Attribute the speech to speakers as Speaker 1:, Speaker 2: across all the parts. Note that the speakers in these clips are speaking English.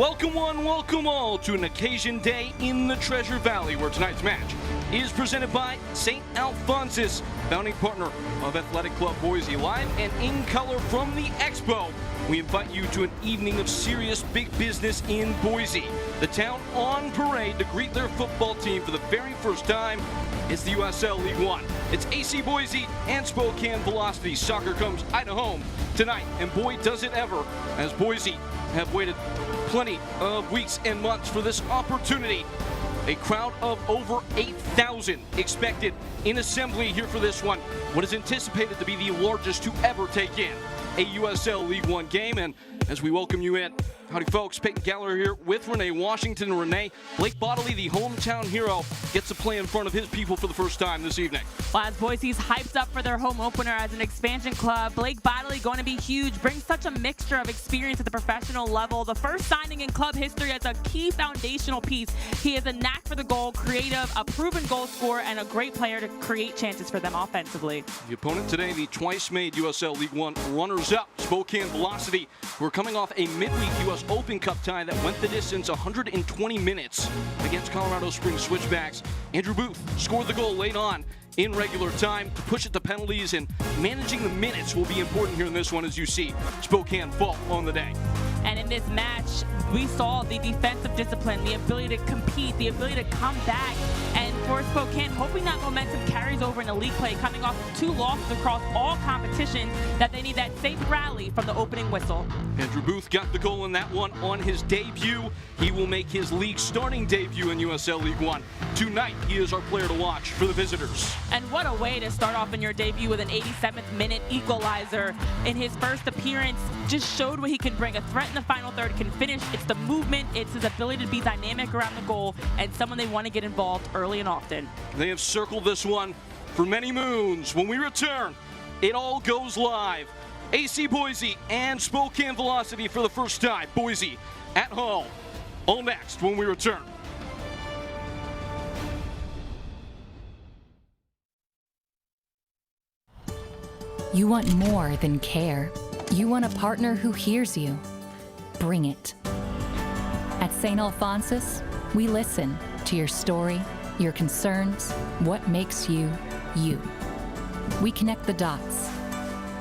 Speaker 1: Welcome one, welcome all to an occasion day in the Treasure Valley, where tonight's match is presented by St. Alphonsus, founding partner of Athletic Club Boise. Live and in color from the Expo, we invite you to an evening of serious big business in Boise. The town on parade to greet their football team for the very first time is the USL League One. It's AC Boise and Spokane Velocity. Soccer comes Idaho tonight, and boy does it ever, as Boise have waited plenty of weeks and months for this opportunity. A crowd of over 8,000 expected in assembly here for this one. What is anticipated to be the largest to ever take in a USL League One game. And as we welcome you in, howdy folks, Peyton Galler here with Renee Washington. Renee, Blake Bodley, the hometown hero, gets to play in front of his people for the first time this evening.
Speaker 2: Well, as Boise's hyped up for their home opener as an expansion club, Blake Bodley going to be huge, brings such a mixture of experience at the professional level. The first signing in club history as a key foundational piece. He has a knack for the goal, creative, a proven goal scorer, and a great player to create chances for them offensively.
Speaker 1: The opponent today, the twice-made USL League One runners-up, Spokane Velocity, who are coming off a midweek U.S. Open Cup tie that went the distance 120 minutes against Colorado Springs Switchbacks. Andrew Booth scored the goal late on in regular time to push it to penalties, and managing the minutes will be important here in this one as you see Spokane fall on the day.
Speaker 2: And in this match, we saw the defensive discipline, the ability to compete, the ability to come back. And for Spokane, hoping that momentum carries over in the league play, coming off 2 losses across all competitions, that they need that safe rally from the opening whistle.
Speaker 1: Andrew Booth got the goal in that one on his debut. He will make his league starting debut in USL League One. Tonight, he is our player to watch for the visitors.
Speaker 2: And what a way to start off in your debut with an 87th minute equalizer. In his first appearance, just showed what he can bring. A threat in the final third, can finish. It's the movement, it's his ability to be dynamic around the goal, and someone they want to get involved early and often.
Speaker 1: They have circled this one for many moons. When we return, it all goes live. AC Boise and Spokane Velocity for the first time. Boise at home. All next when we return.
Speaker 3: You want more than care. You want a partner who hears you. Bring it. At St. Alphonsus, we listen to your story, your concerns, what makes you, you. We connect the dots,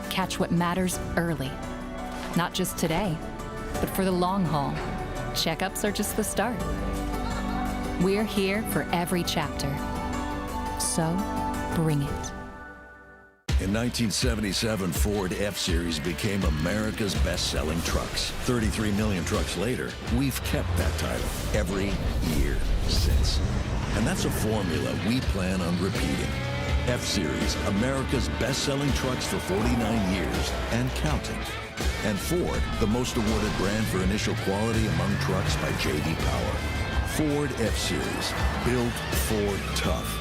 Speaker 3: catch what matters early. Not just today, but for the long haul. Checkups are just the start. We're here for every chapter. So, bring it.
Speaker 4: In 1977, Ford F-Series became America's best-selling trucks. 33 million trucks later, we've kept that title every year since. And that's a formula we plan on repeating. F-Series, America's best-selling trucks for 49 years and counting. And Ford, the most awarded brand for initial quality among trucks by J.D. Power. Ford F-Series, built Ford tough.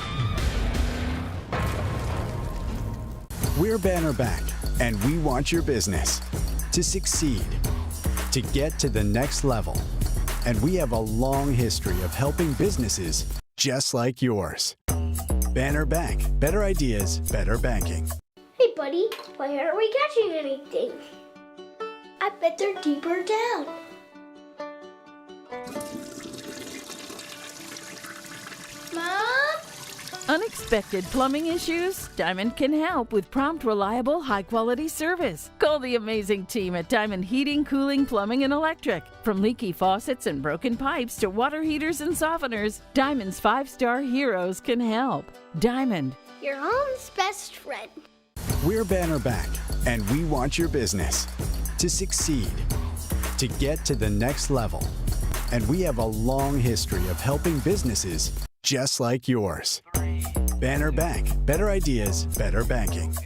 Speaker 5: We're Banner Bank, and we want your business to succeed, to get to the next level. And we have a long history of helping businesses just like yours. Banner Bank, better ideas, better banking.
Speaker 6: Hey buddy, why aren't we catching anything? I bet they're deeper down. Mom?
Speaker 7: Unexpected plumbing issues? Diamond can help with prompt, reliable, high-quality service. Call the amazing team at Diamond Heating, Cooling, Plumbing, and Electric. From leaky faucets and broken pipes to water heaters and softeners, Diamond's 5-star heroes can help. Diamond.
Speaker 6: Your home's best friend.
Speaker 5: We're Banner Bank, and we want your business to succeed, to get to the next level. And we have a long history of helping businesses just like yours. Banner Bank, better ideas, better banking.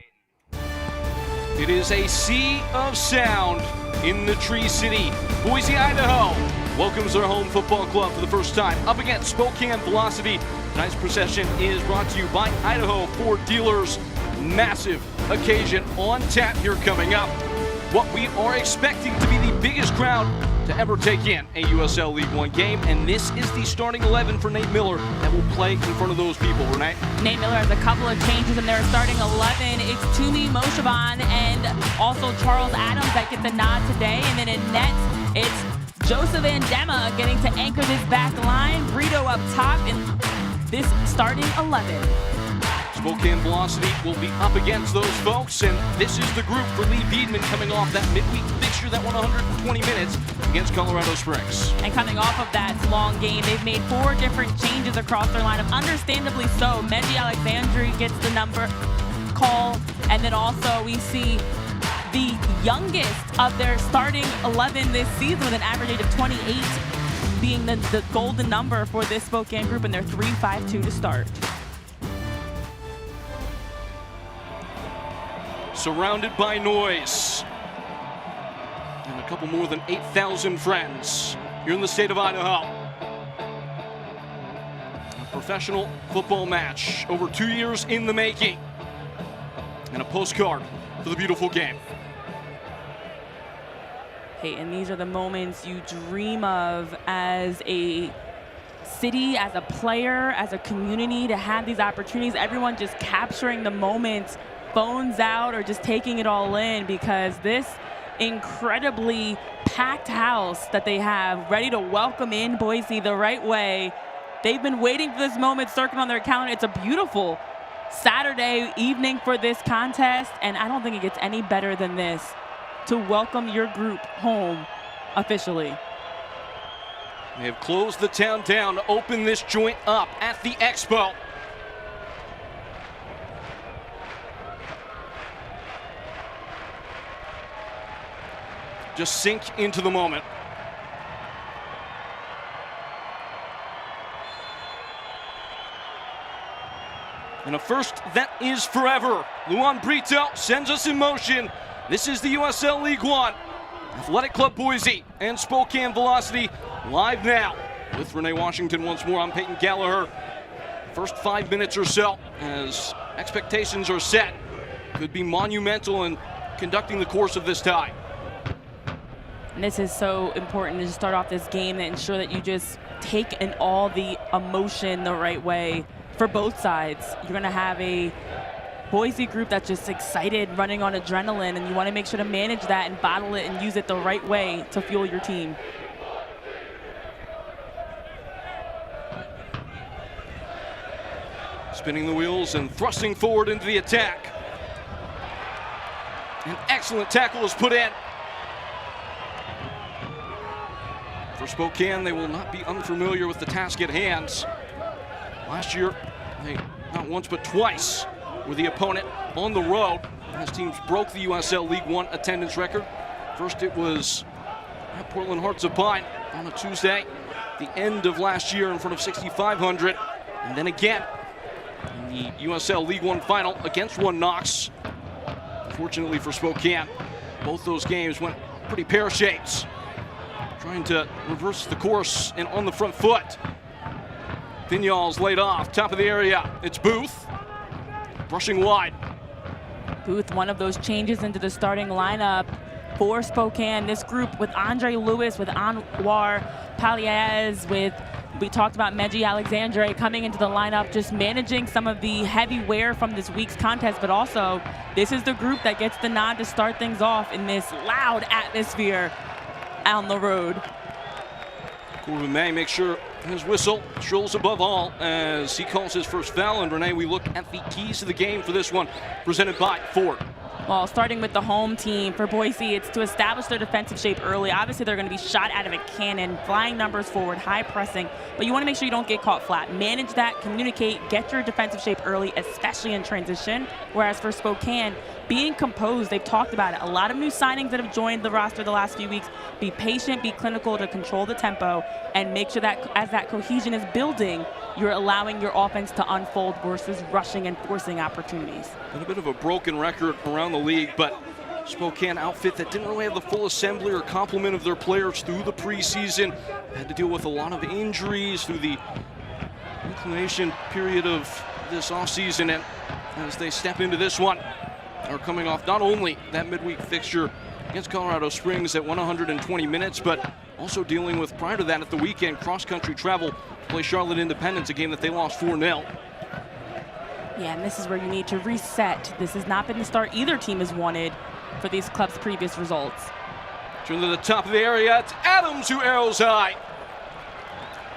Speaker 1: It is a sea of sound in the Tree City. Boise, Idaho welcomes their home football club for the first time up against Spokane Velocity. Tonight's procession is brought to you by Idaho Ford Dealers. Massive occasion on tap here coming up. What we are expecting to be the biggest crowd to ever take in a USL League One game, and this is the starting 11 for Nate Miller that will play in front of those people. Renee?
Speaker 2: Nate Miller has a couple of changes in their starting 11. It's Tumi Moshaban and also Charles Adams that get the nod today, and then in net, it's Joseph Andema getting to anchor this back line. Brito up top in this starting 11.
Speaker 1: Spokane Velocity will be up against those folks, and this is the group for Lee Beedman coming off that midweek fixture that won 120 minutes against Colorado Springs.
Speaker 2: And coming off of that long game, they've made 4 different changes across their lineup, understandably so. Meji Alexandri gets the number call, and then also we see the youngest of their starting 11 this season with an average age of 28 being the golden number for this Spokane group, and they're 3-5-2 to start.
Speaker 1: Surrounded by noise and a couple more than 8,000 friends here in the state of Idaho. A professional football match over 2 years in the making, and a postcard for the beautiful game.
Speaker 2: Hey, and these are the moments you dream of as a city, as a player, as a community, to have these opportunities. Everyone just capturing the moments, phones out, or just taking it all in, because this incredibly packed house that they have ready to welcome in Boise the right way. They've been waiting for this moment, circling on their calendar. It's a beautiful Saturday evening for this contest, and I don't think it gets any better than this to welcome your group home officially.
Speaker 1: They have closed the town down to open this joint up at the Expo. Just sink into the moment. And a first that is forever. Luan Brito sends us in motion. This is the USL League One. Athletic Club Boise and Spokane Velocity live now with Renee Washington once more. I'm Peyton Gallagher. First 5 minutes or so as expectations are set. Could be monumental in conducting the course of this tie.
Speaker 2: And this is so important to start off this game, to ensure that you just take in all the emotion the right way for both sides. You're going to have a Boise group that's just excited, running on adrenaline, and you want to make sure to manage that and bottle it and use it the right way to fuel your team.
Speaker 1: Spinning the wheels and thrusting forward into the attack. An excellent tackle is put in. For Spokane, they will not be unfamiliar with the task at hand. Last year, they not once but twice were the opponent on the road as teams broke the USL League One attendance record. First it was at Portland Hearts of Pine on a Tuesday, the end of last year in front of 6,500, and then again in the USL League One final against One Knox. Fortunately for Spokane, both those games went pretty pear-shaped, trying to reverse the course and on the front foot. Vignal's laid off, top of the area. It's Booth, rushing wide.
Speaker 2: Booth, one of those changes into the starting lineup for Spokane. This group with Andre Lewis, with Anwar Paliez, we talked about Meji Alexandre coming into the lineup, just managing some of the heavy wear from this week's contest, but also this is the group that gets the nod to start things off in this loud atmosphere on the road.
Speaker 1: Corbin May makes sure his whistle shrills above all as he calls his first foul. And Renee, we look at the keys to the game for this one, presented by Ford.
Speaker 2: Well, starting with the home team for Boise, it's to establish their defensive shape early. Obviously, they're going to be shot out of a cannon, flying numbers forward, high pressing, but you want to make sure you don't get caught flat. Manage that, communicate, get your defensive shape early, especially in transition. Whereas for Spokane, being composed, they've talked about it. A lot of new signings that have joined the roster the last few weeks. Be patient, be clinical to control the tempo, and make sure that as that cohesion is building, you're allowing your offense to unfold versus rushing and forcing opportunities.
Speaker 1: And a bit of a broken record around the league, but Spokane outfit that didn't really have the full assembly or complement of their players through the preseason. Had to deal with a lot of injuries through the inclination period of this offseason, and as they step into this one, are coming off not only that midweek fixture against Colorado Springs at 120 minutes, but also dealing with, prior to that at the weekend, cross-country travel to play Charlotte Independence, a game that they lost 4-0.
Speaker 2: Yeah, and this is where you need to reset. This has not been the start either team has wanted for these clubs' previous results.
Speaker 1: Turn to the top of the area. It's Adams who arrows high.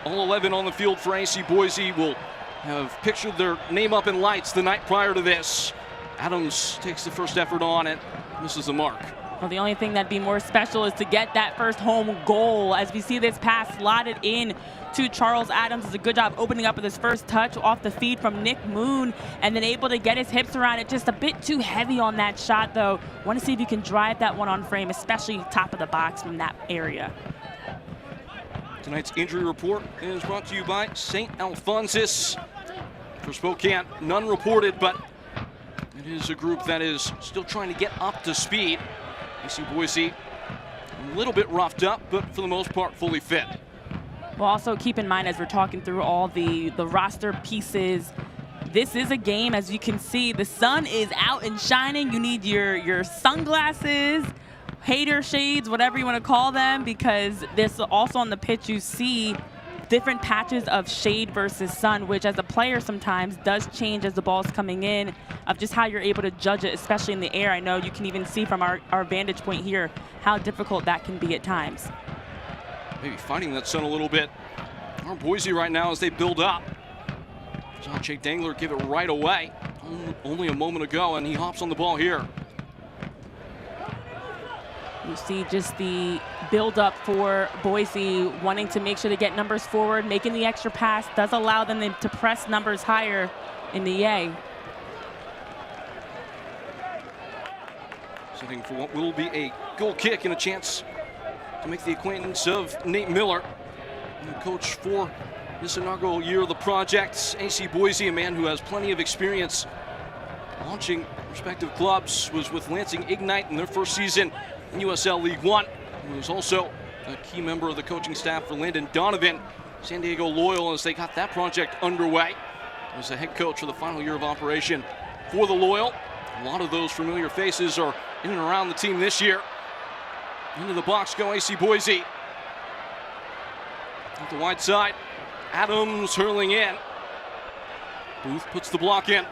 Speaker 1: All 11 on the field for AC Boise will have pictured their name up in lights the night prior to this. Adams takes the first effort on and misses the mark.
Speaker 2: Well, the only thing that'd be more special is to get that first home goal. As we see this pass slotted in to Charles Adams. Does a good job opening up with his first touch off the feed from Nick Moon, and then able to get his hips around it. Just a bit too heavy on that shot, though. Want to see if you can drive that one on frame, especially top of the box from that area.
Speaker 1: Tonight's injury report is brought to you by St. Alphonsus. For Spokane, none reported, but it is a group that is still trying to get up to speed. AC Boise a little bit roughed up, but for the most part fully fit.
Speaker 2: Well, also keep in mind as we're talking through all the roster pieces, this is a game, as you can see, the sun is out and shining. You need your sunglasses, hater shades, whatever you want to call them, because this also on the pitch you see different patches of shade versus sun, which as a player sometimes does change as the ball's coming in, of just how you're able to judge it, especially in the air. I know you can even see from our vantage point here how difficult that can be at times.
Speaker 1: Maybe fighting that sun a little bit. Our Boise right now as they build up. John Jake Dangler gave it right away only a moment ago, and he hops on the ball here.
Speaker 2: You see just the build-up for Boise, wanting to make sure to get numbers forward, making the extra pass does allow them to press numbers higher in the yay.
Speaker 1: Setting for what will be a goal kick and a chance to make the acquaintance of Nate Miller, the coach for this inaugural year of the project. AC Boise, a man who has plenty of experience launching respective clubs, was with Lansing Ignite in their first season in USL League One. He was also a key member of the coaching staff for Landon Donovan, San Diego Loyal, as they got that project underway. He was the head coach for the final year of operation for the Loyal. A lot of those familiar faces are in and around the team this year. Into the box go AC Boise. At the wide side, Adams hurling in. Booth puts the block in.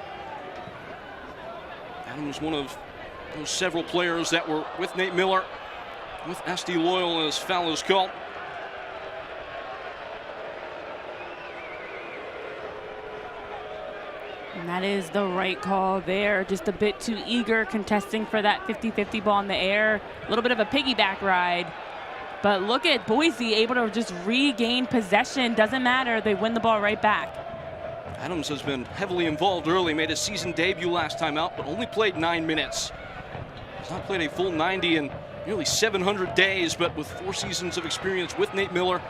Speaker 1: Adams, one of those several players that were with Nate Miller, with SD Loyal as foul is called.
Speaker 2: And that is the right call there. Just a bit too eager, contesting for that 50-50 ball in the air. A little bit of a piggyback ride. But look at Boise able to just regain possession. Doesn't matter, they win the ball right back.
Speaker 1: Adams has been heavily involved early, made his season debut last time out, but only played 9 minutes. He's not played a full 90 in nearly 700 days, but with 4 seasons of experience with Nate Miller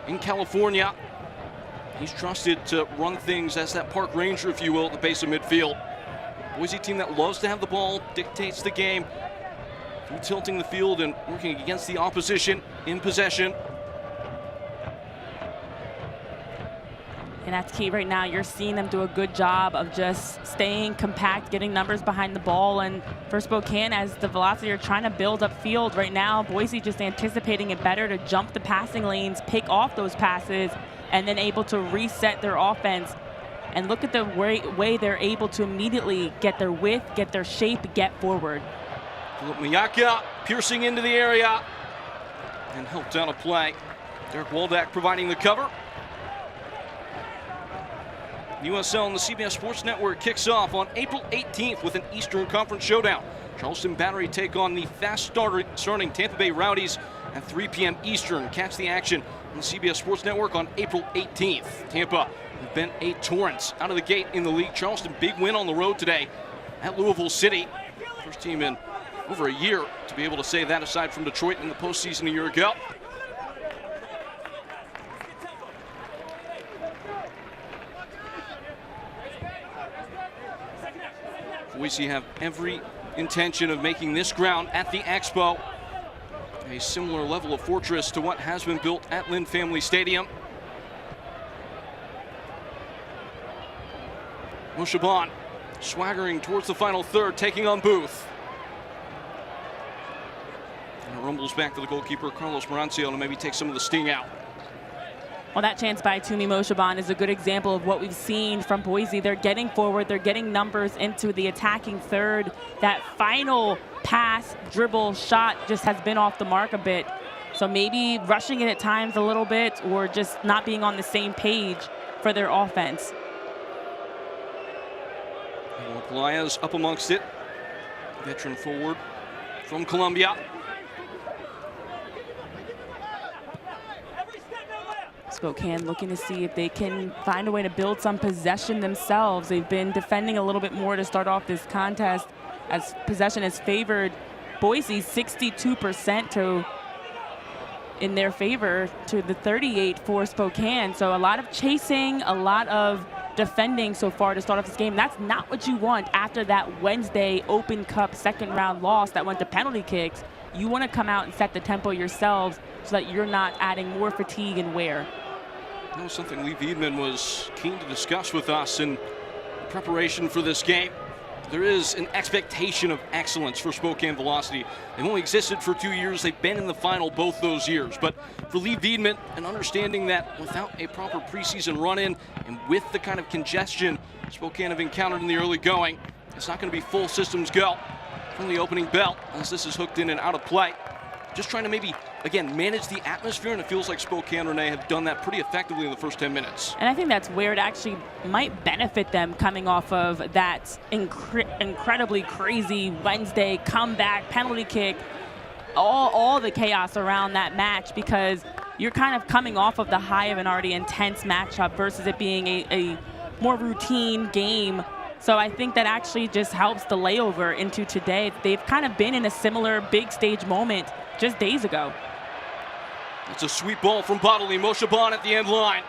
Speaker 1: in California, he's trusted to run things as that park ranger, if you will, at the base of midfield. Boise team that loves to have the ball, dictates the game through tilting the field and working against the opposition in possession.
Speaker 2: And that's key right now. You're seeing them do a good job of just staying compact, getting numbers behind the ball. And for Spokane, as the velocity are trying to build up field right now, Boise just anticipating it better to jump the passing lanes, pick off those passes, and then able to reset their offense. And look at the way they're able to immediately get their width, get their shape, get forward.
Speaker 1: Philip Miyaka piercing into the area and helped out a play. Derek Waldak providing the cover. USL and the CBS Sports Network kicks off on April 18th with an Eastern Conference showdown. Charleston Battery take on the fast-starting Tampa Bay Rowdies at 3 p.m. Eastern. Catch the action on the CBS Sports Network on April 18th. Tampa have been a torrent out of the gate in the league. Charleston, big win on the road today at Louisville City. First team in over a year to be able to say that, aside from Detroit in the postseason a year ago. Boise have every intention of making this ground at the Expo a similar level of fortress to what has been built at Lynn Family Stadium. Mushaban swaggering towards the final third, taking on Booth. And it rumbles back to the goalkeeper, Carlos Morancio, to maybe take some of the sting out.
Speaker 2: Well, that chance by Tumi Moshaban is a good example of what we've seen from Boise. They're getting forward, they're getting numbers into the attacking third. That final pass, dribble, shot just has been off the mark a bit. So maybe rushing it at times a little bit, or just not being on the same page for their offense.
Speaker 1: Pelaya's up amongst it. Veteran forward from Columbia.
Speaker 2: Spokane looking to see if they can find a way to build some possession themselves. They've been defending a little bit more to start off this contest, as possession has favored Boise 62% in their favor to the 38 for Spokane. So a lot of chasing, a lot of defending so far to start off this game. That's not what you want after that Wednesday Open Cup second round loss that went to penalty kicks. You want to come out and set the tempo yourselves so that you're not adding more fatigue and wear.
Speaker 1: That was something Lee Wiedemann was keen to discuss with us in preparation for this game. There is an expectation of excellence for Spokane Velocity. They've only existed for 2 years. They've been in the final both those years. But for Lee Wiedemann, and understanding that without a proper preseason run-in and with the kind of congestion Spokane have encountered in the early going, it's not going to be full systems go from the opening bell as this is hooked in and out of play. Just trying to maybe, again, manage the atmosphere, and it feels like Spokane, Renee, have done that pretty effectively in the first 10 minutes.
Speaker 2: And I think that's where it actually might benefit them, coming off of that incredibly crazy Wednesday comeback, penalty kick, all the chaos around that match, because you're kind of coming off of the high of an already intense matchup versus it being a more routine game. So I think that actually just helps the layover into today. They've kind of been in a similar big stage moment just days ago.
Speaker 1: It's a sweet ball from Bodley. Moshaban at the end line.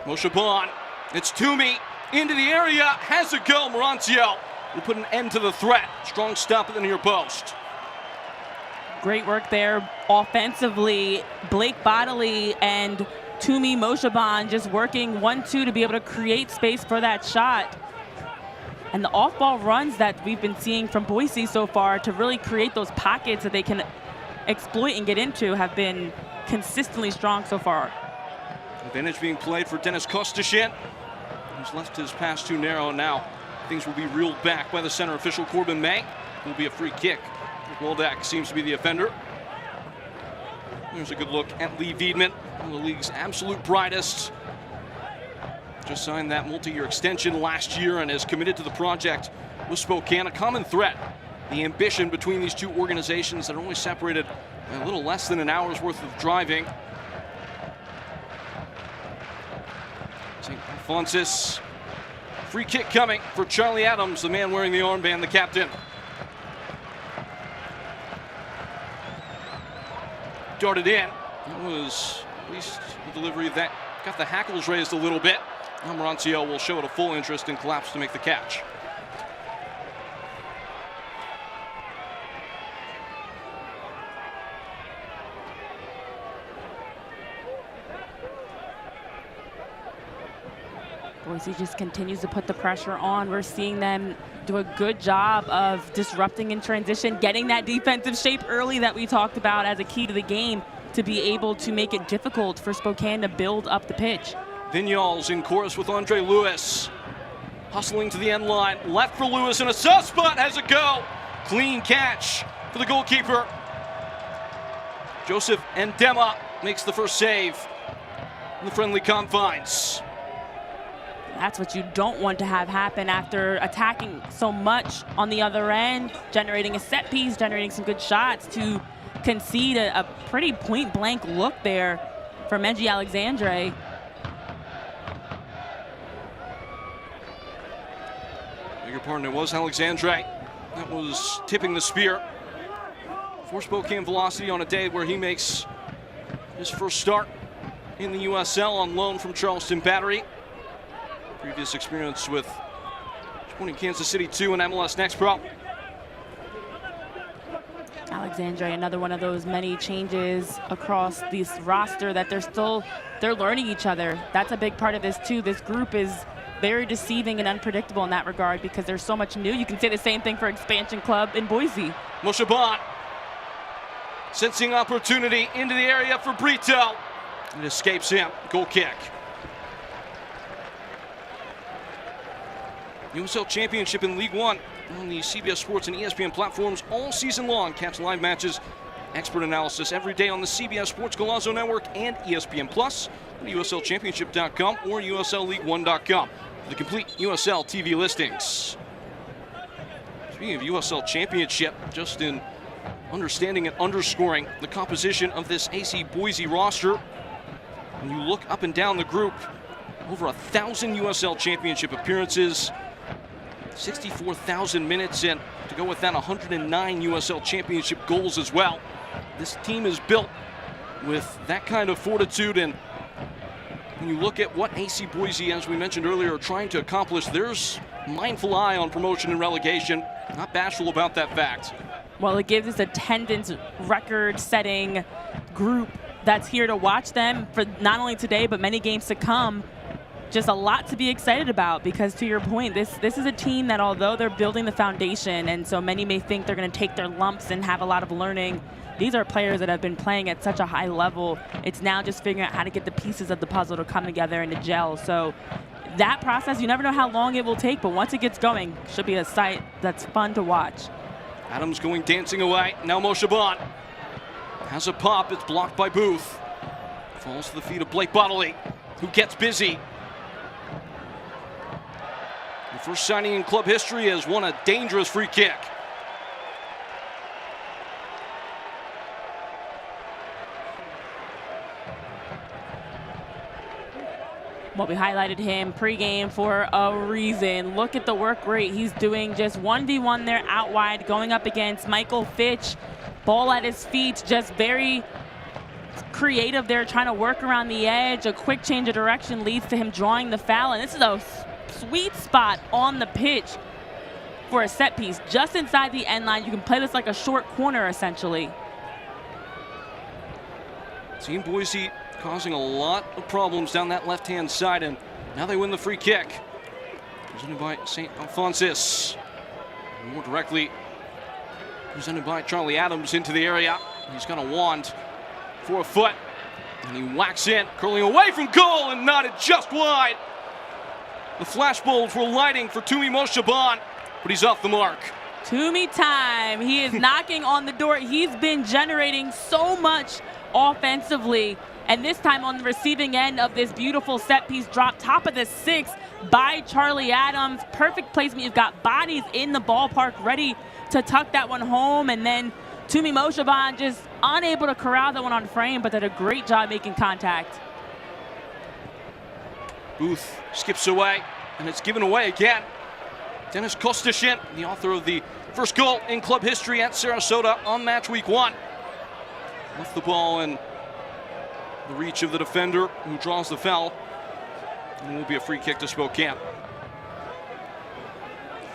Speaker 1: Moshaban, it's Tumi into the area, has a go. Morancio will put an end to the threat. Strong stop at the near post.
Speaker 2: Great work there offensively. Blake Bodley and Tumi Moshaban just working 1-2 to be able to create space for that shot. And the off-ball runs that we've been seeing from Boise so far to really create those pockets that they can exploit and get into have been consistently strong so far.
Speaker 1: Advantage being played for Dennis Kostashin. He's left his pass too narrow, and now things will be reeled back by the center official, Corbin May. It will be a free kick. Waldak seems to be the offender. Here's a good look at Lee Wiedemann, one of the league's absolute brightest. Just signed that multi-year extension last year and is committed to the project with Spokane. A common thread, the ambition between these two organizations that are only separated by a little less than an hour's worth of driving. St. Alphonsus, free kick coming for Charlie Adams, the man wearing the armband, the captain. Darted in. It was at least the delivery that got the hackles raised a little bit. Now Morancio will show it a full interest and collapse to make the catch.
Speaker 2: Boise just continues to put the pressure on. We're seeing them do a good job of disrupting in transition, getting that defensive shape early that we talked about as a key to the game to be able to make it difficult for Spokane to build up the pitch.
Speaker 1: Vinyals in chorus with Andre Lewis. Hustling to the end line. Left for Lewis, and a soft spot has a go. Clean catch for the goalkeeper. Joseph Ndema makes the first save in the friendly confines.
Speaker 2: That's what you don't want to have happen after attacking so much on the other end, generating a set piece, generating some good shots, to concede a pretty point-blank look there for Menji Alexandre.
Speaker 1: Beg your pardon, it was Alexandre that was tipping the spear for Spokane Velocity on a day where he makes his first start in the USL on loan from Charleston Battery. Previous experience with Sporting Kansas City 2 and MLS Next Pro.
Speaker 2: Alexandre, another one of those many changes across this roster that they're learning each other. That's a big part of this too. This group is very deceiving and unpredictable in that regard because there's so much new. You can say the same thing for Expansion Club in Boise.
Speaker 1: Moshaban Sensing opportunity into the area for Brito. It escapes him. Goal kick. USL Championship in League One on the CBS Sports and ESPN platforms all season long. Catch live matches, expert analysis every day on the CBS Sports Golazo Network and ESPN Plus at USLChampionship.com or USLLeague1.com for the complete USL TV listings. Speaking of USL Championship, just in understanding and underscoring the composition of this AC Boise roster, when you look up and down the group, over 1,000 USL Championship appearances, 64,000 minutes, and to go with that, 109 USL Championship goals as well. This team is built with that kind of fortitude, and when you look at what AC Boise, as we mentioned earlier, are trying to accomplish, there's a mindful eye on promotion and relegation. Not bashful about that fact.
Speaker 2: Well, it gives us attendance record-setting group that's here to watch them for not only today, but many games to come. Just a lot to be excited about, because to your point, this is a team that, although they're building the foundation, and so many may think they're going to take their lumps and have a lot of learning, these are players that have been playing at such a high level. It's now just figuring out how to get the pieces of the puzzle to come together and to gel. So that process, you never know how long it will take, but once it gets going, should be a sight that's fun to watch.
Speaker 1: Adams going dancing away. Now Mo Shaban has a pop. It's blocked by Booth. Falls to the feet of Blake Bodley, who gets busy. The first signing in club history has won a dangerous free kick.
Speaker 2: Well, we highlighted him pregame for a reason. Look at the work rate he's doing, just 1v1 there out wide, going up against Michael Fitch. Ball at his feet, just very creative there, trying to work around the edge. A quick change of direction leads to him drawing the foul, and this is a sweet spot on the pitch for a set piece. Just inside the end line, you can play this like a short corner, essentially.
Speaker 1: Team Boise causing a lot of problems down that left-hand side, and now they win the free kick. Presented by St. Alphonsus. More directly presented by Charlie Adams into the area. He's got a wand for a foot, and he whacks in, curling away from goal and knotted just wide. The flashbulbs were lighting for Tumi Moshaban, but he's off the mark.
Speaker 2: Tumi time. He is knocking on the door. He's been generating so much offensively, and this time on the receiving end of this beautiful set piece drop, top of the six by Charlie Adams. Perfect placement. You've got bodies in the ballpark ready to tuck that one home, and then Tumi Moshaban just unable to corral that one on frame, but did a great job making contact.
Speaker 1: Booth skips away, and it's given away again. Dennis Kostishin, the author of the first goal in club history at Sarasota on match week 1. Left the ball in the reach of the defender, who draws the foul, and it will be a free kick to Spokane.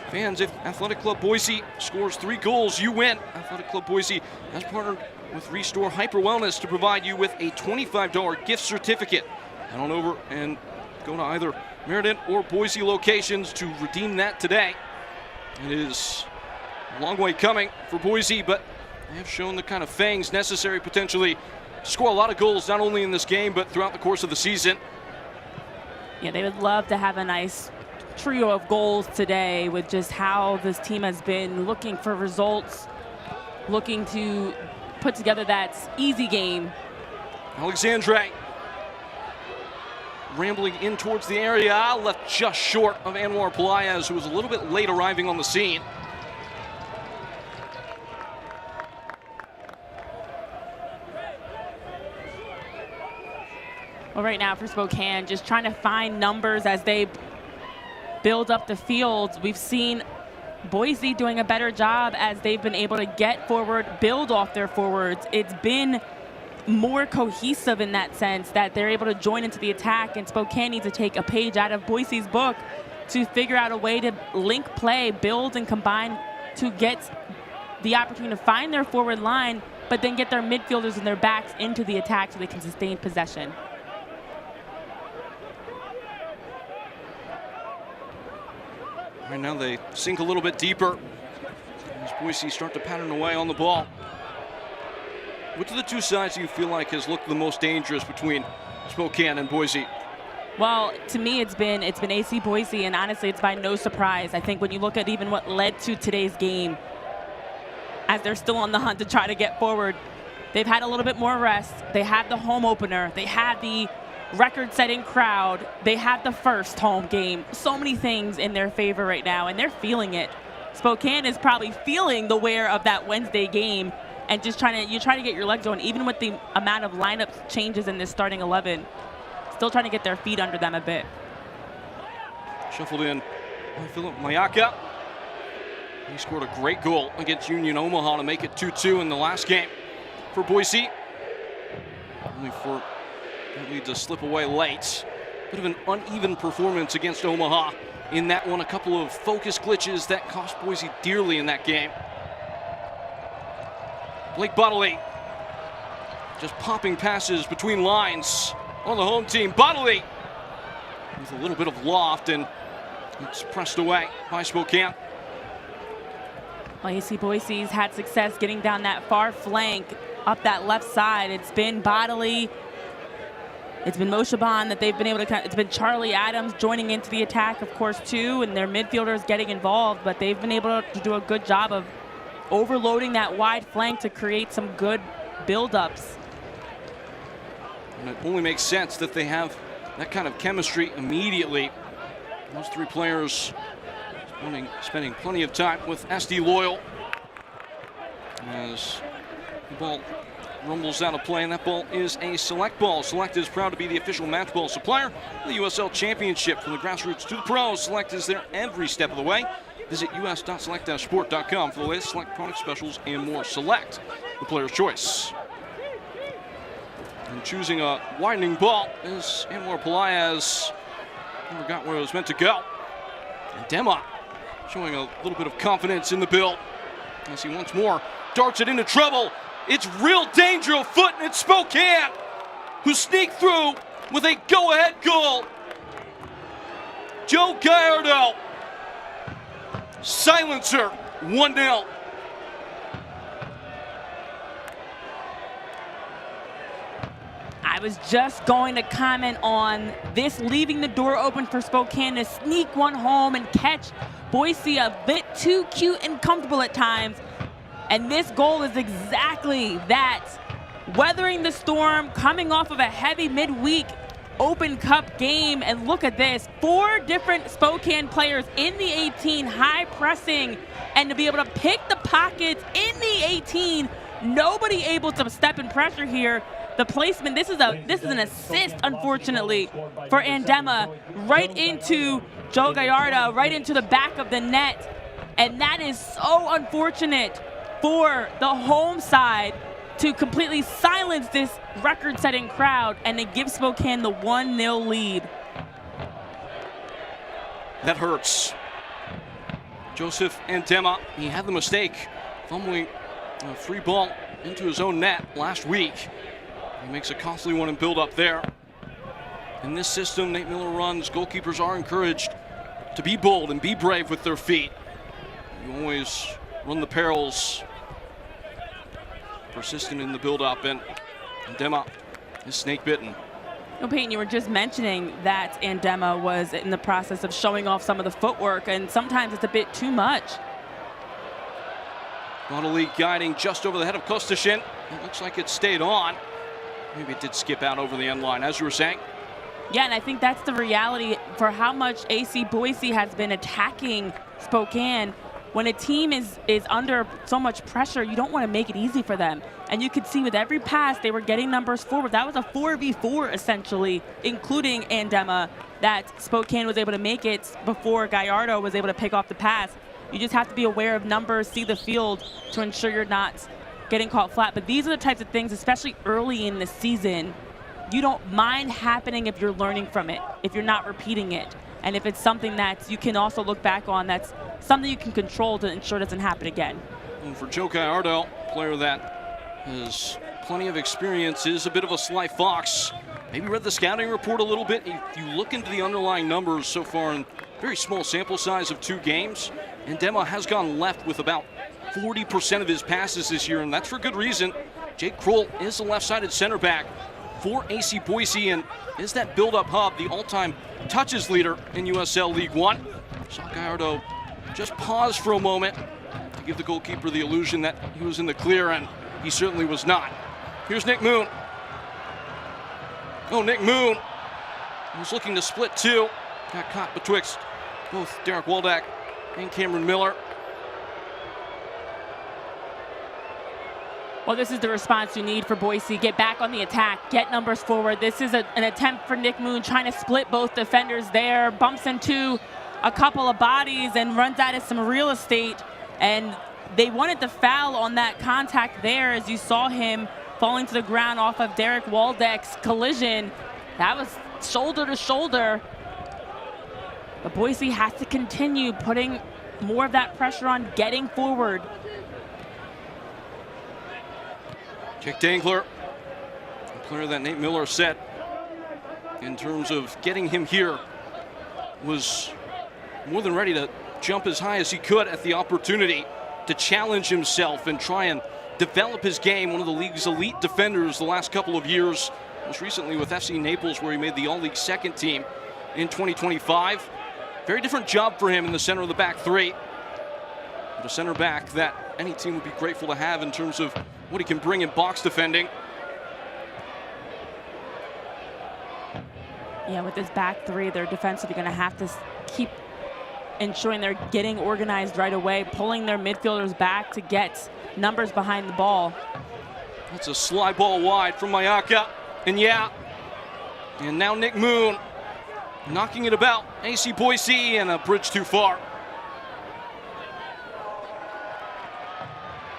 Speaker 1: Fans, if Athletic Club Boise scores 3 goals, you win. Athletic Club Boise has partnered with Restore Hyper Wellness to provide you with a $25 gift certificate. Head on over and go to either Meriden or Boise locations to redeem that today. It is a long way coming for Boise, but they have shown the kind of fangs necessary potentially to score a lot of goals, not only in this game, but throughout the course of the season.
Speaker 2: Yeah, they would love to have a nice trio of goals today with just how this team has been looking for results, looking to put together that easy game.
Speaker 1: Alexandre rambling in towards the area, left just short of Anwar Pelaez, who was a little bit late arriving on the scene.
Speaker 2: Well, right now for Spokane, just trying to find numbers as they build up the field. We've seen Boise doing a better job as they've been able to get forward, build off their forwards. It's been more cohesive in that sense, that they're able to join into the attack, and Spokane needs to take a page out of Boise's book to figure out a way to link play, build and combine to get the opportunity to find their forward line, but then get their midfielders and their backs into the attack so they can sustain possession.
Speaker 1: Right now they sink a little bit deeper as Boise start to pattern away on the ball. Which of the two sides do you feel like has looked the most dangerous between Spokane and Boise?
Speaker 2: Well, to me, it's been AC Boise, and honestly, it's by no surprise. I think when you look at even what led to today's game, as they're still on the hunt to try to get forward, they've had a little bit more rest. They have the home opener. They have the record-setting crowd. They have the first home game. So many things in their favor right now, and they're feeling it. Spokane is probably feeling the wear of that Wednesday game and just trying to get your legs going, even with the amount of lineup changes in this starting 11. Still trying to get their feet under them a bit.
Speaker 1: Shuffled in by Philip Mayaka. He scored a great goal against Union Omaha to make it 2-2 in the last game for Boise. Only for that lead to slip away late. Bit of an uneven performance against Omaha in that one. A couple of focus glitches that cost Boise dearly in that game. Blake Bodley just popping passes between lines on the home team. Bodley with a little bit of loft, and it's pressed away by Spokane.
Speaker 2: Well, AC Boise's had success getting down that far flank, up that left side. It's been Bodley, it's been Moshaban that they've been able to, it's been Charlie Adams joining into the attack, of course, too, and their midfielders getting involved, but they've been able to do a good job of overloading that wide flank to create some good build-ups.
Speaker 1: And it only makes sense that they have that kind of chemistry immediately. Those three players spending plenty of time with SD Loyal. As the ball rumbles out of play, and that ball is a Select ball. Select is proud to be the official match ball supplier of the USL Championship. From the grassroots to the pros, Select is there every step of the way. Visit us.select-sport.com for the latest Select product specials and more. Select, the player's choice. And choosing a widening ball is Anwar Pelaez. Never got where it was meant to go. And Dema showing a little bit of confidence in the build as he once more darts it into trouble. It's real danger of foot, and it's Spokane who sneak through with a go-ahead goal. Joe Gallardo, silencer, 1-0.
Speaker 2: I was just going to comment on this leaving the door open for Spokane to sneak one home and catch Boise a bit too cute and comfortable at times. And this goal is exactly that. Weathering the storm, coming off of a heavy midweek Open Cup game. And look at this, 4 different Spokane players in the 18, high pressing, and to be able to pick the pockets in the 18, nobody able to step in pressure here. The placement, this is an assist, unfortunately, for Andema, right into Joe Gallardo, right into the back of the net. And that is so unfortunate for the home side to completely silence this record-setting crowd and to give Spokane the 1-0 lead.
Speaker 1: That hurts. Joseph Andema, he had the mistake, fumbling a free ball into his own net last week. He makes a costly one in build-up there. In this system, Nate Miller runs. Goalkeepers are encouraged to be bold and be brave with their feet. You always run the perils. Persistent in the build-up, and Andema is snake-bitten.
Speaker 2: No, Peyton, you were just mentioning that Andema was in the process of showing off some of the footwork, and sometimes it's a bit too much.
Speaker 1: Bodley guiding just over the head of Kostashin. It looks like it stayed on. Maybe it did skip out over the end line, as you were saying.
Speaker 2: Yeah, and I think that's the reality for how much AC Boise has been attacking Spokane. When a team is under so much pressure, you don't want to make it easy for them. And you could see with every pass, they were getting numbers forward. That was a 4v4, essentially, including Andema, that Spokane was able to make it before Gallardo was able to pick off the pass. You just have to be aware of numbers, see the field to ensure you're not getting caught flat. But these are the types of things, especially early in the season, you don't mind happening if you're learning from it, if you're not repeating it. And if it's something that you can also look back on, that's something you can control to ensure it doesn't happen again.
Speaker 1: And for Joe Gallardo, a player that has plenty of experience, is a bit of a sly fox. Maybe read the scouting report a little bit. If you look into the underlying numbers so far in very small sample size of 2 games, Andema has gone left with about 40% of his passes this year, and that's for good reason. Jake Kroll is the left-sided center back for AC Boise and is that build-up hub, the all-time touches leader in USL League One. Saw Gallardo just pause for a moment to give the goalkeeper the illusion that he was in the clear, and he certainly was not. Here's Nick Moon. Oh, Nick Moon was looking to split two. Got caught betwixt both Derek Waldeck and Cameron Miller.
Speaker 2: Well, this is the response you need for Boise. Get back on the attack, get numbers forward. This is an attempt for Nick Moon trying to split both defenders there. Bumps into a couple of bodies and runs out of some real estate. And they wanted the foul on that contact there as you saw him falling to the ground off of Derek Waldeck's collision. That was shoulder to shoulder. But Boise has to continue putting more of that pressure on, getting forward.
Speaker 1: Kick Dangler, a player that Nate Miller set in terms of getting him here, was more than ready to jump as high as he could at the opportunity to challenge himself and try and develop his game. One of the league's elite defenders the last couple of years, most recently with FC Naples, where he made the All-League second team in 2025. Very different job for him in the center of the back three. But a center back that any team would be grateful to have in terms of what he can bring in box defending.
Speaker 2: Yeah, with this back three, they're defensively going to have to keep ensuring they're getting organized right away, pulling their midfielders back to get numbers behind the ball.
Speaker 1: That's a slide ball wide from Mayaka. And yeah, and now Nick Moon knocking it about. AC Boise and a bridge too far.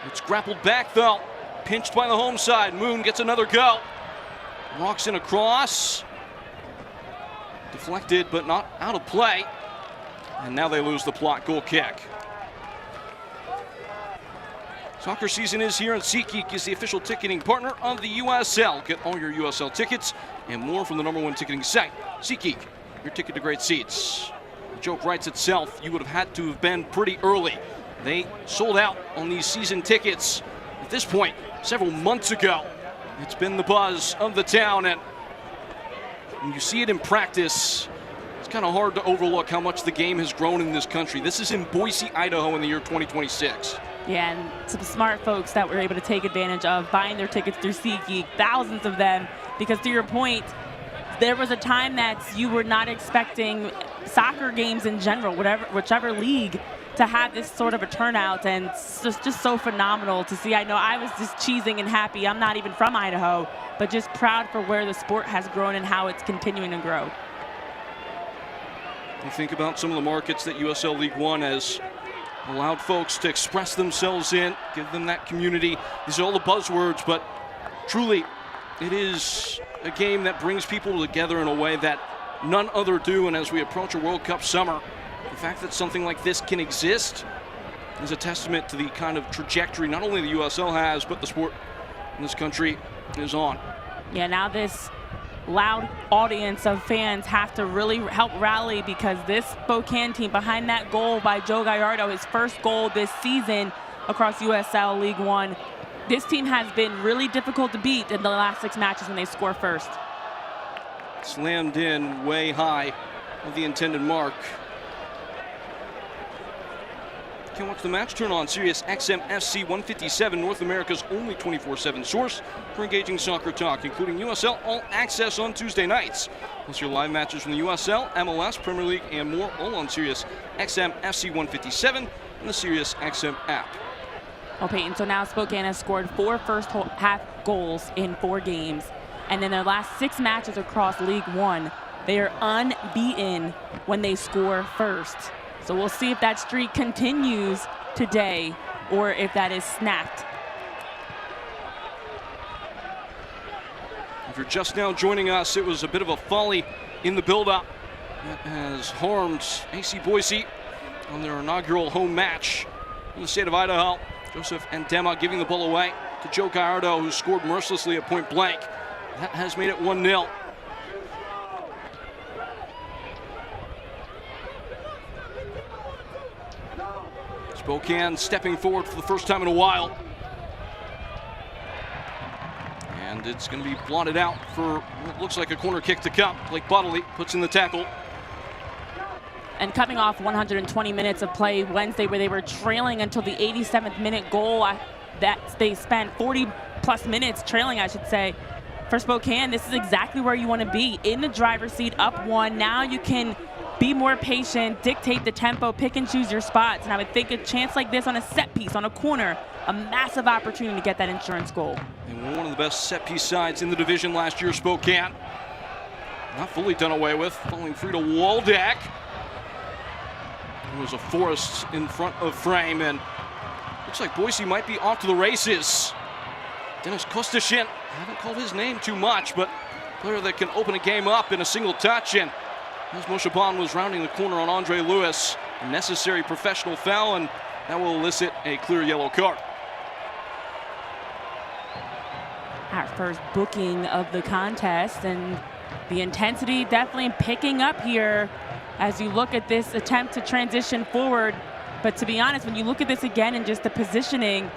Speaker 1: It's grappled back though. Pinched by the home side. Moon gets another go. Rocks in across. Deflected, but not out of play. And now they lose the plot. Goal kick. Soccer season is here, and SeatGeek is the official ticketing partner of the USL. Get all your USL tickets and more from the #1 ticketing site, SeatGeek, your ticket to great seats. The joke writes itself. You would have had to have been pretty early. They sold out on these season tickets at this point several months ago. It's been the buzz of the town, and when you see it in practice, it's kind of hard to overlook how much the game has grown in this country. This is in Boise, Idaho in the year 2026.
Speaker 2: Yeah, and some smart folks that were able to take advantage of buying their tickets through SeatGeek, thousands of them, because to your point, there was a time that you were not expecting soccer games in general, whichever league, to have this sort of a turnout, and it's just so phenomenal to see. I know I was just cheesing and happy. I'm not even from Idaho, but just proud for where the sport has grown and how it's continuing to grow.
Speaker 1: You think about some of the markets that USL League One has allowed folks to express themselves in, give them that community. These are all the buzzwords, but truly, it is a game that brings people together in a way that none other do. And as we approach a World Cup summer, the fact that something like this can exist is a testament to the kind of trajectory not only the USL has, but the sport in this country is on.
Speaker 2: Yeah, now this loud audience of fans have to really help rally, because this Spokane team, behind that goal by Joe Gallardo, his first goal this season across USL League One, this team has been really difficult to beat in the last 6 matches when they score first.
Speaker 1: Slammed in way high of the intended mark. You can watch the match. Turn on Sirius XM FC 157, North America's only 24/7 source for engaging soccer talk, including USL All Access on Tuesday nights. Plus your live matches from the USL, MLS, Premier League, and more, all on Sirius XM FC 157 and the Sirius XM app.
Speaker 2: Well, Peyton, so now Spokane has scored 4 first half goals in 4 games. And in their last 6 matches across League One, they are unbeaten when they score first. So we'll see if that streak continues today or if that is snapped.
Speaker 1: If you're just now joining us, it was a bit of a folly in the build-up that has harmed AC Boise on their inaugural home match in the state of Idaho. Joseph Andema giving the ball away to Joe Gallardo, who scored mercilessly at point blank. That has made it 1-0. Spokane stepping forward for the first time in a while. And it's going to be blotted out for what looks like a corner kick to come. Blake Bodley puts in the tackle.
Speaker 2: And coming off 120 minutes of play Wednesday where they were trailing until the 87th minute goal, that they spent 40+ minutes trailing, I should say. For Spokane, this is exactly where you want to be, in the driver's seat, up one. Now you can be more patient, dictate the tempo, pick and choose your spots. And I would think a chance like this on a set piece, on a corner, a massive opportunity to get that insurance goal.
Speaker 1: And one of the best set piece sides in the division last year, Spokane. Not fully done away with, falling free to Waldeck. There was a Forrest in front of frame, and looks like Boise might be off to the races. Dennis Kostashin, haven't called his name too much, but player that can open a game up in a single touch. And as Moshaban was rounding the corner on Andre Lewis, a necessary professional foul, and that will elicit a clear yellow card.
Speaker 2: Our first booking of the contest, and the intensity definitely picking up here as you look at this attempt to transition forward. But to be honest, when you look at this again and just the positioning,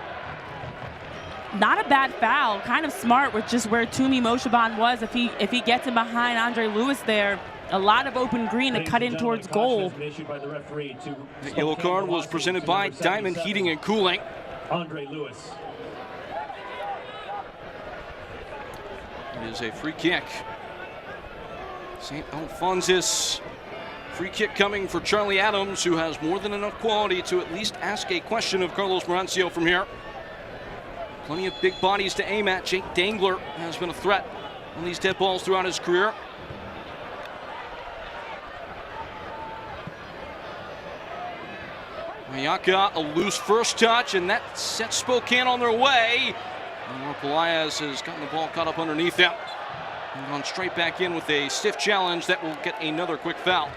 Speaker 2: not a bad foul, kind of smart with just where Tumi Moshaban was. If he gets in behind Andre Lewis there, a lot of open green to cut in towards goal.
Speaker 1: The yellow card was presented by Diamond Heating and Cooling.
Speaker 8: Andre Lewis.
Speaker 1: It is a free kick. St. Alphonsus. Free kick coming for Charlie Adams, who has more than enough quality to at least ask a question of Carlos Marancio from here. Plenty of big bodies to aim at. Jake Dangler has been a threat on these dead balls throughout his career. Mayaka, a loose first touch, and that sets Spokane on their way. And Pelaez has gotten the ball caught up underneath him and gone straight back in with a stiff challenge that will get another quick foul.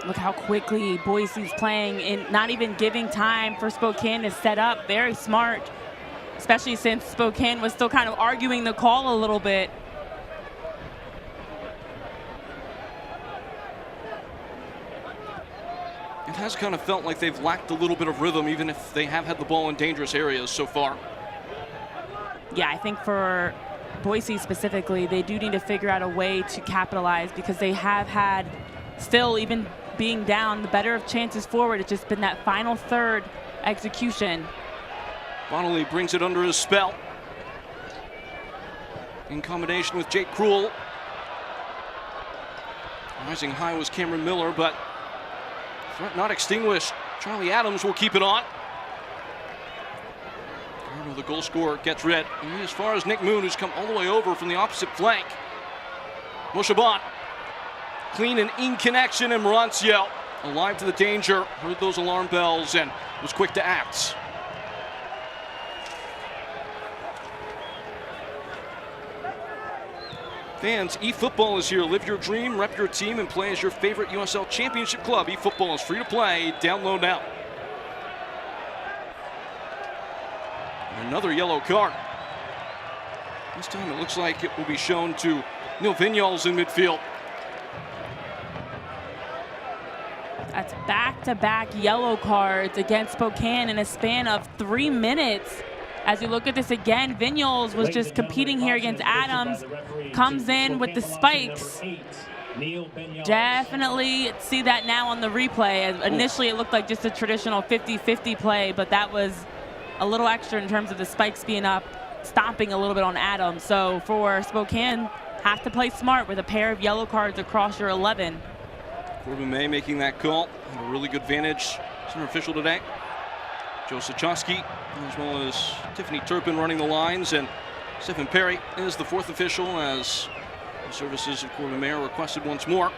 Speaker 2: Look how quickly Boise's playing, and not even giving time for Spokane to set up. Very smart, especially since Spokane was still kind of arguing the call a little bit.
Speaker 1: It has kind of felt like they've lacked a little bit of rhythm, even if they have had the ball in dangerous areas so far.
Speaker 2: Yeah, I think for Boise specifically, they do need to figure out a way to capitalize, because they have had, still even being down, the better of chances forward. It's just been that final third execution.
Speaker 1: Bonnelly brings it under his spell in combination with Jake Krull. Rising high was Cameron Miller, but threat not extinguished. Charlie Adams will keep it on. The goal scorer gets red. And as far as Nick Moon, who's come all the way over from the opposite flank. Moshaban, clean and in connection, and Marancio alive to the danger. Heard those alarm bells and was quick to act. Fans, eFootball is here. Live your dream, rep your team, and play as your favorite USL Championship club. eFootball is free to play. Download now. Another yellow card. This time it looks like it will be shown to Neil Vignoles in midfield.
Speaker 2: That's back-to-back yellow cards against Spokane in a span of 3 minutes. As you look at this again, Vignoles was just competing here against Adams, comes in with the spikes. Definitely see that now on the replay. Initially it looked like just a traditional 50-50 play, but that was a little extra in terms of the spikes being up, stomping a little bit on Adams. So for Spokane, have to play smart with a pair of yellow cards across your 11.
Speaker 1: Corbin May making that call. Had a really good vantage. Center official today, Joe Sachowski, as well as Tiffany Turpin running the lines, and Stephen Perry is the fourth official, as the services of Corbin May are requested once more.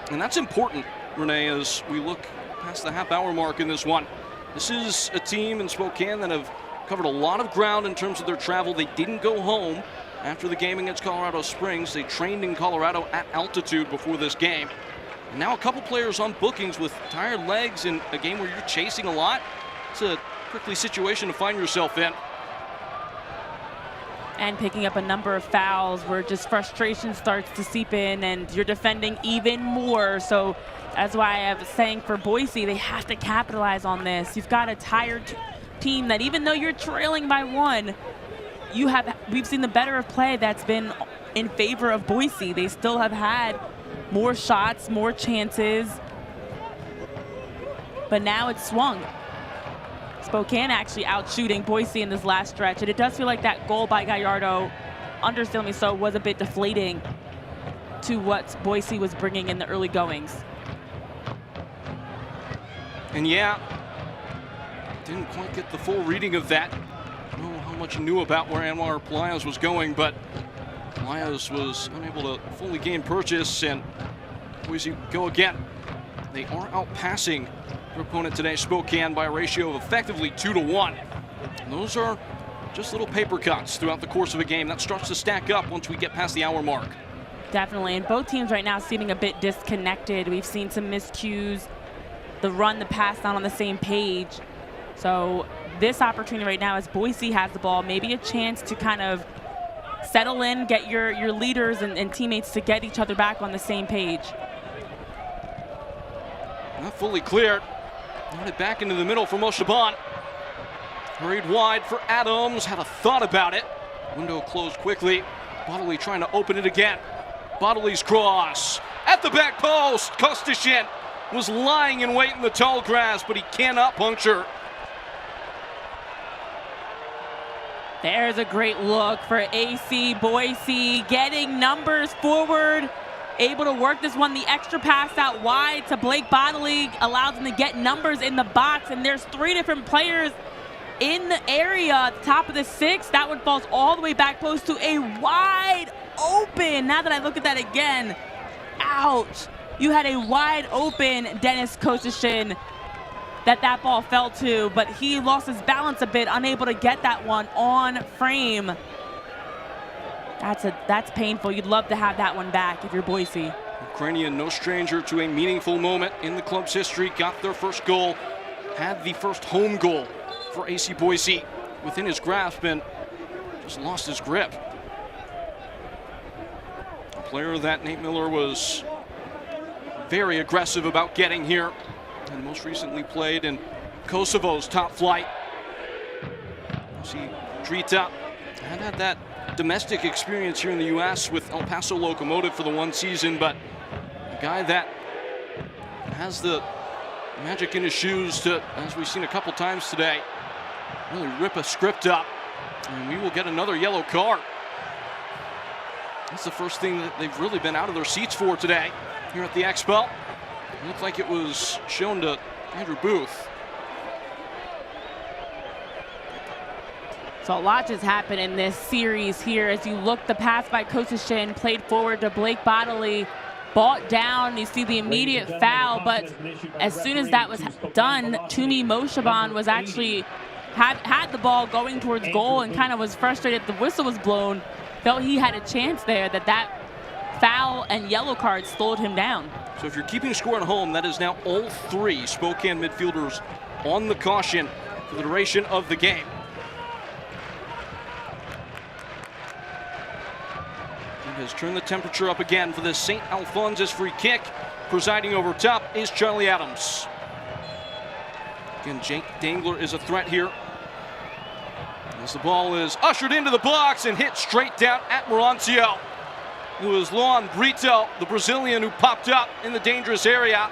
Speaker 1: And that's important, Renee, as we look past the half-hour mark in this one. This is a team in Spokane that have covered a lot of ground in terms of their travel. They didn't go home after the game against Colorado Springs. They trained in Colorado at altitude before this game. And now a couple players on bookings with tired legs in a game where you're chasing a lot. It's a prickly situation to find yourself in.
Speaker 2: And picking up a number of fouls where just frustration starts to seep in, and you're defending even more. So that's why I was saying for Boise, they have to capitalize on this. You've got a tired team that, even though you're trailing by one, we've seen the better of play that's been in favor of Boise. They still have had more shots, more chances, but now it's swung. Spokane actually out shooting Boise in this last stretch, and it does feel like that goal by Gallardo, understandably so, was a bit deflating to what Boise was bringing in the early goings.
Speaker 1: And yeah, didn't quite get the full reading of that. I don't know how much you knew about where Anwar Pelaez was going, but Pelaez was unable to fully gain purchase, and Boise go again. They are outpassing their opponent today, Spokane, by a ratio of effectively 2-1. And those are just little paper cuts throughout the course of a game. That starts to stack up once we get past the hour mark.
Speaker 2: Definitely, and both teams right now seeming a bit disconnected. We've seen some miscues, the run, the pass not on the same page. So this opportunity right now, as Boise has the ball, maybe a chance to kind of settle in, get your leaders and teammates to get each other back on the same page.
Speaker 1: Not fully cleared. Got it back into the middle for Moshaban. Hurried wide for Adams, had a thought about it. Window closed quickly. Bodley trying to open it again. Bodley's cross at the back post. Kostishin was lying in wait in the tall grass, but he cannot puncture.
Speaker 2: There's a great look for AC Boise, getting numbers forward, able to work this one. The extra pass out wide to Blake Bodley allows him to get numbers in the box, and there's 3 different players in the area at the top of the 6. That one falls all the way back close to a wide open. Now that I look at that again, ouch. You had a wide open Dennis Kostishin that ball fell to, but he lost his balance a bit, unable to get that one on frame. That's painful. You'd love to have that one back if you're Boise.
Speaker 1: Ukrainian, no stranger to a meaningful moment in the club's history, got their first goal, had the first home goal for AC Boise within his grasp and just lost his grip. A player that Nate Miller was very aggressive about getting here, and most recently played in Kosovo's top flight. See, Drita had that domestic experience here in the U.S. with El Paso Locomotive for the one season, but a guy that has the magic in his shoes to, as we've seen a couple times today, really rip a script up, and we will get another yellow card. That's the first thing that they've really been out of their seats for today here at the Expo. It looked like it was shown to Andrew Booth.
Speaker 2: So a lot just happened in this series here. As you look, the pass by Kostishin played forward to Blake Bodley, bought down. You see the immediate foul, but as soon as that was done, Tumi Moshaban was actually had the ball going towards goal and kind of was frustrated. The whistle was blown. Felt he had a chance there. That foul and yellow card slowed him down.
Speaker 1: So if you're keeping score at home, that is now all 3 Spokane midfielders on the caution for the duration of the game. It has turned the temperature up again for this St. Alphonsus free kick. Presiding over top is Charlie Adams. Again, Jake Dangler is a threat here, as the ball is ushered into the box and hit straight down at Marancio. It was Luan Brito, the Brazilian, who popped up in the dangerous area.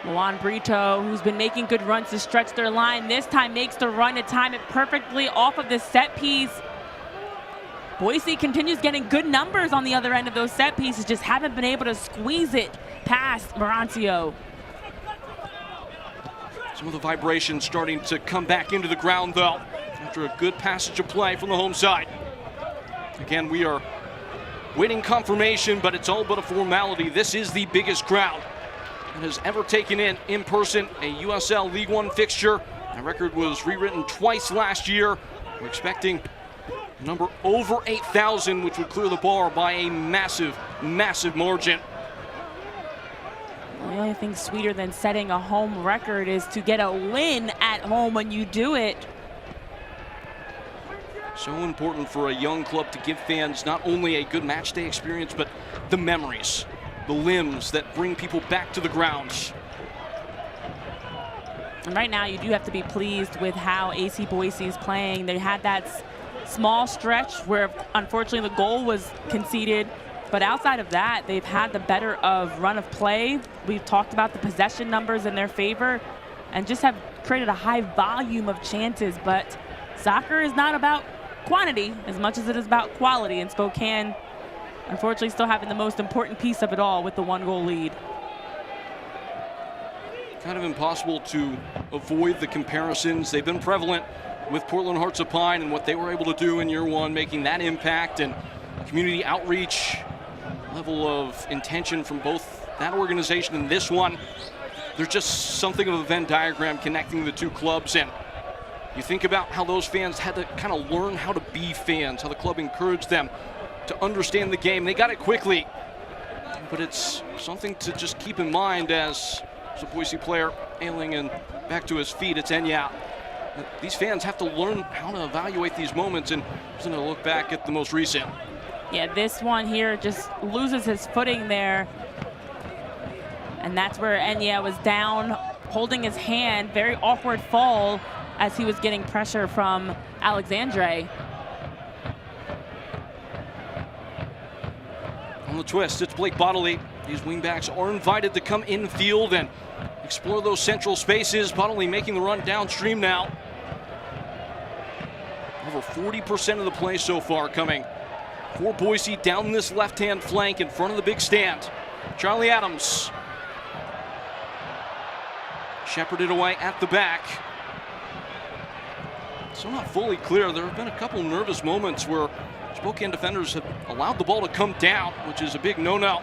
Speaker 2: Luan Brito, who's been making good runs to stretch their line, this time makes the run to time it perfectly off of the set piece. Boise continues getting good numbers on the other end of those set pieces, just haven't been able to squeeze it past Marancio.
Speaker 1: Some of the vibrations starting to come back into the ground, though, after a good passage of play from the home side. Again, we are waiting confirmation, but it's all but a formality. This is the biggest crowd that has ever taken in person a USL League One fixture. That record was rewritten twice last year. We're expecting a number over 8,000, which would clear the bar by a massive, massive margin.
Speaker 2: The only thing sweeter than setting a home record is to get a win at home when you do it.
Speaker 1: So important for a young club to give fans not only a good match day experience, but the memories, the limbs that bring people back to the grounds.
Speaker 2: And right now, you do have to be pleased with how AC Boise is playing. They had that small stretch where, unfortunately, the goal was conceded. But outside of that, they've had the better of run of play. We've talked about the possession numbers in their favor and just have created a high volume of chances. But soccer is not about quantity as much as it is about quality. And Spokane, unfortunately, still having the most important piece of it all with the 1-goal lead.
Speaker 1: Kind of impossible to avoid the comparisons. They've been prevalent with Portland Hearts of Pine and what they were able to do in year one, making that impact and community outreach, level of intention from both that organization and this one. There's just something of a Venn diagram connecting the two clubs, and you think about how those fans had to kind of learn how to be fans, how the club encouraged them to understand the game. They got it quickly, but it's something to just keep in mind as a Boise player ailing and back to his feet. It's Enya. These fans have to learn how to evaluate these moments, and just going to look back at the most recent.
Speaker 2: Yeah, this one here just loses his footing there. And that's where Enya was down, holding his hand. Very awkward fall as he was getting pressure from Alexandre.
Speaker 1: On the twist, it's Blake Bodley. These wingbacks are invited to come infield and explore those central spaces. Bodley making the run downstream now. Over 40% of the play so far coming for Boise down this left-hand flank in front of the big stand. Charlie Adams shepherded away at the back. So not fully clear. There have been a couple nervous moments where Spokane defenders have allowed the ball to come down, which is a big no-no.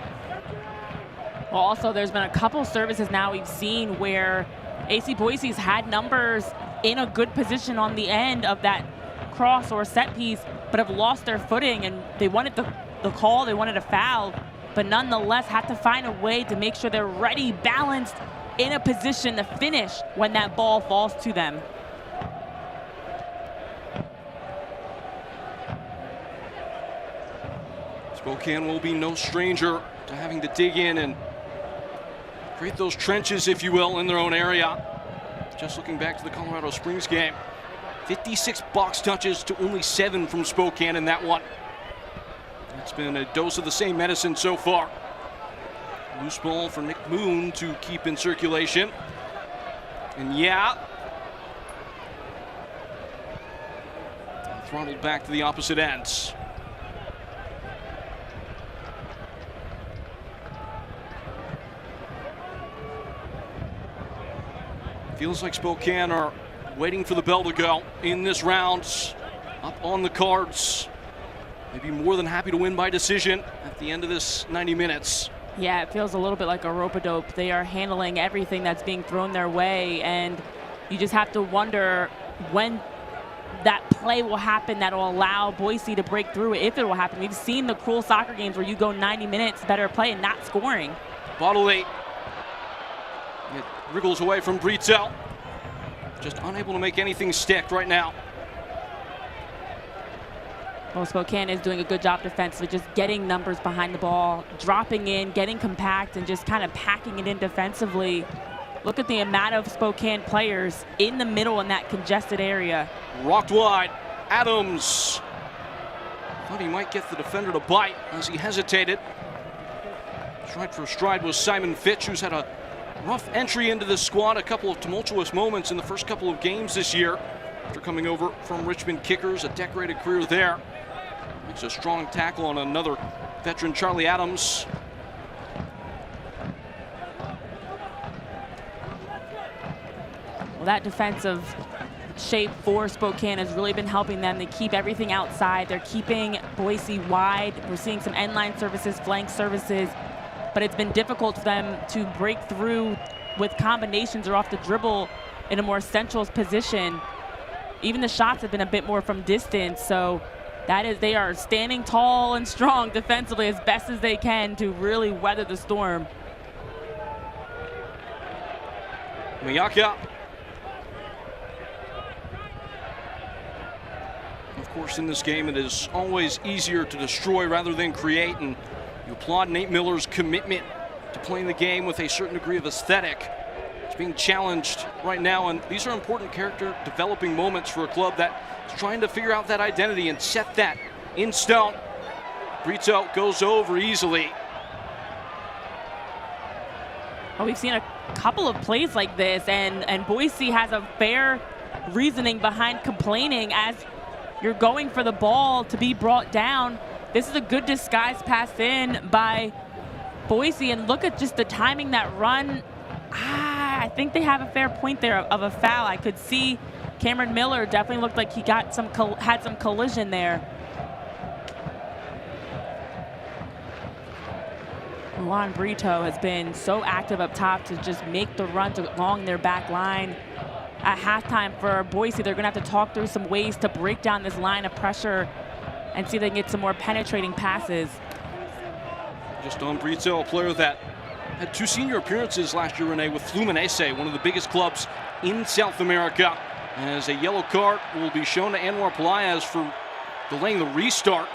Speaker 2: Well, also, there's been a couple services now we've seen where AC Boise's had numbers in a good position on the end of that cross or set piece, but have lost their footing, and they wanted the call, they wanted a foul, but nonetheless have to find a way to make sure they're ready, balanced, in a position to finish when that ball falls to them.
Speaker 1: Spokane will be no stranger to having to dig in and create those trenches, if you will, in their own area. Just looking back to the Colorado Springs game, 56 box touches to only 7 from Spokane in that one. It's been a dose of the same medicine so far. Loose ball for Nick Moon to keep in circulation. And yeah, throttled back to the opposite ends. Feels like Spokane are waiting for the bell to go in this round. Up on the cards. Maybe more than happy to win by decision at the end of this 90 minutes.
Speaker 2: Yeah, it feels a little bit like a rope-a-dope. They are handling everything that's being thrown their way, and you just have to wonder when that play will happen that will allow Boise to break through, if it will happen. We've seen the cruel soccer games where you go 90 minutes better play and not scoring.
Speaker 1: Bodley. It wriggles away from Brito. Just unable to make anything stick right now.
Speaker 2: Well, Spokane is doing a good job defensively, just getting numbers behind the ball, dropping in, getting compact, and just kind of packing it in defensively. Look at the amount of Spokane players in the middle in that congested area.
Speaker 1: Rocked wide. Adams. Thought he might get the defender to bite as he hesitated. Stride for stride was Simon Fitch, who's had a rough entry into this squad, a couple of tumultuous moments in the first couple of games this year. After coming over from Richmond Kickers, a decorated career there. Makes a strong tackle on another veteran, Charlie Adams.
Speaker 2: Well, that defensive shape for Spokane has really been helping them. They keep everything outside. They're keeping Boise wide. We're seeing some end-line services, flank services, but it's been difficult for them to break through with combinations or off the dribble in a more central position. Even the shots have been a bit more from distance, so they are standing tall and strong defensively as best as they can to really weather the storm.
Speaker 1: Miyaka. Of course, in this game, it is always easier to destroy rather than create, and you applaud Nate Miller's commitment to playing the game with a certain degree of aesthetic. being challenged right now, and these are important character developing moments for a club that is trying to figure out that identity and set that in stone. Brito goes over easily.
Speaker 2: Well, we've seen a couple of plays like this, and Boise has a fair reasoning behind complaining as you're going for the ball to be brought down. This is a good disguise pass in by Boise, and look at just the timing that run. I think they have a fair point there of a foul. I could see Cameron Miller definitely looked like he got had some collision there. Juan Brito has been so active up top to just make the runs along their back line. At halftime for Boise, they're going to have to talk through some ways to break down this line of pressure and see if they can get some more penetrating passes.
Speaker 1: Just on Brito, a player that had 2 senior appearances last year, Renee, with Fluminense, one of the biggest clubs in South America. As a yellow card will be shown to Anwar Pelaez for delaying the restart.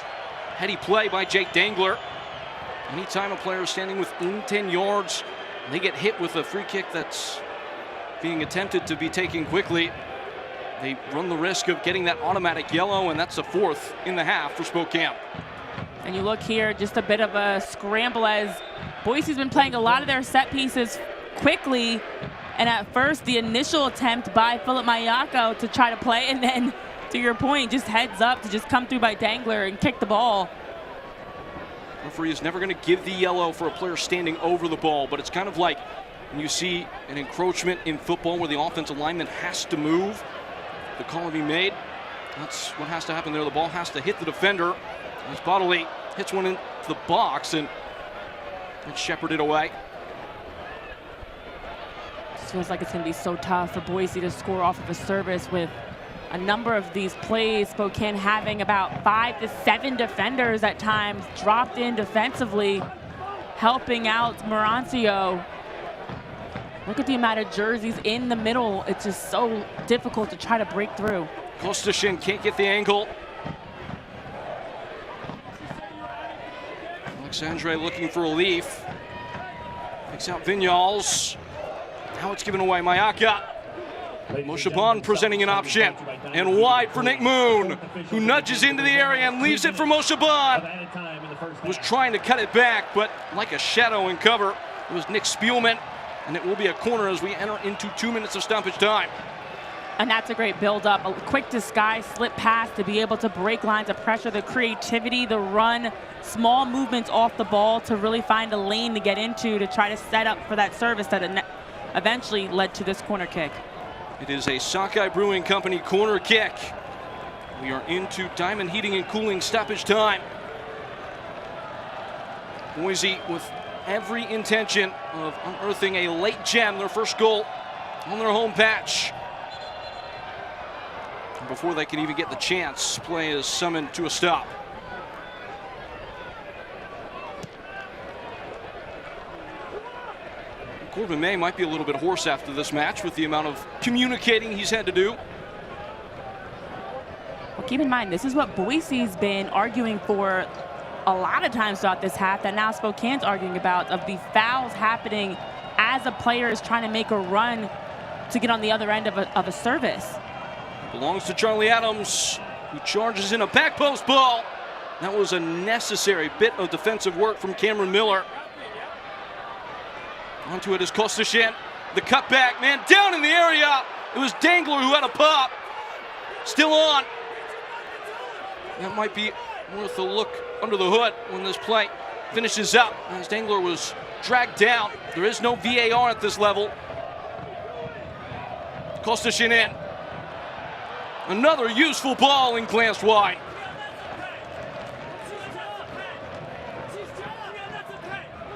Speaker 1: Heady play by Jake Dangler. Anytime a player is standing within 10 yards, they get hit with a free kick that's being attempted to be taken quickly, they run the risk of getting that automatic yellow, and that's the 4th in the half for Spokane.
Speaker 2: And you look here, just a bit of a scramble as Boise's been playing a lot of their set pieces quickly. And at first, the initial attempt by Philip Mayako to try to play, and then, to your point, just heads up to just come through by Dangler and kick the ball.
Speaker 1: Referee is never going to give the yellow for a player standing over the ball, but it's kind of like when you see an encroachment in football where the offensive lineman has to move, the call will be made. That's what has to happen there. The ball has to hit the defender. As Bodley hits one into the box, and it's shepherded away.
Speaker 2: It feels like it's going to be so tough for Boise to score off of a service with a number of these plays. Spokane having about 5 to 7 defenders at times dropped in defensively, helping out Marancio. Look at the amount of jerseys in the middle. It's just so difficult to try to break through.
Speaker 1: Kostashin can't get the angle. Alexandre looking for relief. Picks out Vinyals. Now it's given away. Mayaka. Moshaban presenting an option. And wide for Nick Moon, who nudges into the area and leaves it for Moshaban. Was trying to cut it back, but like a shadow in cover, it was Nick Spielman. And it will be a corner as we enter into 2 minutes of stoppage time.
Speaker 2: And that's a great build-up. A quick disguise slip pass to be able to break lines of pressure, the creativity, the run, small movements off the ball to really find a lane to get into to try to set up for that service that eventually led to this corner kick.
Speaker 1: It is a Sockeye Brewing Company corner kick. We are into Diamond Heating and Cooling stoppage time. Boise with every intention of unearthing a late gem, their first goal on their home patch. And before they can even get the chance, play is summoned to a stop. Corbin May might be a little bit hoarse after this match with the amount of communicating he's had to do.
Speaker 2: Well, keep in mind, this is what Boise's been arguing for a lot of times throughout this half, that now Spokane's arguing about, of the fouls happening as a player is trying to make a run to get on the other end of a service.
Speaker 1: Belongs to Charlie Adams, who charges in a back post ball. That was a necessary bit of defensive work from Cameron Miller. Onto it is Kostashin. The cutback, man, down in the area. It was Dangler who had a pop. Still on. That might be worth a look under the hood when this play finishes up, as Dangler was dragged down. There is no VAR at this level. Kostashin in. Another useful ball and glanced wide.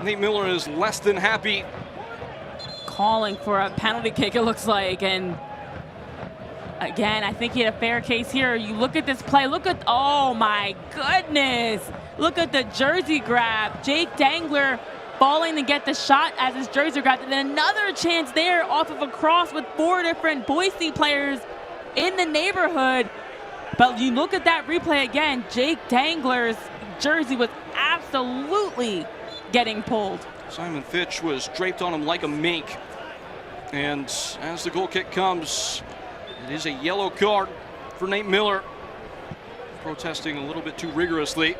Speaker 1: Nate Miller is less than happy.
Speaker 2: Calling for a penalty kick, it looks like, and again, I think he had a fair case here. You look at this play, look at, oh my goodness. Look at the jersey grab. Jake Dangler falling to get the shot as his jersey grabbed, and then another chance there off of a cross with 4 different Boise players in the neighborhood. But you look at that replay again, Jake Dangler's jersey was absolutely getting pulled.
Speaker 1: Simon Fitch was draped on him like a mink. And as the goal kick comes, it is a yellow card for Nate Miller, protesting a little bit too rigorously.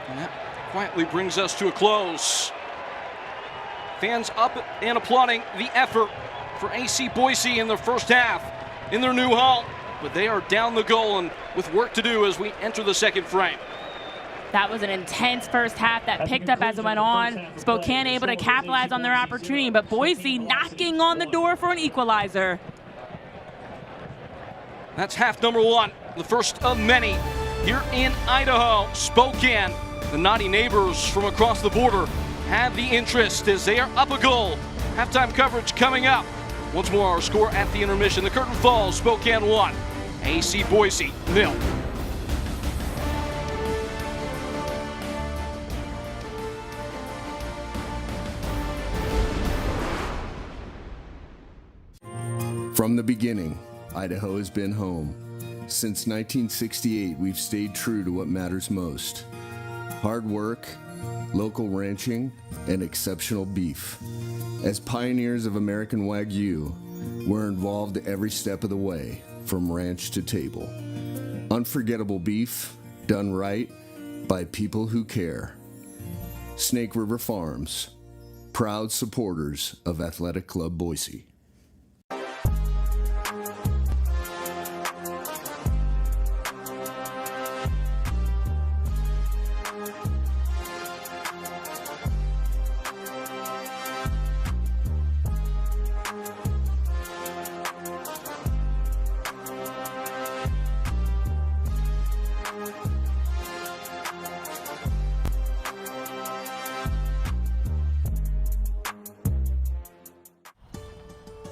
Speaker 1: And that quietly brings us to a close. Fans up and applauding the effort for AC Boise in the first half in their new hall, but they are down the goal and with work to do as we enter the second frame.
Speaker 2: That was an intense first half that picked up as it went on. Spokane able to capitalize on their opportunity, but Boise knocking on the door for an equalizer.
Speaker 1: That's half number one, the first of many here in Idaho. Spokane, the naughty neighbors from across the border, have the interest as they are up a goal. Halftime coverage coming up. Once more, our score at the intermission. The curtain falls, Spokane 1, AC Boise 0.
Speaker 8: From the beginning, Idaho has been home. Since 1968, we've stayed true to what matters most: hard work, local ranching, and exceptional beef. As pioneers of American Wagyu, we're involved every step of the way, from ranch to table. Unforgettable beef, done right, by people who care. Snake River Farms, proud supporters of Athletic Club Boise.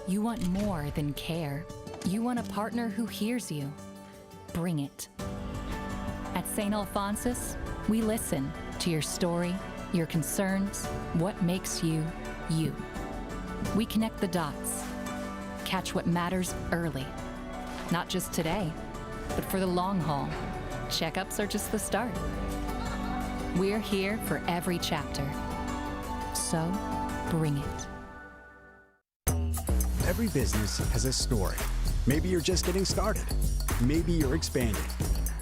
Speaker 3: You want more than care. You want a partner who hears you. Bring it. At St. Alphonsus, we listen to your story, your concerns, what makes you, you. We connect the dots, catch what matters early. Not just today, but for the long haul. Checkups are just the start. We're here for every chapter. So, bring it.
Speaker 5: Every business has a story. Maybe you're just getting started. Maybe you're expanding.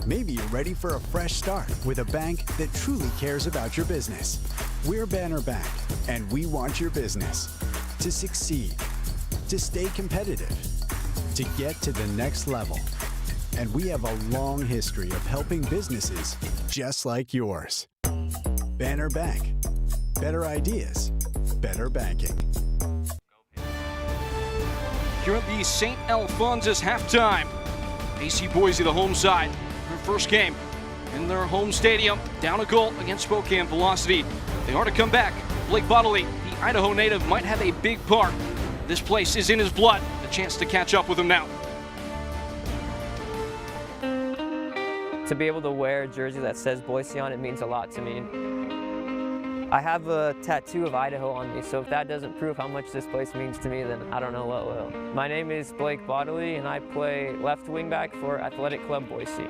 Speaker 5: Maybe you're ready for a fresh start with a bank that truly cares about your business. We're Banner Bank, and we want your business to succeed, to stay competitive, to get to the next level. And we have a long history of helping businesses just like yours. Banner Bank. Better ideas, better banking.
Speaker 1: Here at the St. Alphonsus halftime. AC Boise, the home side, their first game in their home stadium, down a goal against Spokane Velocity. They are to come back. Blake Bodley, the Idaho native, might have a big part. This place is in his blood. A chance to catch up with him now.
Speaker 9: To be able to wear a jersey that says Boise on it means a lot to me. I have a tattoo of Idaho on me, so if that doesn't prove how much this place means to me, then I don't know what will. My name is Blake Bodley, and I play left wingback for Athletic Club Boise.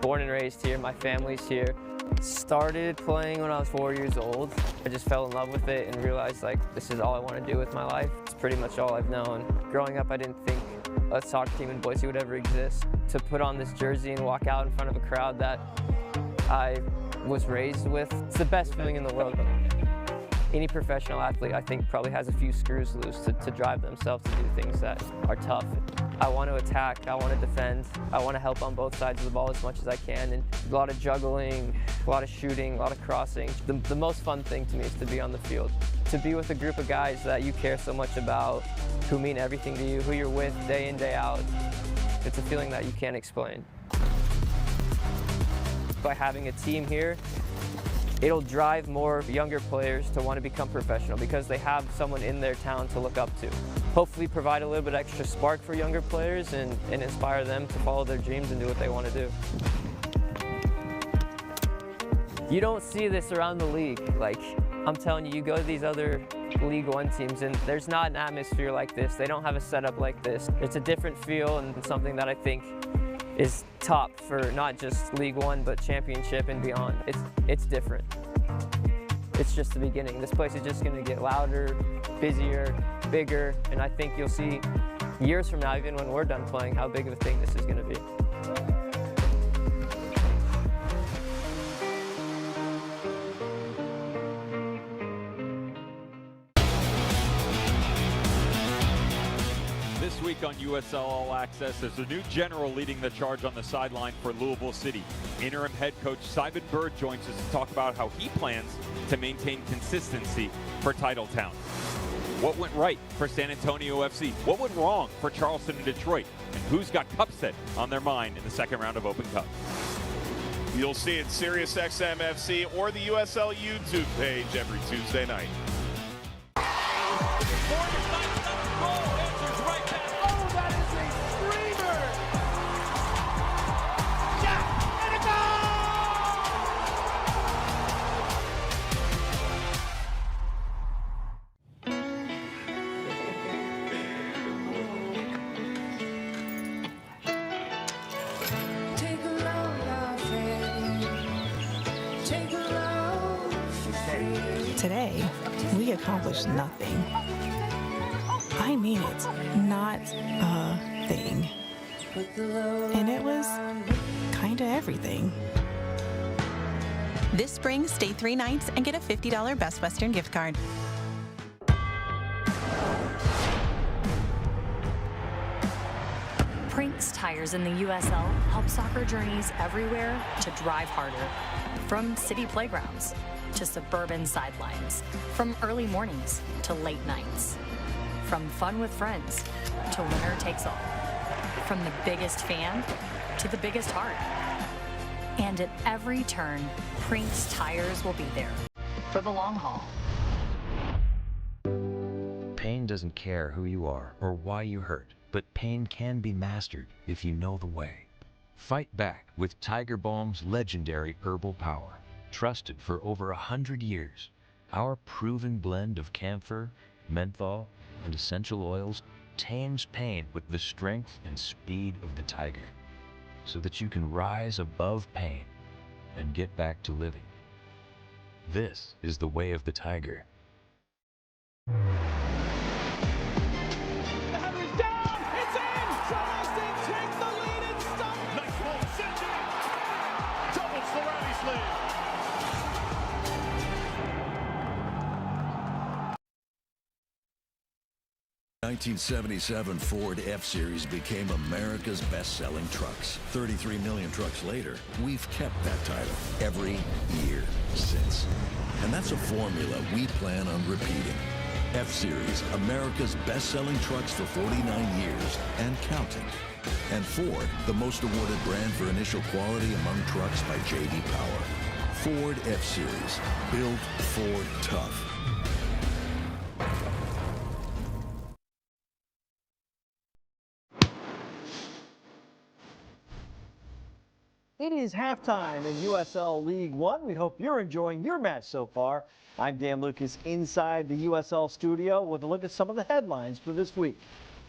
Speaker 9: Born and raised here, my family's here. Started playing when I was 4 years old. I just fell in love with it and realized this is all I want to do with my life. It's pretty much all I've known. Growing up, I didn't think a soccer team in Boise would ever exist. To put on this jersey and walk out in front of a crowd that I was raised with, it's the best feeling in the world. Any professional athlete, I think, probably has a few screws loose to drive themselves to do things that are tough. I want to attack, I want to defend, I want to help on both sides of the ball as much as I can, and a lot of juggling, a lot of shooting, a lot of crossing. The most fun thing to me is to be on the field. To be with a group of guys that you care so much about, who mean everything to you, who you're with day in, day out. It's a feeling that you can't explain. By having a team here, it'll drive more younger players to want to become professional because they have someone in their town to look up to. Hopefully provide a little bit extra spark for younger players and inspire them to follow their dreams and do what they want to do. You don't see this around the league. I'm telling you, you go to these other League One teams and there's not an atmosphere like this. They don't have a setup like this. It's a different feel and something that I think is top for not just League One, but Championship and beyond. It's different. it's just the beginning. This place is just going to get louder, busier, bigger, and I think you'll see years from now, even when we're done playing, how big of a thing this is going to be.
Speaker 10: This week on USL All Access, there's a new general leading the charge on the sideline for Louisville City. Interim head coach Simon Bird joins us to talk about how he plans to maintain consistency for Titletown. What went right for San Antonio FC? What went wrong for Charleston and Detroit? And who's got Cupset on their mind in the second round of Open Cup?
Speaker 11: You'll see it SiriusXM FC or the USL YouTube page every Tuesday night.
Speaker 12: Today, we accomplished nothing. I mean it, not a thing. And it was kinda everything.
Speaker 13: This spring, stay 3 nights and get a $50 Best Western gift card.
Speaker 3: Prinks Tires in the USL help soccer journeys everywhere to drive harder. From city playgrounds to suburban sidelines, from early mornings to late nights, from fun with friends to winner takes all, from the biggest fan to the biggest heart. And at every turn, Prinks Tires will be there for the long haul.
Speaker 14: Pain doesn't care who you are or why you hurt, but pain can be mastered if you know the way. Fight back with Tiger Balm's legendary herbal power. Trusted for over 100 years, our proven blend of camphor, menthol, and essential oils tames pain with the strength and speed of the tiger, so that you can rise above pain and get back to living. This is the way of the tiger.
Speaker 15: The header is down! It's in! Charleston takes the lead and stops it! Nice ball, sends it out! Doubles the Rowdies lead!
Speaker 4: The 1977 Ford F-Series became America's best-selling trucks. 33 million trucks later, we've kept that title every year since. And that's a formula we plan on repeating. F-Series, America's best-selling trucks for 49 years and counting. And Ford, the most awarded brand for initial quality among trucks by J.D. Power. Ford F-Series, built Ford tough.
Speaker 16: It is halftime in USL League One. We hope you're enjoying your match so far. I'm Dan Lucas inside the USL studio with a look at some of the headlines for this week.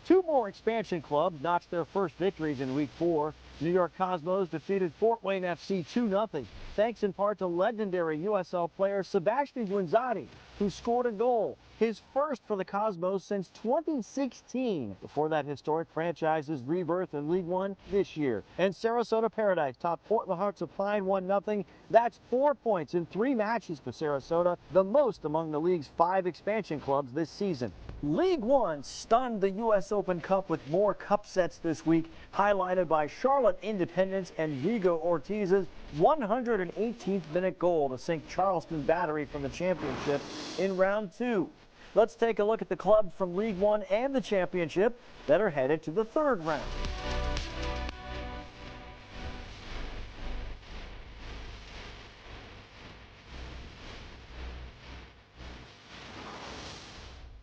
Speaker 16: 2 more expansion clubs notched their first victories in Week 4. New York Cosmos defeated Fort Wayne FC 2-0, thanks in part to legendary USL player Sebastian Guinzotti, who scored a goal, his first for the Cosmos since 2016, before that historic franchise's rebirth in League One this year. And Sarasota Paradise topped Portland Hearts of Pine 1-0. That's 4 points in 3 matches for Sarasota, the most among the league's 5 expansion clubs this season. League One stunned the U.S. Open Cup with more cup sets this week, highlighted by Charlotte Independence and Vigo Ortiz's 118th minute goal to sink Charleston Battery from the championship in round 2. Let's take a look at the clubs from League One and the championship that are headed to the 3rd round.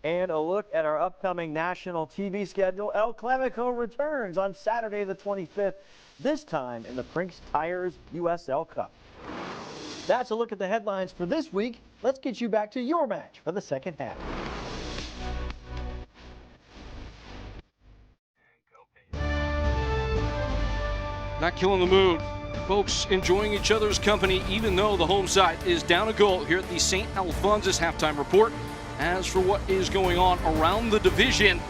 Speaker 16: And a look at our upcoming national TV schedule. El Clavico returns on Saturday the 25th, this time in the Prinks Tires USL Cup. That's a look at the headlines for this week. Let's get you back to your match for the second half.
Speaker 1: Not killing the mood. Folks enjoying each other's company even though the home side is down a goal here at the St. Alphonsus halftime report. As for what is going on around the division,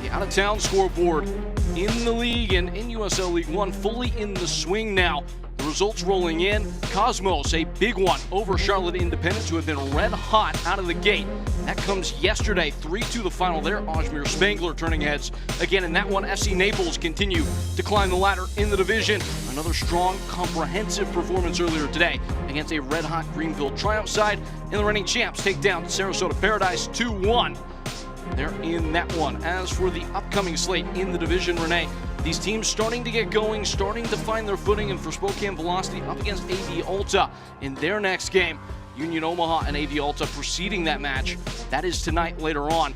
Speaker 1: the out-of-town scoreboard in the league and in USL League One fully in the swing now. The results rolling in. Cosmos, a big one over Charlotte Independence, who have been red hot out of the gate. That comes yesterday, 3-2 the final there. Ajmer Spangler turning heads again in that one. FC Naples continue to climb the ladder in the division. Another strong, comprehensive performance earlier today against a red hot Greenville Triumph side. And the reigning champs take down Sarasota Paradise 2-1. They're in that one. As for the upcoming slate in the division, Renee, these teams starting to get going, starting to find their footing, and for Spokane Velocity up against AV Alta in their next game. Union Omaha and AV Alta preceding that match. That is tonight later on.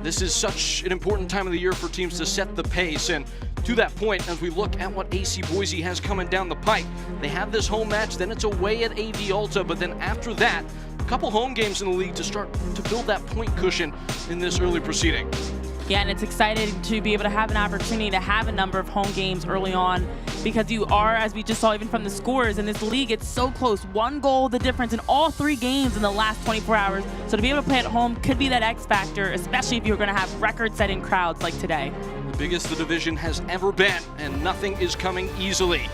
Speaker 1: This is such an important time of the year for teams to set the pace, and to that point, as we look at what AC Boise has coming down the pike, they have this home match, then it's away at AV Alta, but then after that, a couple home games in the league to start to build that point cushion in this early proceeding.
Speaker 2: Yeah, and it's exciting to be able to have an opportunity to have a number of home games early on, because you are, as we just saw even from the scores in this league, it's so close. One goal, the difference in all 3 games in the last 24 hours. So to be able to play at home could be that X factor, especially if you're going to have record-setting crowds like today.
Speaker 1: The biggest the division has ever been, and nothing is coming easily.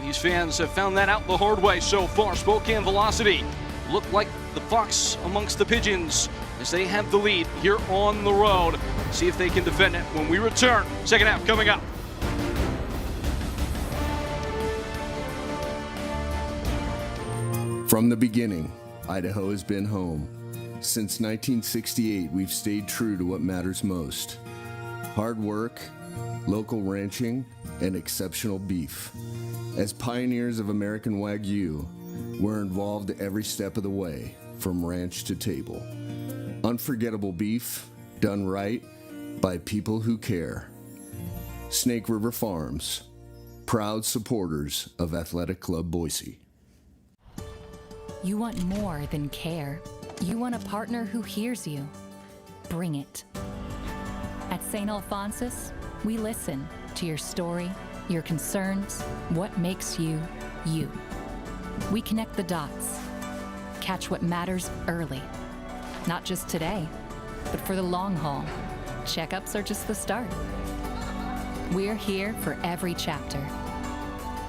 Speaker 1: These fans have found that out the hard way so far. Spokane Velocity look like the fox amongst the pigeons as they have the lead here on the road. See if they can defend it when we return. Second half coming up.
Speaker 8: From the beginning, Idaho has been home. Since 1968, we've stayed true to what matters most: hard work, local ranching, and exceptional beef. As pioneers of American Wagyu, we're involved every step of the way, from ranch to table. Unforgettable beef, done right, by people who care. Snake River Farms, proud supporters of Athletic Club Boise.
Speaker 3: You want more than care. You want a partner who hears you. Bring it. At St. Alphonsus, we listen to your story, your concerns, what makes you, you. We connect the dots, catch what matters early. Not just today, but for the long haul. Checkups are just the start. We're here for every chapter.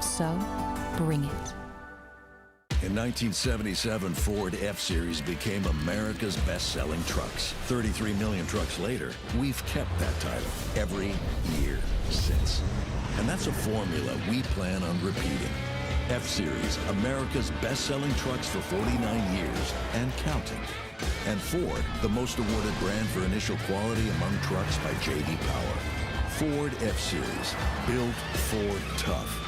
Speaker 3: So, bring it.
Speaker 4: In 1977, Ford F-Series became America's best-selling trucks. 33 million trucks later, we've kept that title every year since. And that's a formula we plan on repeating. F-Series, America's best-selling trucks for 49 years and counting. And Ford, the most awarded brand for initial quality among trucks by J.D. Power. Ford F-Series, built Ford tough.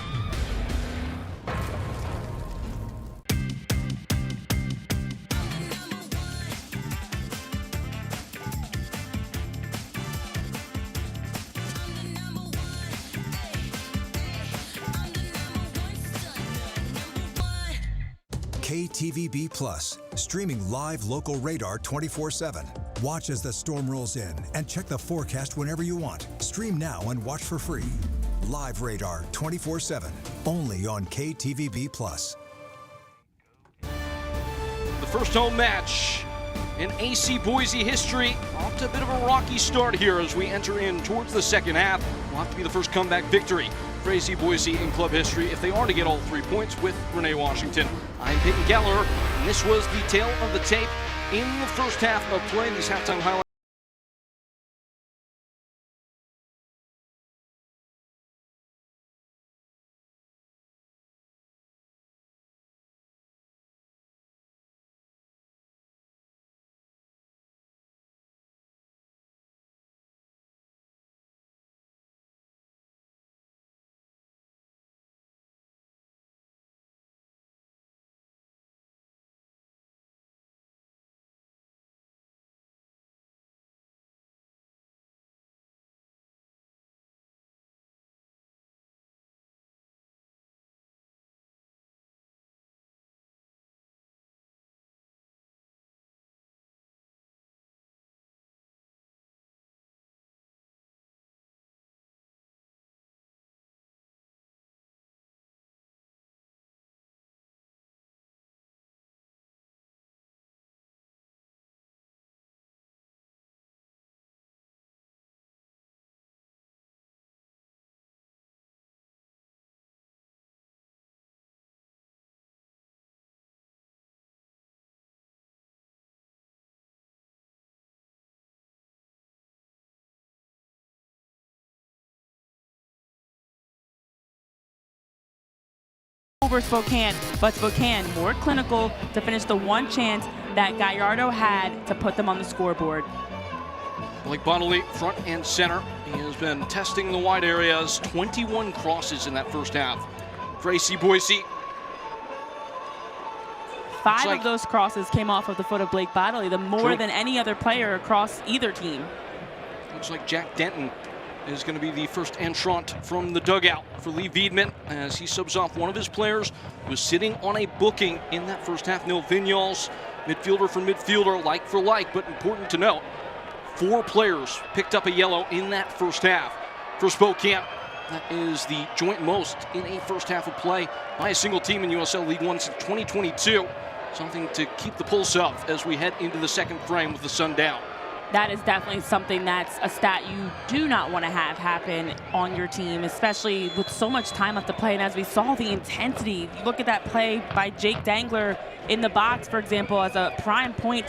Speaker 17: KTVB Plus, streaming live local radar 24/7. Watch as the storm rolls in and check the forecast whenever you want. Stream now and watch for free. Live radar 24/7, only on KTVB Plus.
Speaker 1: The first home match in AC Boise history. Off to a bit of a rocky start here as we enter in towards the second half. Will have to be the first comeback victory for AC Boise in club history if they are to get all 3 points with Renee Washington. I'm Peyton Keller, and this was the tale of the tape in the first half of play. These halftime highlights.
Speaker 2: over Spokane, but Spokane more clinical to finish the one chance that Gallardo had to put them on the scoreboard.
Speaker 1: Blake Bodley, front and center. He has been testing the wide areas, 21 crosses in that first half. For AC Boise.
Speaker 2: Five of those crosses came off of the foot of Blake Bodley, the more than any other player across either team.
Speaker 1: Looks like Jack Denton is going to be the first entrant from the dugout for Lee Veidman as he subs off one of his players who was sitting on a booking in that first half. Neil Vinyals, midfielder for midfielder, like for like, but important to note, 4 players picked up a yellow in that first half for Spokane. That is the joint most in a first half of play by a single team in USL League One since 2022. Something to keep the pulse of as we head into the second frame with the sun down.
Speaker 2: That is definitely something that's a stat you do not want to have happen on your team, especially with so much time left to play. And as we saw the intensity, look at that play by Jake Dangler in the box, for example, as a prime point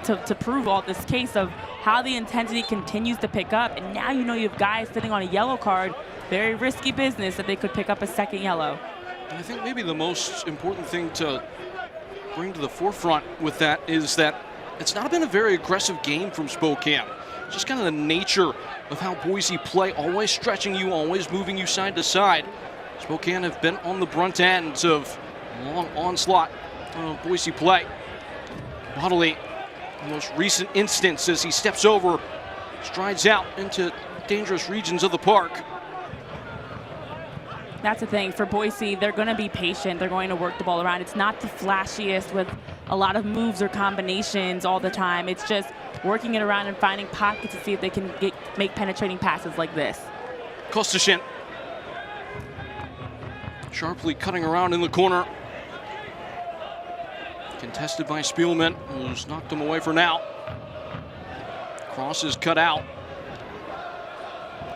Speaker 2: to prove all this case of how the intensity continues to pick up. And now you know you have guys sitting on a yellow card, very risky business that they could pick up a second yellow.
Speaker 1: And I think maybe the most important thing to bring to the forefront with that is that it's not been a very aggressive game from Spokane. It's just kind of the nature of how Boise play, always stretching you, always moving you side to side. Spokane have been on the brunt ends of long onslaught of Boise play. Bodley, the most recent instance as he steps over, strides out into dangerous regions of the park.
Speaker 2: That's the thing. For Boise, they're going to be patient. They're going to work the ball around. It's not the flashiest with a lot of moves or combinations all the time. It's just working it around and finding pockets to see if they can make penetrating passes like this.
Speaker 1: Kostashin sharply cutting around in the corner. Contested by Spielman, who's knocked him away for now. Cross is cut out.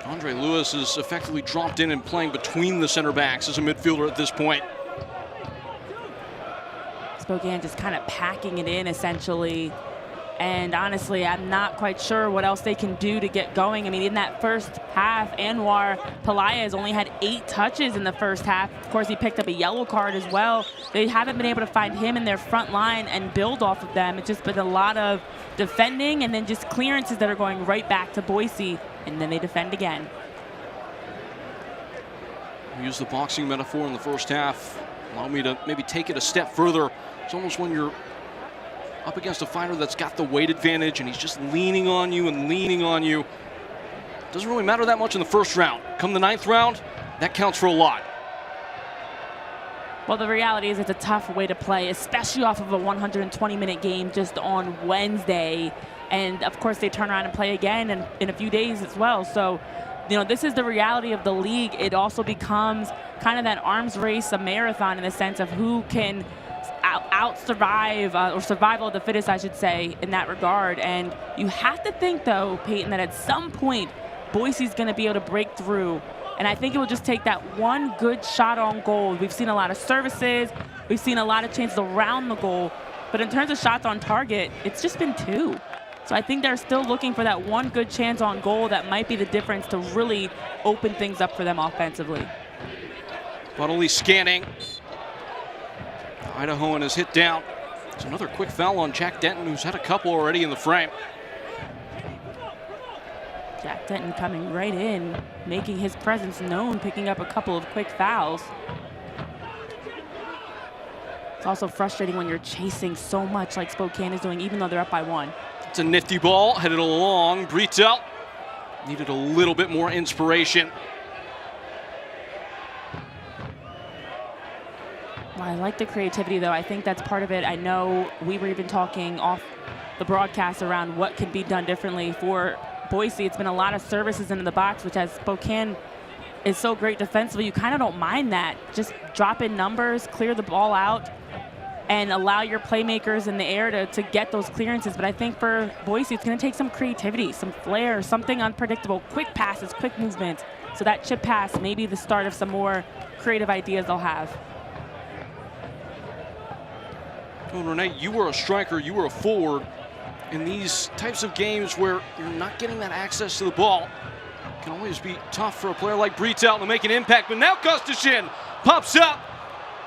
Speaker 1: Andre Lewis is effectively dropped in and playing between the center backs as a midfielder at this point.
Speaker 2: Spokane just kind of packing it in essentially. And honestly, I'm not quite sure what else they can do to get going. I mean, in that first half, Anwar Pelaez only had 8 touches in the first half. Of course, he picked up a yellow card as well. They haven't been able to find him in their front line and build off of them. It's just been a lot of defending and then just clearances that are going right back to Boise, and then they defend again.
Speaker 1: Use the boxing metaphor in the first half. Allow me to maybe take it a step further. It's almost when you're up against a fighter that's got the weight advantage and he's just leaning on you and leaning on you. Doesn't really matter that much in the first round. Come the 9th round, that counts for a lot.
Speaker 2: Well, the reality is it's a tough way to play, especially off of a 120-minute game just on Wednesday. And of course, they turn around and play again in a few days as well. So, you know, this is the reality of the league. It also becomes kind of that arms race, a marathon in the sense of who can out-survive, or survival of the fittest, I should say, in that regard. And you have to think, though, Peyton, that at some point, Boise's going to be able to break through. And I think it will just take that one good shot on goal. We've seen a lot of services. We've seen a lot of chances around the goal. But in terms of shots on target, it's just been 2. So I think they're still looking for that one good chance on goal that might be the difference to really open things up for them offensively.
Speaker 1: Bodley scanning. Idahoan is hit down. It's another quick foul on Jack Denton, who's had a couple already in the frame.
Speaker 2: Jack Denton coming right in, making his presence known, picking up a couple of quick fouls. It's also frustrating when you're chasing so much like Spokane is doing, even though they're up by 1.
Speaker 1: It's a nifty ball, headed along. Brito needed a little bit more inspiration.
Speaker 2: Well, I like the creativity, though. I think that's part of it. I know we were even talking off the broadcast around what can be done differently for Boise. It's been a lot of services into the box, which as Spokane is so great defensively, you kind of don't mind that. Just drop in numbers, clear the ball out, and allow your playmakers in the air to get those clearances. But I think for Boise, it's going to take some creativity, some flair, something unpredictable, quick passes, quick movement. So that chip pass may be the start of some more creative ideas they'll have.
Speaker 1: Well, Renee, you were a striker, you were a forward. In these types of games where you're not getting that access to the ball, it can always be tough for a player like Brito to make an impact. But now Kostashin pops up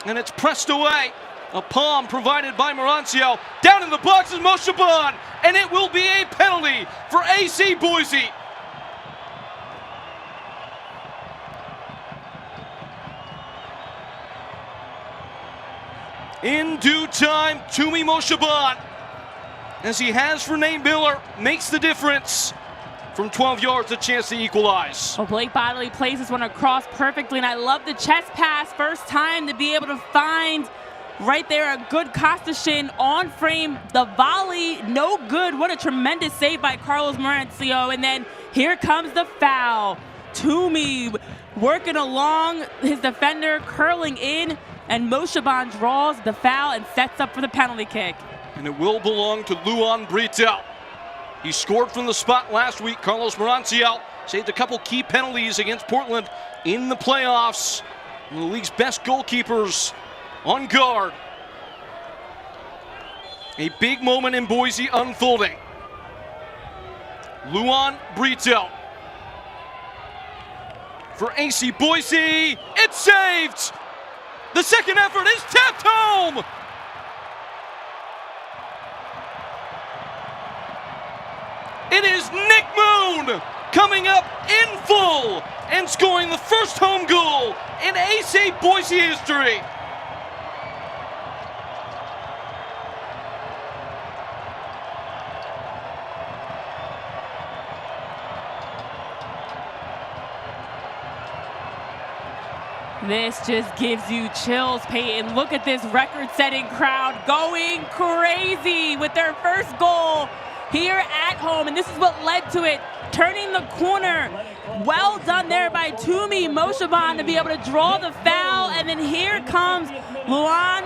Speaker 1: And it's pressed away. A palm provided by Marancio. Down in the box is Moshaban. And it will be a penalty for AC Boise. In due time, Tumi Moshaban, as he has for Nate Miller, makes the difference. From 12 yards, a chance to equalize.
Speaker 2: Oh, Blake Bodley plays this one across perfectly, and I love the chest pass. First time to be able to find right there a good Costa shin on frame. The volley, no good. What a tremendous save by Carlos Marancio. And then here comes the foul. Toomey working along his defender, curling in, and Moshaban draws the foul and sets up for the penalty kick.
Speaker 1: And it will belong to Luan Brito. He scored from the spot last week. Carlos Marancio saved a couple key penalties against Portland in the playoffs. One of the league's best goalkeepers on guard. A big moment in Boise unfolding. Luan Brito for AC Boise. It's saved. The second effort is tapped home. It is Nick Moon coming up in full and scoring the first home goal in AC Boise history.
Speaker 2: This just gives you chills, Peyton. Look at this record-setting crowd going crazy with their first goal here at home, and this is what led to it. Turning the corner. Well done there by Tumi Moshaban to be able to draw the foul, and then here comes Luan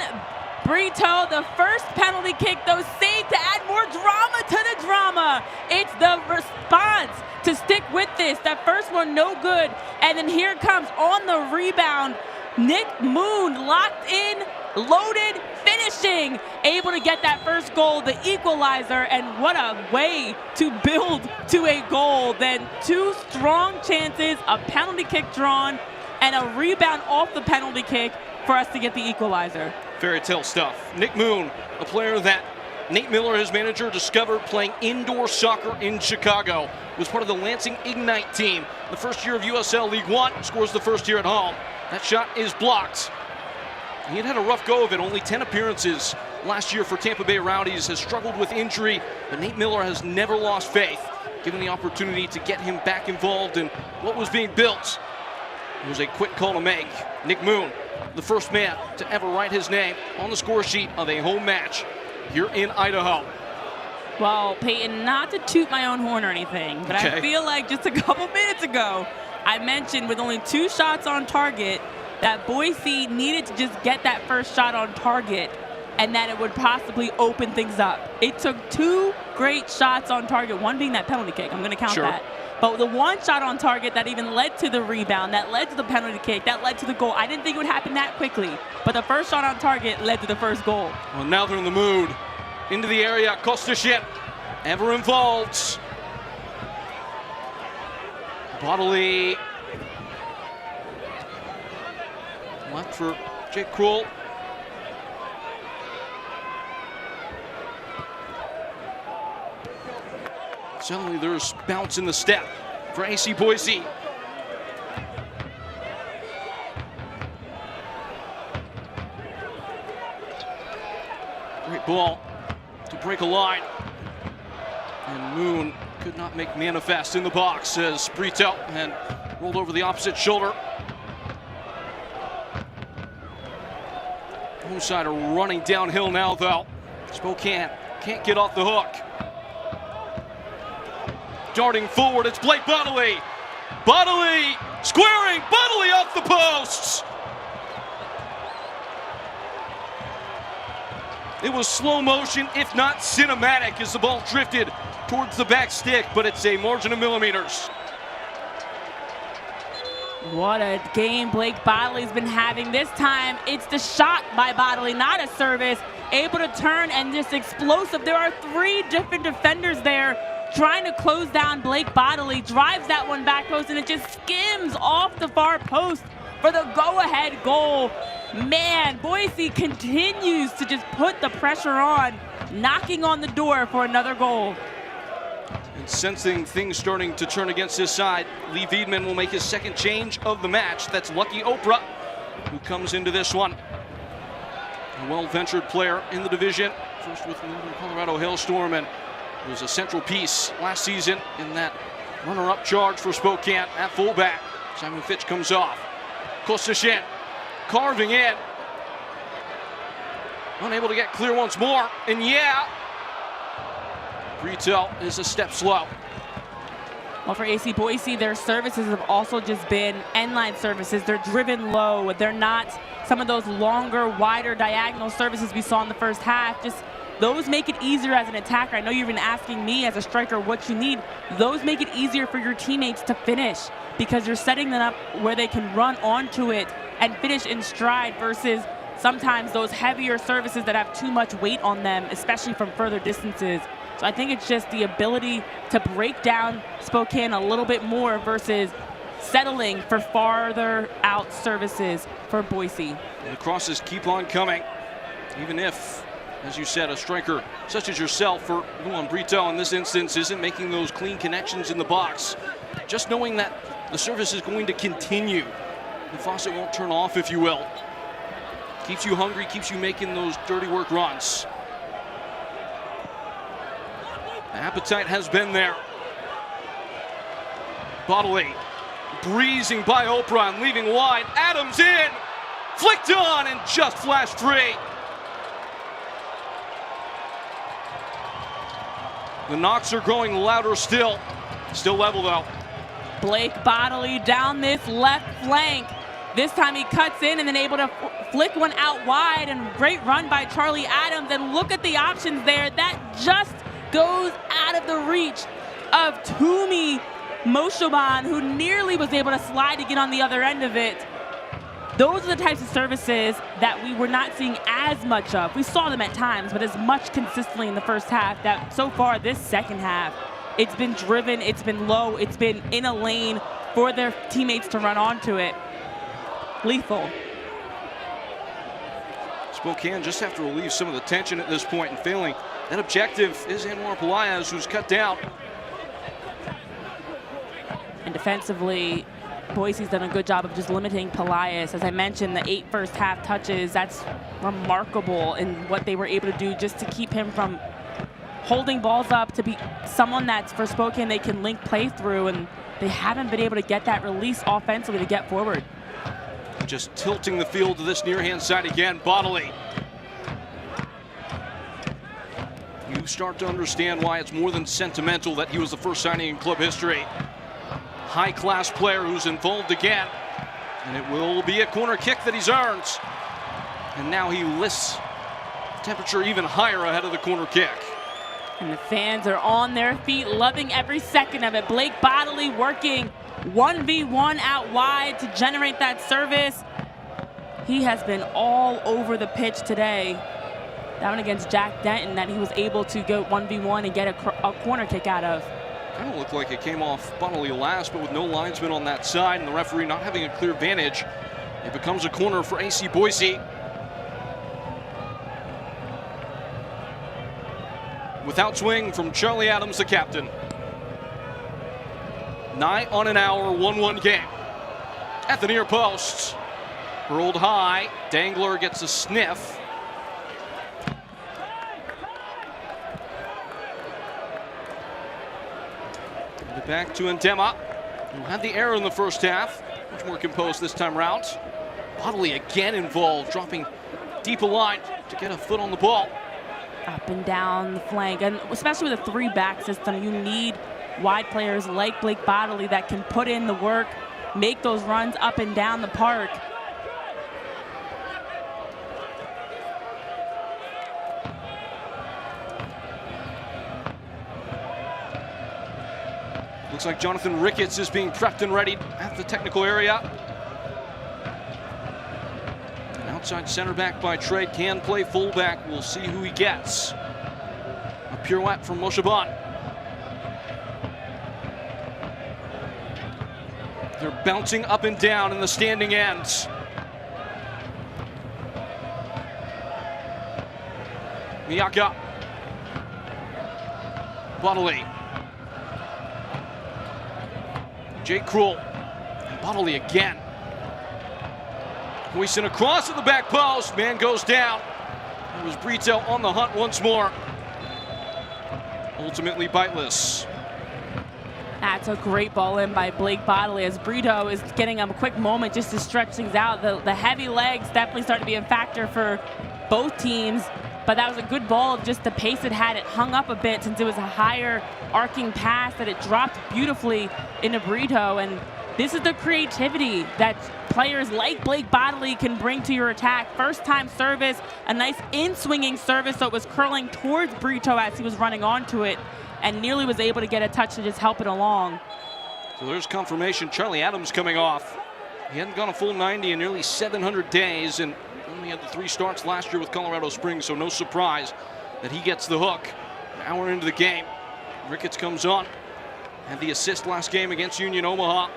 Speaker 2: Brito, the first penalty kick, though saved to add more drama to the drama. It's the response to stick with this. That first one, no good. And then here comes on the rebound, Nick Moon, locked in, loaded, finishing, able to get that first goal, the equalizer. And what a way to build to a goal. Then two strong chances, a penalty kick drawn, and a rebound off the penalty kick for us to get the equalizer.
Speaker 1: Fairy tale stuff. Nick Moon, a player that Nate Miller, his manager, discovered playing indoor soccer in Chicago. Was part of the Lansing Ignite team. The first year of USL League One, scores the first year at home. That shot is blocked. He had a rough go of it, only 10 appearances last year for Tampa Bay Rowdies, has struggled with injury, but Nate Miller has never lost faith, given the opportunity to get him back involved in what was being built. It was a quick call to make. Nick Moon, the first man to ever write his name on the score sheet of a home match here in Idaho.
Speaker 2: Well, Peyton, not to toot my own horn or anything, but
Speaker 1: okay.
Speaker 2: I feel like just a couple minutes ago, I mentioned with only 2 shots on target that Boise needed to just get that first shot on target and that it would possibly open things up. It took 2 great shots on target, one being that penalty kick. I'm going to count that. But the one shot on target that even led to the rebound, that led to the penalty kick, that led to the goal. I didn't think it would happen that quickly, but the first shot on target led to the first goal.
Speaker 1: Well, now they're in the mood. Into the area, Kostashin, ever involved. Bodley. Left for Jake Kroll. Suddenly there's bounce in the step for AC Boise. Great ball to break a line. And Moon could not make manifest in the box as Brito had rolled over the opposite shoulder. Home side are running downhill now, though. Spokane can't get off the hook. Darting forward, it's Blake Bodley. Bodley squaring, Bodley off the posts. It was slow motion, if not cinematic, as the ball drifted towards the back stick, but it's a margin of millimeters.
Speaker 2: What a game Blake Bodley's been having. This time, it's the shot by Bodley, not a service. Able to turn and just explosive. There are 3 different defenders there trying to close down Blake Bodley. Drives that one back post, and it just skims off the far post for the go-ahead goal. Man, Boise continues to just put the pressure on, knocking on the door for another goal.
Speaker 1: And sensing things starting to turn against his side, Lee Wiedemann will make his second change of the match. That's Lucky Oprah, who comes into this one. A well-ventured player in the division, first with the Northern Colorado Hailstorm, and was a central piece last season in that runner-up charge for Spokane at fullback. Simon Fitch comes off. Kostashin carving in. Unable to get clear once more. And yeah, Brito is a step slow.
Speaker 2: Well, for AC Boise, their services have also just been end-line services. They're driven low. They're not some of those longer, wider diagonal services we saw in the first half. Just those make it easier as an attacker. I know you've been asking me as a striker what you need. Those make it easier for your teammates to finish because you're setting them up where they can run onto it and finish in stride versus sometimes those heavier services that have too much weight on them, especially from further distances. So I think it's just the ability to break down Spokane a little bit more versus settling for farther out services for Boise.
Speaker 1: And the crosses keep on coming, even if, as you said, a striker such as yourself or Luan Brito in this instance isn't making those clean connections in the box. Just knowing that the service is going to continue. The faucet won't turn off, if you will. Keeps you hungry, keeps you making those dirty work runs. The appetite has been there. Bodley breezing by Oprah and leaving wide. Adams in, flicked on and just flashed free. The knocks are growing louder still. Still level though.
Speaker 2: Blake Bodley down this left flank. This time he cuts in and then able to flick one out wide, and great run by Charlie Adams. And look at the options there. That just goes out of the reach of Tumi Moshoban, who nearly was able to slide to get on the other end of it. Those are the types of services that we were not seeing as much of. We saw them at times, but as much consistently in the first half that so far this second half, it's been driven, it's been low, it's been in a lane for their teammates to run onto it. Lethal.
Speaker 1: Spokane just have to relieve some of the tension at this point, and failing that objective is Anwar Pelaez, who's cut down.
Speaker 2: And defensively, Boise's done a good job of just limiting Pelaez. As I mentioned, the 8 first half touches, that's remarkable in what they were able to do just to keep him from holding balls up, to be someone that's for Spokane they can link play through, and they haven't been able to get that release offensively to get forward.
Speaker 1: Just tilting the field to this near-hand side again, Bodley. You start to understand why it's more than sentimental that he was the first signing in club history. High-class player who's involved again, and it will be a corner kick that he's earned. And now he lifts temperature even higher ahead of the corner kick.
Speaker 2: And the fans are on their feet, loving every second of it. Blake Bodley working 1v1 out wide to generate that service. He has been all over the pitch today. That one against Jack Denton that he was able to go 1v1 and get a corner kick out of.
Speaker 1: Kind of looked like it came off Bodley last, but with no linesman on that side and the referee not having a clear vantage, it becomes a corner for AC Boise. Without swing from Charlie Adams, the captain. Nigh on an hour, 1-1 game. At the near post. Rolled high. Dangler gets a sniff. And back to Ndema, who had the error in the first half. Much more composed this time around. Bodley again involved, dropping deep a line to get a foot on the ball.
Speaker 2: Up and down the flank, and especially with a 3-back system, you need wide players like Blake Bodley that can put in the work, make those runs up and down the park.
Speaker 1: Looks like Jonathan Ricketts is being prepped and ready at the technical area. An outside center back by trade, can play fullback. We'll see who he gets. A pirouette from Moshoban. They're bouncing up and down in the standing ends. Miyaka. Bodley. Jake Krul. And Bodley again. Hoisting across to the back post. Man goes down. It was Brito on the hunt once more. Ultimately biteless.
Speaker 2: That's a great ball in by Blake Bodley as Brito is getting a quick moment just to stretch things out. The heavy legs definitely started to be a factor for both teams, but that was a good ball of just the pace it had. It hung up a bit since it was a higher arcing pass that it dropped beautifully into Brito, and this is the creativity that players like Blake Bodley can bring to your attack. First time service, a nice in-swinging service, so it was curling towards Brito as he was running onto it, and nearly was able to get a touch to just help it along.
Speaker 1: So there's confirmation. Charlie Adams coming off. He hadn't gone a full 90 in nearly 700 days and only had the 3 starts last year with Colorado Springs, so no surprise that he gets the hook. An hour into the game, Ricketts comes on. Had the assist last game against Union Omaha.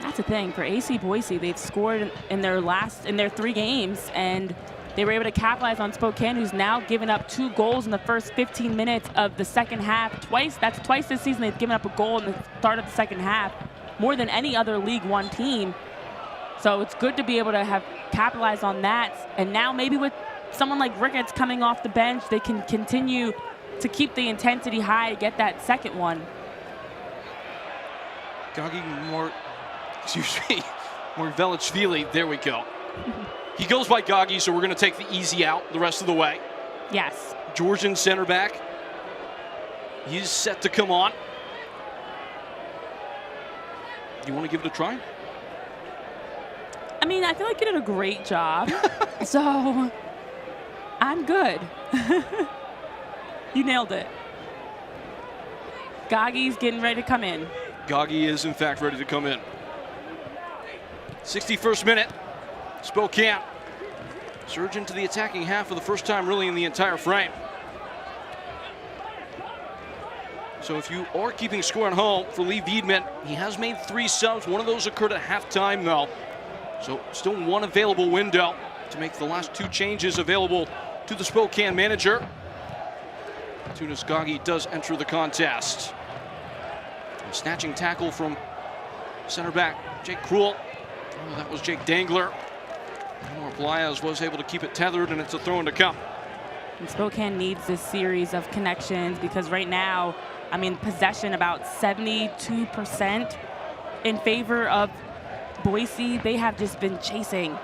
Speaker 2: That's the thing for AC Boise. They've scored in their 3 games, and they were able to capitalize on Spokane, who's now given up 2 goals in the first 15 minutes of the second half. That's twice this season they've given up a goal in the start of the second half, more than any other League One team. So it's good to be able to have capitalized on that. And now maybe with someone like Ricketts coming off the bench, they can continue to keep the intensity high to get that second one.
Speaker 1: Morvelishvili, there we go. He goes by Gagi, so we're going to take the easy out the rest of the way.
Speaker 2: Yes.
Speaker 1: Georgian center back. He's set to come on. You want to give it a try?
Speaker 2: I mean, I feel like you did a great job. So I'm good. You nailed it. Gagi's getting ready to come in.
Speaker 1: Gagi is, in fact, ready to come in. 61st minute. Spokane surge into the attacking half for the first time really in the entire frame. So if you are keeping score at home for Lee Wiedemann, he has made 3 subs. One of those occurred at halftime though. So still one available window to make the last 2 changes available to the Spokane manager. Tunis Gagi does enter the contest. A snatching tackle from center back Jake Krul. Oh, that was Jake Dangler. Omar Playas was able to keep it tethered, and it's a throw in to come.
Speaker 2: And Spokane needs this series of connections because right now, I mean, possession about 72% in favor of Boise. They have just been chasing.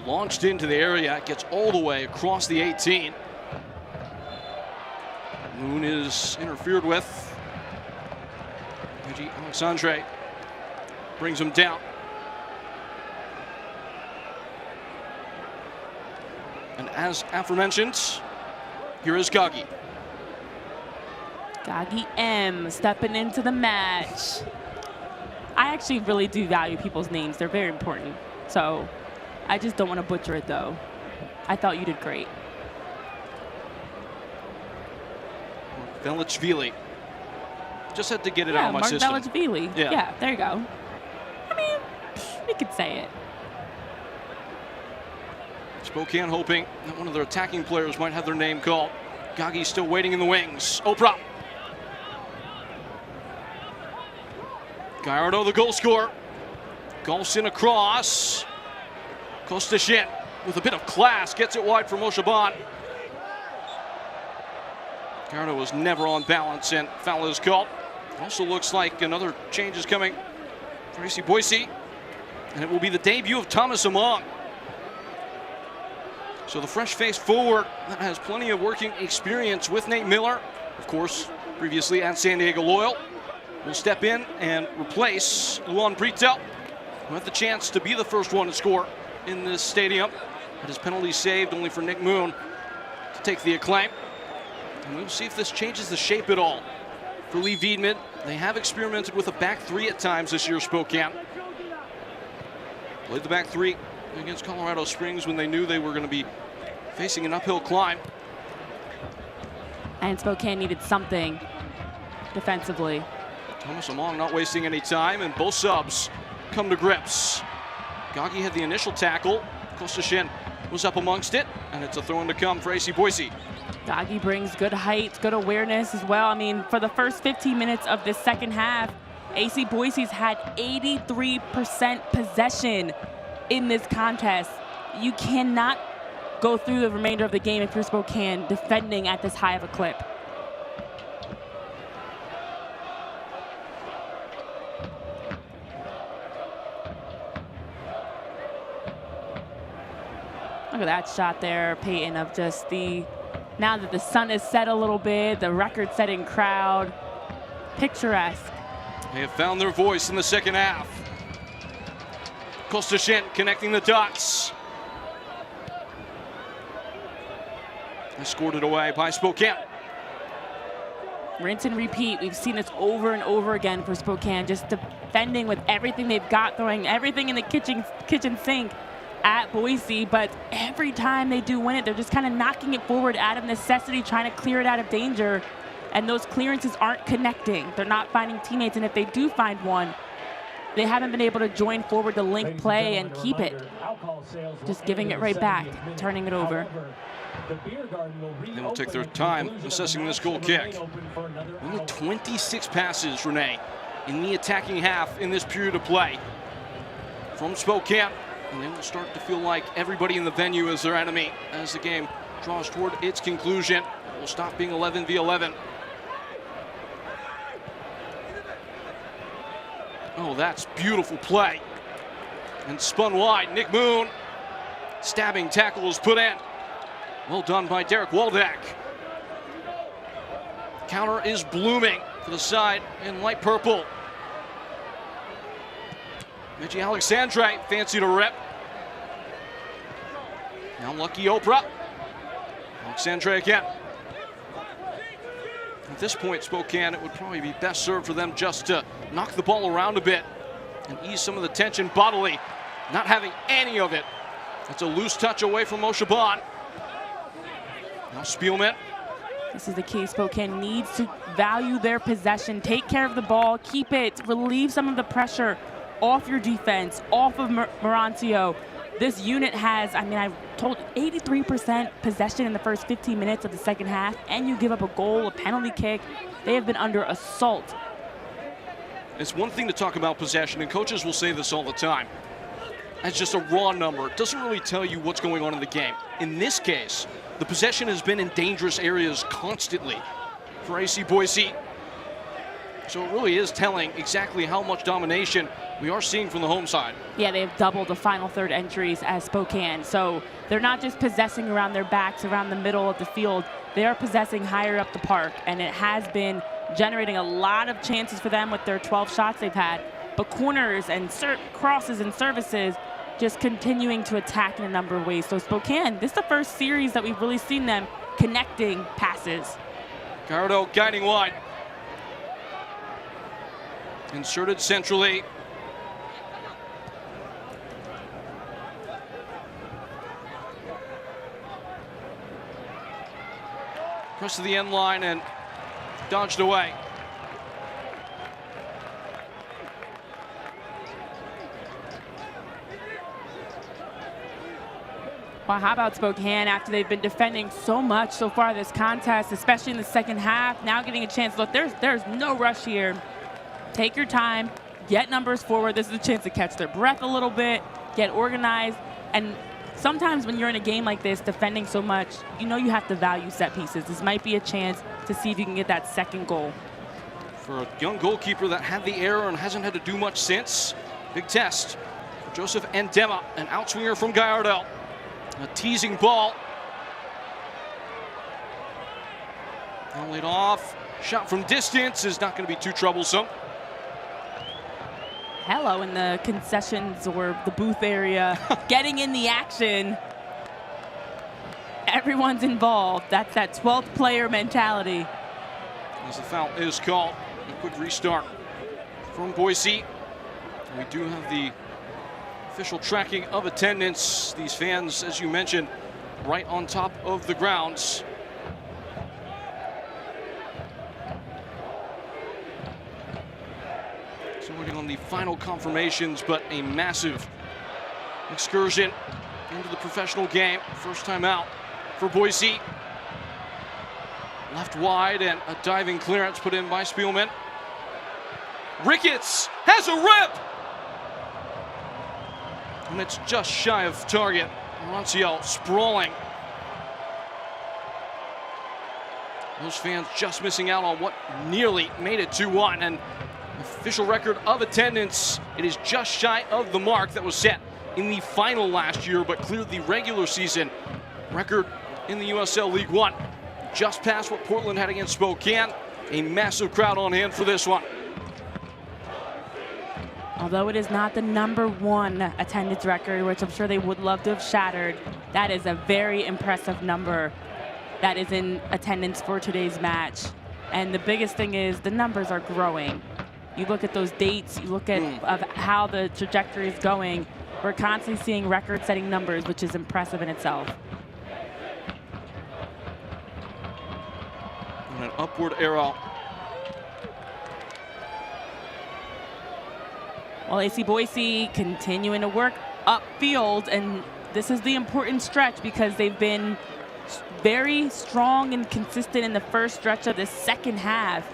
Speaker 1: Launched into the area, gets all the way across the 18. Moon is interfered with. Eugene Alexandre brings him down. And as aforementioned, here is Gagi.
Speaker 2: Gagi M stepping into the match. I actually really do value people's names. They're very important. So I just don't want to butcher it though. I thought you did great.
Speaker 1: Morvelishvili. Just had to get it out of my system.
Speaker 2: Morvelishvili. Yeah, there you go. I mean, we could say it.
Speaker 1: Spokane hoping that one of their attacking players might have their name called. Gagi still waiting in the wings. Oprah. Gallardo, the goal scorer. Golson across. Kostashin with a bit of class gets it wide for Moshaban. Gallardo was never on balance and foul is called. Also looks like another change is coming for AC Boise. And it will be the debut of Thomas Among. So the fresh face forward that has plenty of working experience with Nate Miller, of course, previously at San Diego Loyal, will step in and replace Luan Brito, who had the chance to be the first one to score in this stadium. But his penalty saved only for Nick Moon to take the acclaim. And we'll see if this changes the shape at all for Lee Wiedemann. They have experimented with a back 3 at times this year, Spokane. Played the back 3 against Colorado Springs when they knew they were going to be facing an uphill climb.
Speaker 2: And Spokane needed something defensively.
Speaker 1: Thomas Among not wasting any time, and both subs come to grips. Gagi had the initial tackle. Kostashin was up amongst it, and it's a throw in to come for AC Boise.
Speaker 2: Doggy brings good height, good awareness as well. I mean, for the first 15 minutes of this second half, AC Boise's had 83% possession in this contest. You cannot go through the remainder of the game if you're Spokane defending at this high of a clip. Look at that shot there, Peyton, of just now that the sun has set a little bit, the record-setting crowd, picturesque.
Speaker 1: They have found their voice in the second half. Kostashin connecting the dots. Escorted away by Spokane.
Speaker 2: Rinse and repeat. We've seen this over and over again for Spokane, just defending with everything they've got, throwing everything in the kitchen sink at Boise, but every time they do win it, they're just kind of knocking it forward out of necessity, trying to clear it out of danger, and those clearances aren't connecting. They're not finding teammates, and if they do find one, they haven't been able to join forward to link play and keep it. Just giving it right back, turning it over.
Speaker 1: They will take their time assessing this goal kick. Only 26 passes, Renee, in the attacking half in this period of play from Spokane. And they will start to feel like everybody in the venue is their enemy as the game draws toward its conclusion. It will stop being 11v11. Oh, that's beautiful play. And spun wide. Nick Moon. Stabbing tackle is put in. Well done by Derek Waldeck. Counter is blooming for the side in light purple. Reggie Alexandre, fancy to rip. Now Lucky Oprah. Alexandre again. At this point, Spokane, it would probably be best served for them just to knock the ball around a bit and ease some of the tension bodily. Not having any of it. It's a loose touch away from Moshe Bond. Now Spielman.
Speaker 2: This is the key. Spokane needs to value their possession, take care of the ball, keep it, relieve some of the pressure off your defense, off of Marancio. This unit has, I mean, I've told 83% possession in the first 15 minutes of the second half, and you give up a goal, a penalty kick. They have been under assault.
Speaker 1: It's one thing to talk about possession, and coaches will say this all the time. That's just a raw number. It doesn't really tell you what's going on in the game. In this case, the possession has been in dangerous areas constantly for AC Boise. So it really is telling exactly how much domination we are seeing from the home side.
Speaker 2: Yeah, they have doubled the final third entries as Spokane. So they're not just possessing around their backs, around the middle of the field. They are possessing higher up the park, and it has been generating a lot of chances for them with their 12 shots they've had. But corners and crosses and services just continuing to attack in a number of ways. So Spokane, this is the first series that we've really seen them connecting passes.
Speaker 1: Gardo guiding wide. Inserted centrally. Across to the end line and dodged away.
Speaker 2: Well, how about Spokane after they've been defending so much so far this contest, especially in the second half, now getting a chance. Look, there's no rush here. Take your time, get numbers forward. This is a chance to catch their breath a little bit, get organized. And sometimes when you're in a game like this, defending so much, you know you have to value set pieces. This might be a chance to see if you can get that second goal.
Speaker 1: For a young goalkeeper that had the error and hasn't had to do much since, big test for Joseph Ndema, an outswinger from Gallardo. A teasing ball. Laid off. Shot from distance is not going to be too troublesome.
Speaker 2: Hello in the concessions or the booth area, getting in the action. Everyone's involved. That's that 12th player mentality.
Speaker 1: As the foul is called, a quick restart from Boise. We do have the official tracking of attendance. These fans, as you mentioned, right on top of the grounds. So waiting on the final confirmations, but a massive excursion into the professional game. First time out for Boise. Left wide and a diving clearance put in by Spielman. Ricketts has a rip! And it's just shy of target. Roncio sprawling. Those fans just missing out on what nearly made it 2-1. And official record of attendance, it is just shy of the mark that was set in the final last year, but cleared the regular season record in the USL League One. Just past what Portland had against Spokane. A massive crowd on hand for this one.
Speaker 2: Although it is not the #1 attendance record, which I'm sure they would love to have shattered, that is a very impressive number that is in attendance for today's match. And the biggest thing is the numbers are growing. You look at those dates, you look at of how the trajectory is going, we're constantly seeing record-setting numbers, which is impressive in itself.
Speaker 1: And an upward arrow.
Speaker 2: Well, AC Boise continuing to work upfield, and this is the important stretch because they've been very strong and consistent in the first stretch of the second half.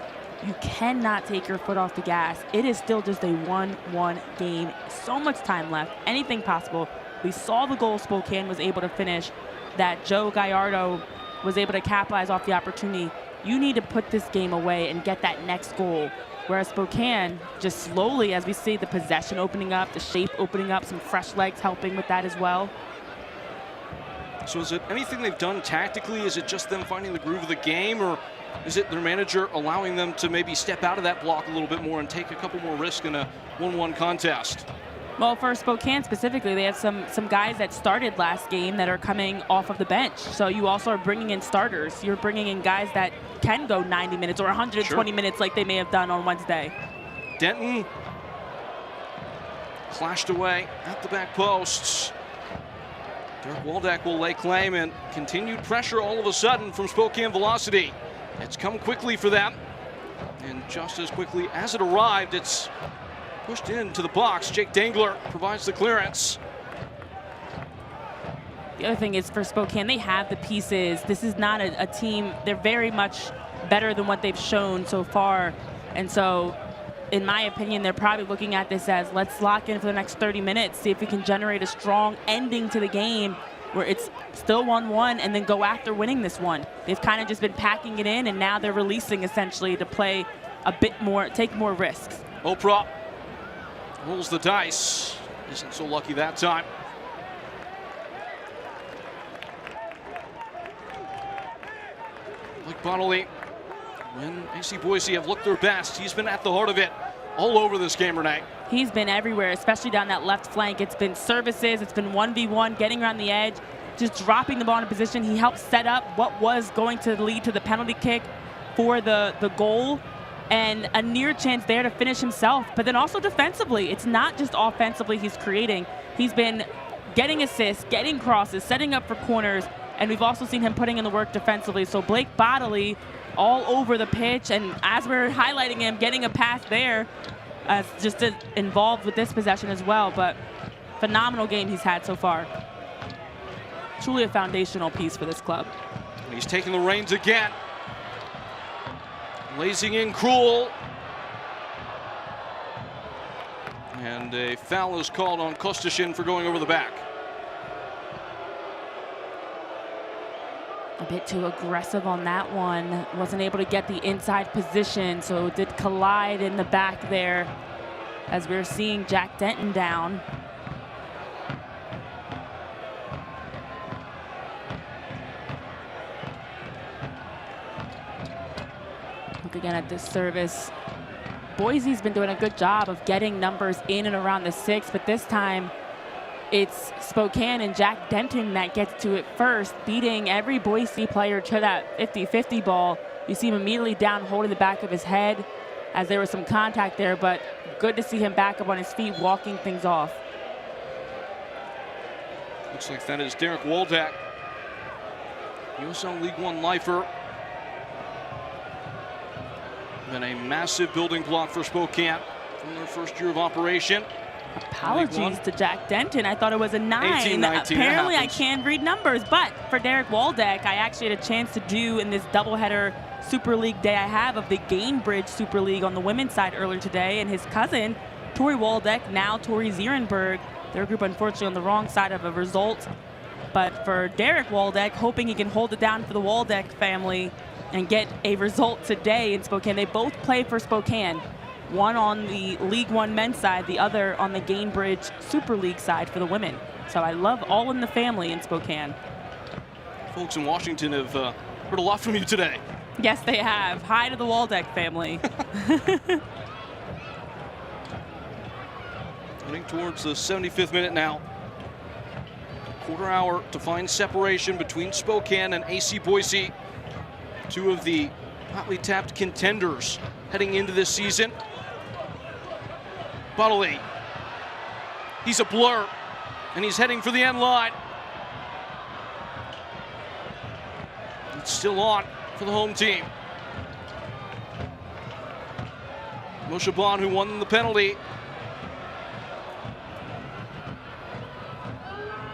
Speaker 2: You cannot take your foot off the gas. It is still just a 1-1 game. So much time left, anything possible. We saw the goal Spokane was able to finish, that Joe Gallardo was able to capitalize off the opportunity. You need to put this game away and get that next goal. Whereas Spokane, just slowly, as we see the possession opening up, the shape opening up, some fresh legs helping with that as well.
Speaker 1: So is it anything they've done tactically? Is it just them finding the groove of the game, or is it their manager allowing them to maybe step out of that block a little bit more and take a couple more risks in a 1-1 contest?
Speaker 2: Well, for Spokane specifically, they have some guys that started last game that are coming off of the bench. So you also are bringing in starters. You're bringing in guys that can go 90 minutes or 120 minutes like they may have done on Wednesday.
Speaker 1: Denton flashed away at the back posts. Derek Waldeck will lay claim, and continued pressure all of a sudden from Spokane Velocity. It's come quickly for them, and just as quickly as it arrived, it's pushed into the box. Jake Dangler provides the clearance.
Speaker 2: The other thing is for Spokane, they have the pieces. This is not a team, they're very much better than what they've shown so far. And so, in my opinion, they're probably looking at this as, let's lock in for the next 30 minutes, see if we can generate a strong ending to the game where it's still 1-1 and then go after winning this one. They've kind of just been packing it in, and now they're releasing essentially to play a bit more, take more risks.
Speaker 1: Oprah rolls the dice. Isn't so lucky that time. Blake Bonnelly, when AC Boise have looked their best, he's been at the heart of it all over this game, Renee.
Speaker 2: He's been everywhere, especially down that left flank. It's been services, it's been 1v1, getting around the edge, just dropping the ball in position. He helped set up what was going to lead to the penalty kick for the goal, and a near chance there to finish himself. But then also defensively, it's not just offensively he's creating. He's been getting assists, getting crosses, setting up for corners, and we've also seen him putting in the work defensively. So Blake Bonnelly all over the pitch, and as we're highlighting him, getting a pass there, just involved with this possession as well. But phenomenal game he's had so far. Truly a foundational piece for this club.
Speaker 1: He's taking the reins again. Lazing in Cruel. And a foul is called on Kostashin for going over the back.
Speaker 2: A bit too aggressive on that one. Wasn't able to get the inside position, so did collide in the back there as we're seeing Jack Denton down. Look again at this service. Boise's been doing a good job of getting numbers in and around the 6, but this time it's Spokane and Jack Denton that gets to it first, beating every Boise player to that 50-50 ball. You see him immediately down holding the back of his head as there was some contact there, but good to see him back up on his feet, walking things off.
Speaker 1: Looks like that is Derek Waldeck, USL League One lifer. Been a massive building block for Spokane from their first year of operation.
Speaker 2: Apologies to Jack Denton. I thought it was a 9.
Speaker 1: 18-19,
Speaker 2: Apparently I can't read numbers, but for Derek Waldeck, I actually had a chance to do in this doubleheader Super League day I have of the Gainbridge Super League on the women's side earlier today, and his cousin, Tori Waldeck, now Tori Zierenberg, their group unfortunately on the wrong side of a result. But for Derek Waldeck, hoping he can hold it down for the Waldeck family and get a result today in Spokane. They both play for Spokane. One on the League One men's side, the other on the Gainbridge Super League side for the women. So I love all in the family in Spokane.
Speaker 1: Folks in Washington have heard a lot from you today.
Speaker 2: Yes, they have. Hi to the Waldeck family.
Speaker 1: Heading towards the 75th minute now. Quarter hour to find separation between Spokane and AC Boise. Two of the hotly tapped contenders heading into this season. Butley, he's a blur, and he's heading for the end line. It's still on for the home team. Moshe Bon, who won the penalty.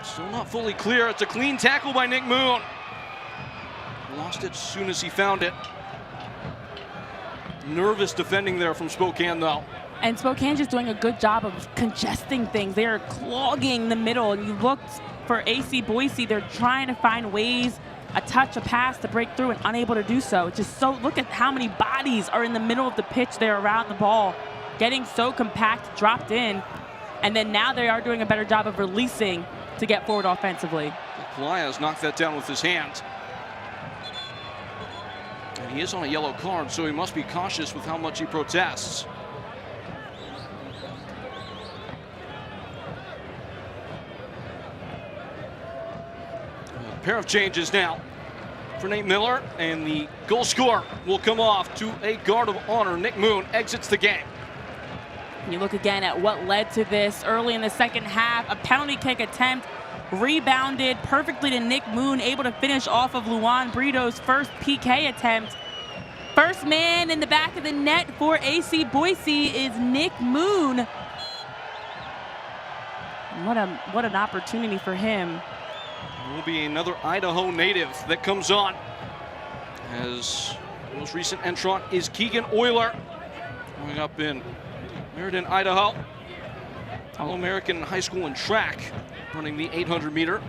Speaker 1: Still not fully clear. It's a clean tackle by Nick Moon. Lost it as soon as he found it. Nervous defending there from Spokane, though.
Speaker 2: And Spokane's just doing a good job of congesting things. They are clogging the middle. And you looked for AC Boise, they're trying to find ways, a touch, a pass to break through and unable to do so. It's just so, look at how many bodies are in the middle of the pitch there around the ball, getting so compact, dropped in. And then now they are doing a better job of releasing to get forward offensively.
Speaker 1: Pelaez knocked that down with his hands. And he is on a yellow card, so he must be cautious with how much he protests. A pair of changes now for Nate Miller, and the goal scorer will come off to a guard of honor. Nick Moon exits the game.
Speaker 2: You look again at what led to this early in the second half. A penalty kick attempt, rebounded perfectly to Nick Moon, able to finish off of Luan Brito's first PK attempt. First man in the back of the net for AC Boise is Nick Moon. What an opportunity for him.
Speaker 1: It will be another Idaho native that comes on, as the most recent entrant is Keegan Euler, growing up in Meriden, Idaho. All-American in high school in track, running the 800 meter.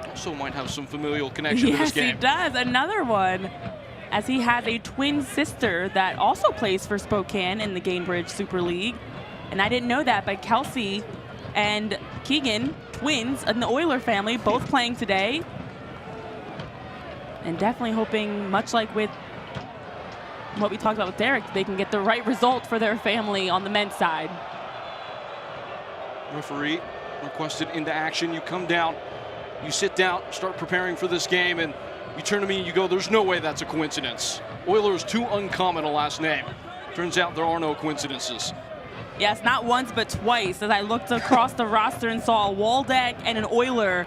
Speaker 1: Also might have some familial connection to this game.
Speaker 2: Yes, he does. Another one, as he has a twin sister that also plays for Spokane in the Gainbridge Super League. And I didn't know that, but Kelsey and Keegan, twins in the Euler family, both playing today. And definitely hoping, much like with what we talked about with Derek, they can get the right result for their family on the men's side.
Speaker 1: Referee requested into action. You come down, you sit down, start preparing for this game, and you turn to me and you go, there's no way that's a coincidence. Euler is too uncommon a last name. Turns out there are no coincidences.
Speaker 2: Yes, not once but twice, as I looked across the roster and saw a Waldeck and an Euler,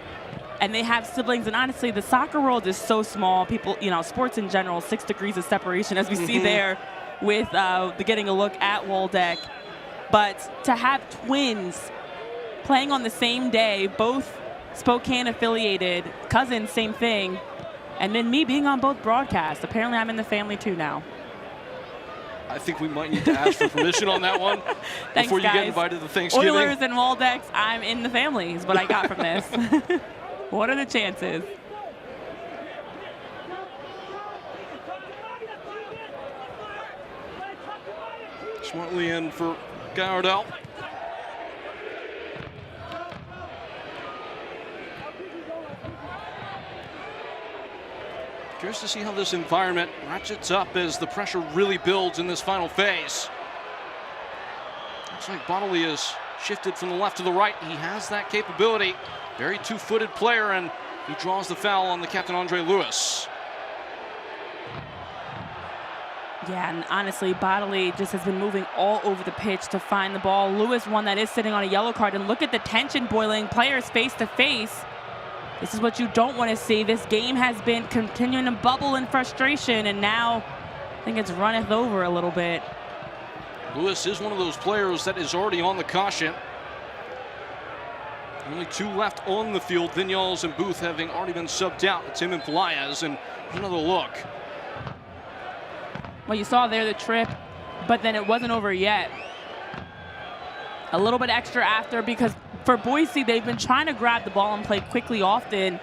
Speaker 2: and they have siblings. And honestly, the soccer world is so small. People, you know, sports in general, 6 degrees of separation, as we see there with getting a look at Waldeck. But to have twins playing on the same day, both Spokane affiliated, cousins, same thing, and then me being on both broadcasts. Apparently I'm in the family too now.
Speaker 1: I think we might need to ask for permission on that one
Speaker 2: Thanks,
Speaker 1: before you
Speaker 2: guys.
Speaker 1: get invited to Thanksgiving.
Speaker 2: Oilers and Waldecks, I'm in the family is what I got from this. What are the chances?
Speaker 1: Smartly in for Gardell. Curious to see how this environment ratchets up as the pressure really builds in this final phase. Looks like Bodley is shifted from the left to the right. He has that capability. Very two-footed player, and he draws the foul on the captain, Andre Lewis.
Speaker 2: Yeah, and honestly, Bodley just has been moving all over the pitch to find the ball. Lewis, one that is sitting on a yellow card, and look at the tension boiling. Players face to face. This is what you don't want to see. This game has been continuing to bubble in frustration, and now I think it's runneth over a little bit.
Speaker 1: Lewis is one of those players that is already on the caution. Only 2 left on the field. Vinyals and Booth having already been subbed out. It's him and Pelaez, and another look.
Speaker 2: Well, you saw there the trip, but then it wasn't over yet. A little bit extra after, because for Boise, they've been trying to grab the ball and play quickly often,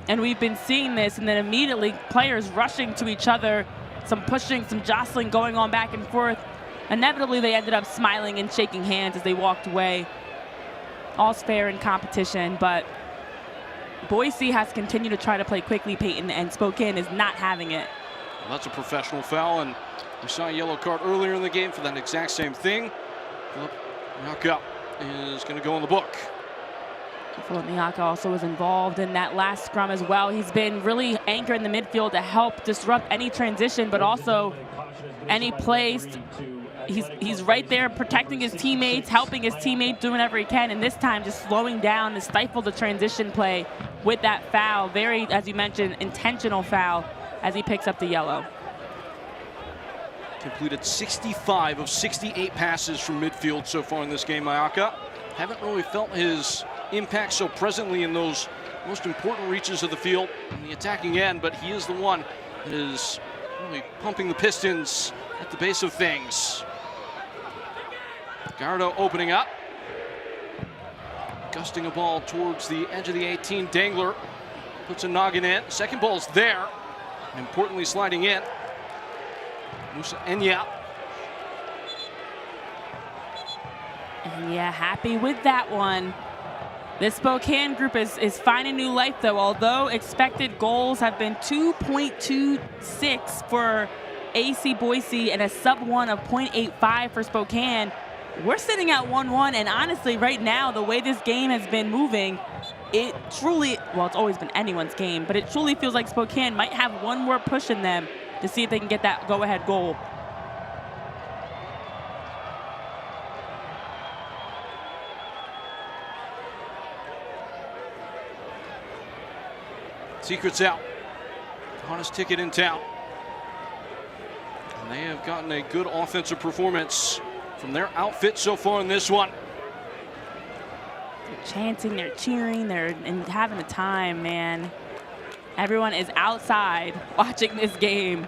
Speaker 2: and we've been seeing this, and then immediately players rushing to each other, some pushing, some jostling going on back and forth. Inevitably, they ended up smiling and shaking hands as they walked away. All's fair in competition, but Boise has continued to try to play quickly, Peyton, and Spokane is not having it.
Speaker 1: Well, that's a professional foul, and we saw a yellow card earlier in the game for that exact same thing. Philip Miaka is going to go in the book.
Speaker 2: Philip Miaka also was involved in that last scrum as well. He's been really anchored in the midfield to help disrupt any transition, but also any plays. He's right there protecting his teammates, helping his teammates, doing whatever he can, and this time just slowing down to stifle the transition play with that foul. Very, as you mentioned, intentional foul as he picks up the yellow.
Speaker 1: Completed 65 of 68 passes from midfield so far in this game, Miaka. Haven't really felt his impact so presently in those most important reaches of the field in the attacking end, but he is the one that is really pumping the pistons at the base of things. Gardo opening up. Gusting a ball towards the edge of the 18. Dangler puts a noggin in. Second ball's there. And importantly, sliding in. Musa Enya.
Speaker 2: Yeah, happy with that one. This Spokane group is finding new life, though. Although expected goals have been 2.26 for AC Boise and a sub-1 of 0.85 for Spokane, we're sitting at 1-1, and honestly, right now, the way this game has been moving, it truly, well, it's always been anyone's game, but it truly feels like Spokane might have one more push in them to see if they can get that go-ahead goal.
Speaker 1: Secret's out. Hottest ticket in town. And they have gotten a good offensive performance from their outfit so far in this one.
Speaker 2: They're chanting, they're cheering, they're having a time, man. Everyone is outside watching this game.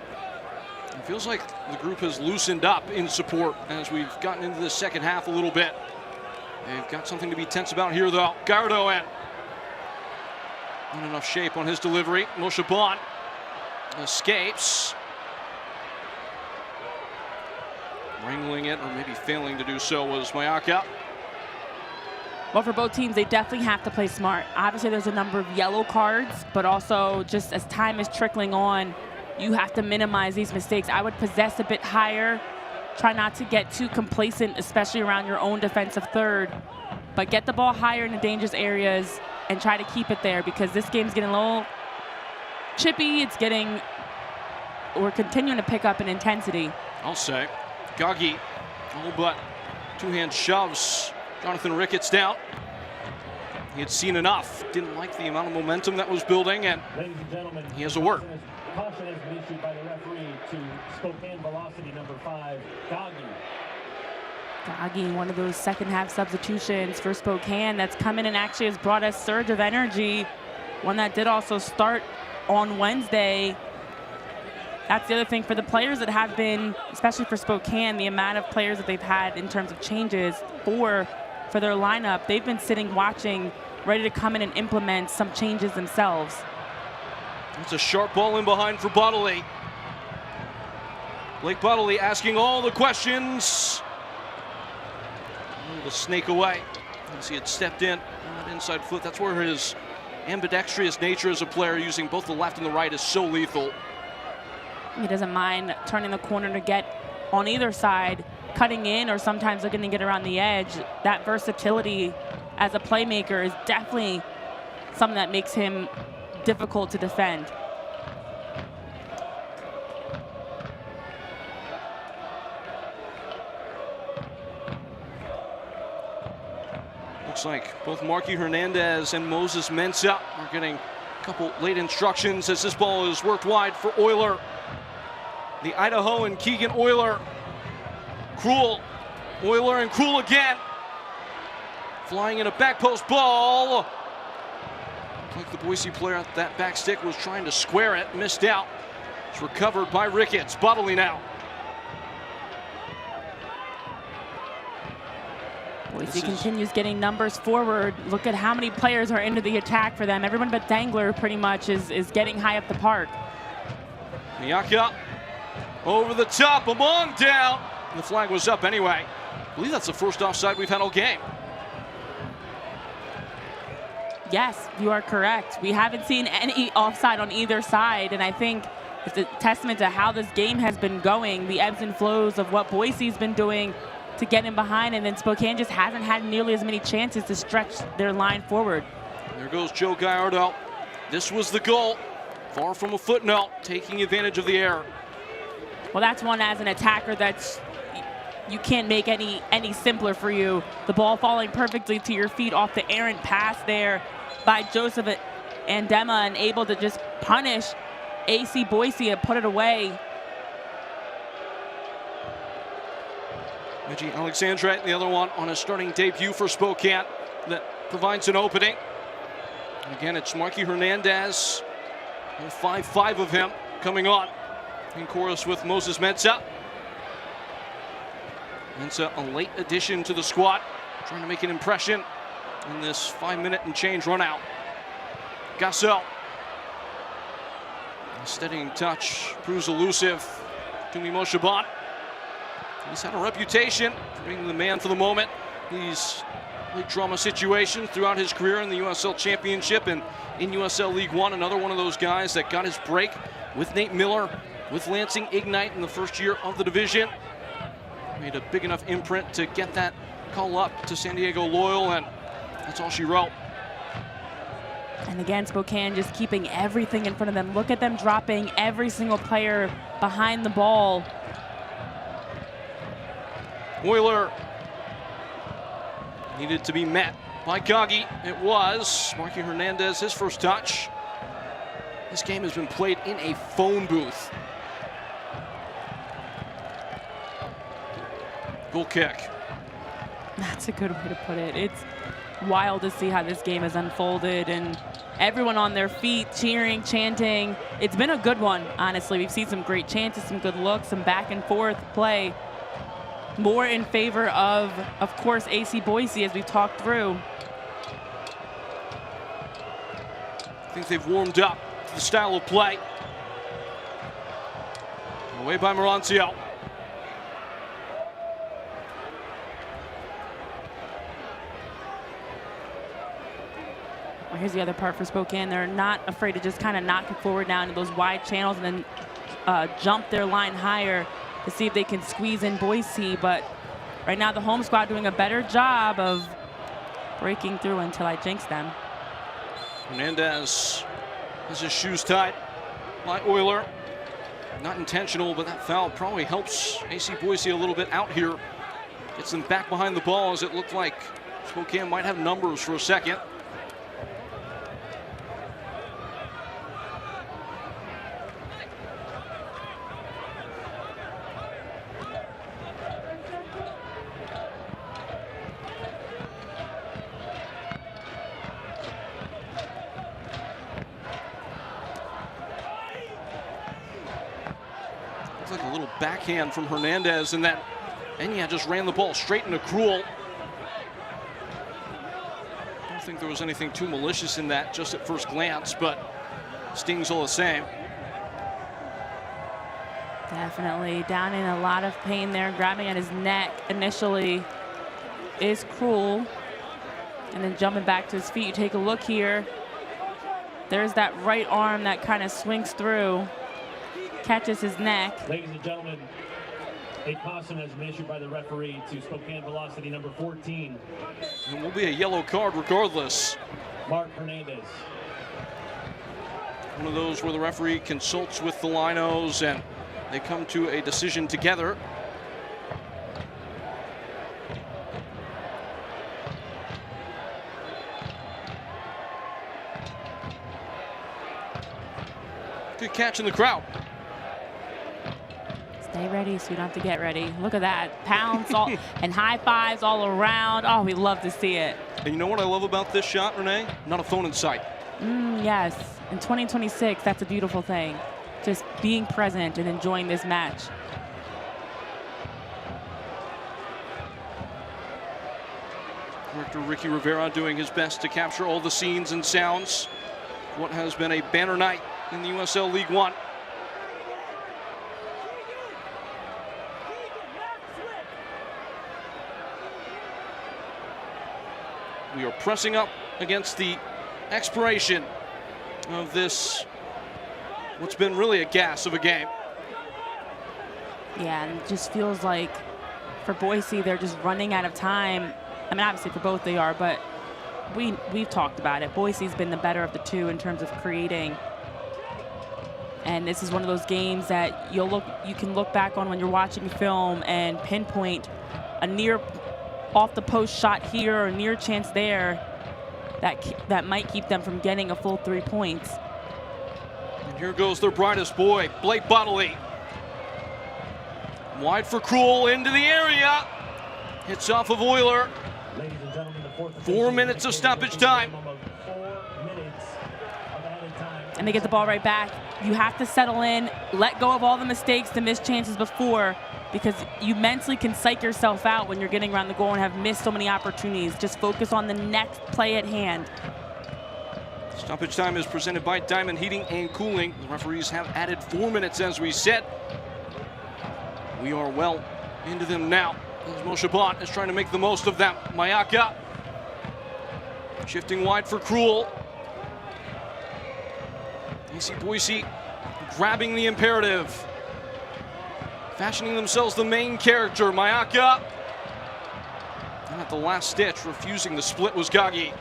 Speaker 1: It feels like the group has loosened up in support as we've gotten into the second half a little bit. They've got something to be tense about here, though. Gardo in. Not enough shape on his delivery. Moshe Bon escapes. Wrangling it, or maybe failing to do so, was Miaka.
Speaker 2: Well, for both teams, they definitely have to play smart. Obviously, there's a number of yellow cards, but also just as time is trickling on, you have to minimize these mistakes. I would possess a bit higher. Try not to get too complacent, especially around your own defensive third. But get the ball higher in the dangerous areas and try to keep it there, because this game's getting a little chippy. We're continuing to pick up in intensity.
Speaker 1: I'll say. Gagi, all but two-hand shoves Jonathan Ricketts down. He had seen enough. Didn't like the amount of momentum that was building, and he has a word.
Speaker 15: Caution has been issued by the referee to Spokane velocity number 5, Gagi.
Speaker 2: Gagi, one of those second-half substitutions for Spokane that's come in and actually has brought a surge of energy. One that did also start on Wednesday. That's the other thing for the players that have been, especially for Spokane, the amount of players that they've had in terms of changes for their lineup. They've been sitting, watching, ready to come in and implement some changes themselves.
Speaker 1: It's a sharp ball in behind for Bodley. Blake Bodley asking all the questions. The snake away as he had stepped in on that inside foot. That's where his ambidextrous nature as a player, using both the left and the right, is so lethal.
Speaker 2: He doesn't mind turning the corner to get on either side, cutting in, or sometimes looking to get around the edge. That versatility as a playmaker is definitely something that makes him difficult to defend.
Speaker 1: Looks like both Marky Hernandez and Moses Mensah are getting a couple late instructions as this ball is worked wide for Euler. The Idahoan Keegan Euler. Krul. Euler and Krul again. Flying in a back post ball. Looked like the Boise player at that back stick was trying to square it, missed out. It's recovered by Ricketts. Bodley now.
Speaker 2: Boise continues getting numbers forward. Look at how many players are into the attack for them. Everyone but Dangler pretty much is getting high up the park.
Speaker 1: Miyaka over the top, Among down. The flag was up anyway. I believe that's the first offside we've had all game.
Speaker 2: Yes, you are correct. We haven't seen any offside on either side, and I think it's a testament to how this game has been going, the ebbs and flows of what Boise's been doing to get in behind, and then Spokane just hasn't had nearly as many chances to stretch their line forward.
Speaker 1: There goes Joe Gallardo. This was the goal. Far from a footnote, taking advantage of the error.
Speaker 2: Well, that's one as an attacker that's you can't make any simpler for you. The ball falling perfectly to your feet off the errant pass there by Joseph Andema, and able to just punish AC Boise and put it away.
Speaker 1: Reggie Alexandre, the other one on a starting debut for Spokane, that provides an opening. And again, it's Marky Hernandez, 5'5" of him coming on in chorus with Moses Mensah. Mensah, a late addition to the squad, trying to make an impression in this 5-minute and change run out. Gasso, a steadying touch, proves elusive. Tumi Moshabat. He's had a reputation for being the man for the moment. These league drama situations throughout his career in the USL Championship and in USL League One. Another one of those guys that got his break with Nate Miller, with Lansing Ignite in the first year of the division. Made a big enough imprint to get that call up to San Diego Loyal, and that's all she wrote.
Speaker 2: And again, Spokane just keeping everything in front of them. Look at them dropping every single player behind the ball.
Speaker 1: Euler needed to be met by Kagi. It was Marky Hernandez, his first touch. This game has been played in a phone booth. Goal kick.
Speaker 2: That's a good way to put it. It's wild to see how this game has unfolded, and everyone on their feet cheering, chanting. It's been a good one, honestly. We've seen some great chances, some good looks, some back and forth play. More in favor of course, AC Boise, as we've talked through.
Speaker 1: I think they've warmed up to the style of play. Away by Morancio.
Speaker 2: Well, here's the other part for Spokane. They're not afraid to just kind of knock it forward now into those wide channels and then jump their line higher to see if they can squeeze in Boise. But right now the home squad doing a better job of breaking through until I jinx them.
Speaker 1: Hernandez has his shoes tied by Euler. Not intentional, but that foul probably helps AC Boise a little bit out here. Gets them back behind the ball, as it looked like Spokane might have numbers for a second. Like a little backhand from Hernandez, and then Enya just ran the ball straight into Cruel. I don't think there was anything too malicious in that just at first glance, but stings all the same.
Speaker 2: Definitely down in a lot of pain there, grabbing at his neck initially is Cruel, and then jumping back to his feet. You take a look here. There's that right arm that kind of swings through, catches his neck.
Speaker 18: Ladies and gentlemen, a caution has been issued by the referee to Spokane velocity number 14.
Speaker 1: It will be a yellow card regardless.
Speaker 18: Mark Hernandez.
Speaker 1: One of those where the referee consults with the linos and they come to a decision together. Good catch in the crowd.
Speaker 2: Stay ready so you don't have to get ready. Look at that. Pounds all, and high fives all around. Oh, we love to see it.
Speaker 1: And you know what I love about this shot, Renee? Not a phone in sight.
Speaker 2: Yes, in 2026, that's a beautiful thing. Just being present and enjoying this match.
Speaker 1: Director Ricky Rivera doing his best to capture all the scenes and sounds. What has been a banner night in the USL League One. We are pressing up against the expiration of this, what's been really a gas of a game.
Speaker 2: Yeah, and it just feels like for Boise, they're just running out of time. I mean, obviously for both they are, but we've talked about it. Boise's been the better of the two in terms of creating. And this is one of those games that you can look back on when you're watching film and pinpoint a near off the post shot here or near chance there that might keep them from getting a full 3 points.
Speaker 1: And here goes their brightest boy, Blake Bodley. Wide for Krul, into the area. Hits off of Euler. 4 minutes of stoppage time.
Speaker 2: And they get the ball right back. You have to settle in, let go of all the mistakes, the missed chances before, because you mentally can psych yourself out when you're getting around the goal and have missed so many opportunities. Just focus on the next play at hand.
Speaker 1: Stoppage time is presented by Diamond Heating and Cooling. The referees have added 4 minutes, as we said. We are well into them now. As Moshe Bott is trying to make the most of them. Mayaka shifting wide for Krul. You see Boise grabbing the imperative, fashioning themselves the main character. Mayaka, and at the last stitch, refusing the split was Gagi.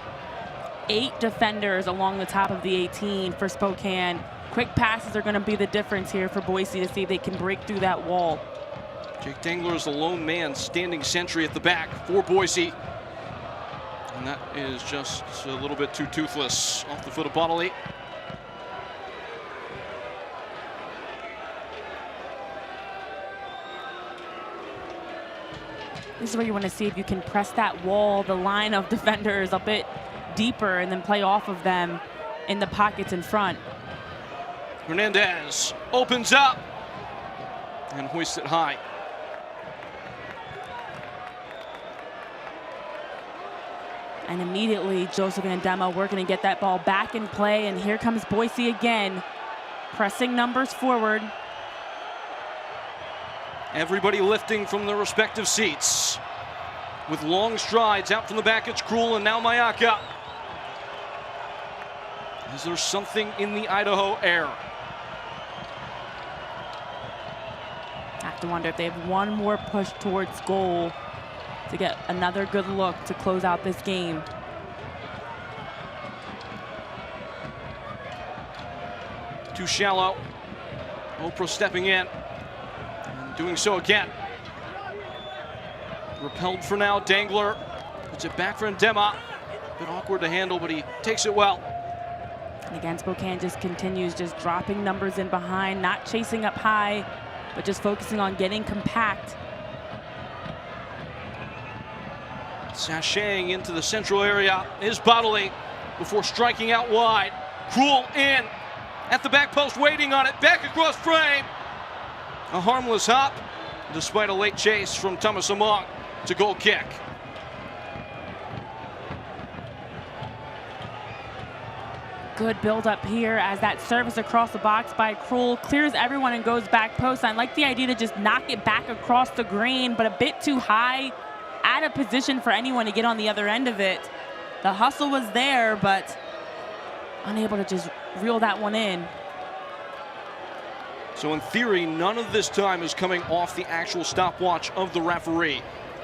Speaker 2: 8 defenders along the top of the 18 for Spokane. Quick passes are going to be the difference here for Boise to see if they can break through that wall.
Speaker 1: Jake Dangler is the lone man standing sentry at the back for Boise. And that is just a little bit too toothless off the foot of Bodley.
Speaker 2: This is where you want to see if you can press that wall, the line of defenders a bit deeper and then play off of them in the pockets in front.
Speaker 1: Hernandez opens up and hoists it high.
Speaker 2: And immediately Joseph Andema working to get that ball back in play, and here comes Boise again, pressing numbers forward.
Speaker 1: Everybody lifting from their respective seats. With long strides out from the back, it's Krul and now Mayaka. Is there something in the Idaho air?
Speaker 2: I have to wonder if they have one more push towards goal to get another good look to close out this game.
Speaker 1: Too shallow. Oprah stepping in. Doing so again. Repelled for now, Dangler. Puts it back for Andema. A bit awkward to handle, but he takes it well.
Speaker 2: And again, Spokane just continues just dropping numbers in behind, not chasing up high, but just focusing on getting compact.
Speaker 1: Sashaying into the central area is Bodley before striking out wide. Krul in at the back post, waiting on it, back across frame. A harmless hop, despite a late chase from Thomas Among to goal kick.
Speaker 2: Good build up here as that service across the box by Krul clears everyone and goes back post. I like the idea to just knock it back across the green, but a bit too high, out of position for anyone to get on the other end of it. The hustle was there, but unable to just reel that one in.
Speaker 1: So in theory, none of this time is coming off the actual stopwatch of the referee.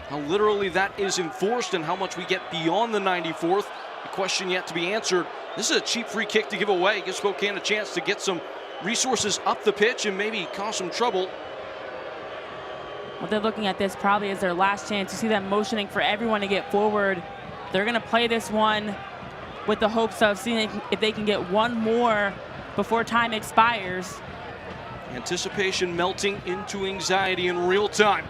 Speaker 1: How literally that is enforced and how much we get beyond the 94th, a question yet to be answered. This is a cheap free kick to give away. Gives Spokane a chance to get some resources up the pitch and maybe cause some trouble.
Speaker 2: Well, they're looking at this probably as their last chance. You see them motioning for everyone to get forward. They're going to play this one with the hopes of seeing if they can get one more before time expires.
Speaker 1: Anticipation melting into anxiety in real time.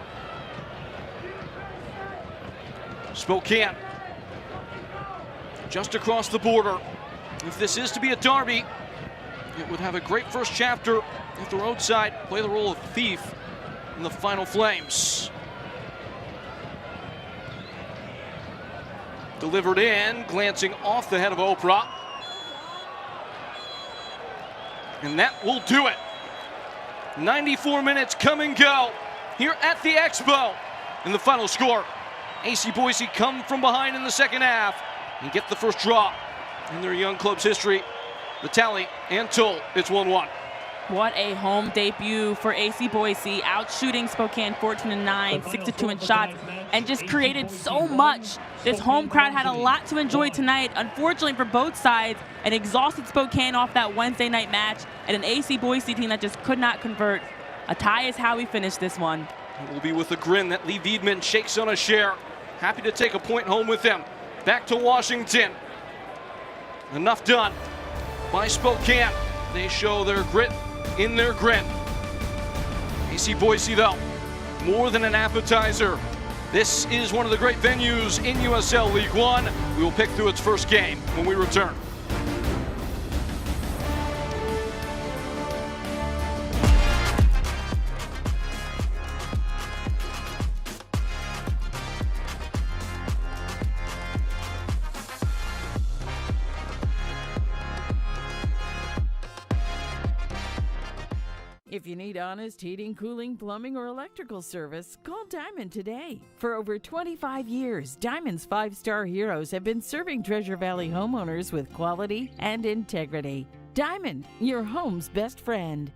Speaker 1: just across the border. If this is to be a derby, it would have a great first chapter if the roadside play the role of thief in the final flames. Delivered in, glancing off the head of Oprah. And that will do it. 94 minutes come and go here at the Expo. And the final score, AC Boise come from behind in the second half and get the first draw in their young club's history. The tally and total, it's 1-1.
Speaker 2: What a home debut for AC Boise, outshooting Spokane 14-9, 6-2 in shots, and just created so much. This home crowd had a lot to enjoy tonight. Unfortunately for both sides, an exhausted Spokane off that Wednesday night match, and an AC Boise team that just could not convert. A tie is how we finish this one.
Speaker 1: It will be with a grin that Lee Wiedemann shakes on a share. Happy to take a point home with them. Back to Washington. Enough done by Spokane. They show their grit in their grin. AC Boise, though, more than an appetizer. This is one of the great venues in USL League One. We will pick through its first game when we return.
Speaker 7: If you need honest heating, cooling, plumbing, or electrical service, call Diamond today. For over 25 years, Diamond's 5-star heroes have been serving Treasure Valley homeowners with quality and integrity. Diamond, your home's best friend.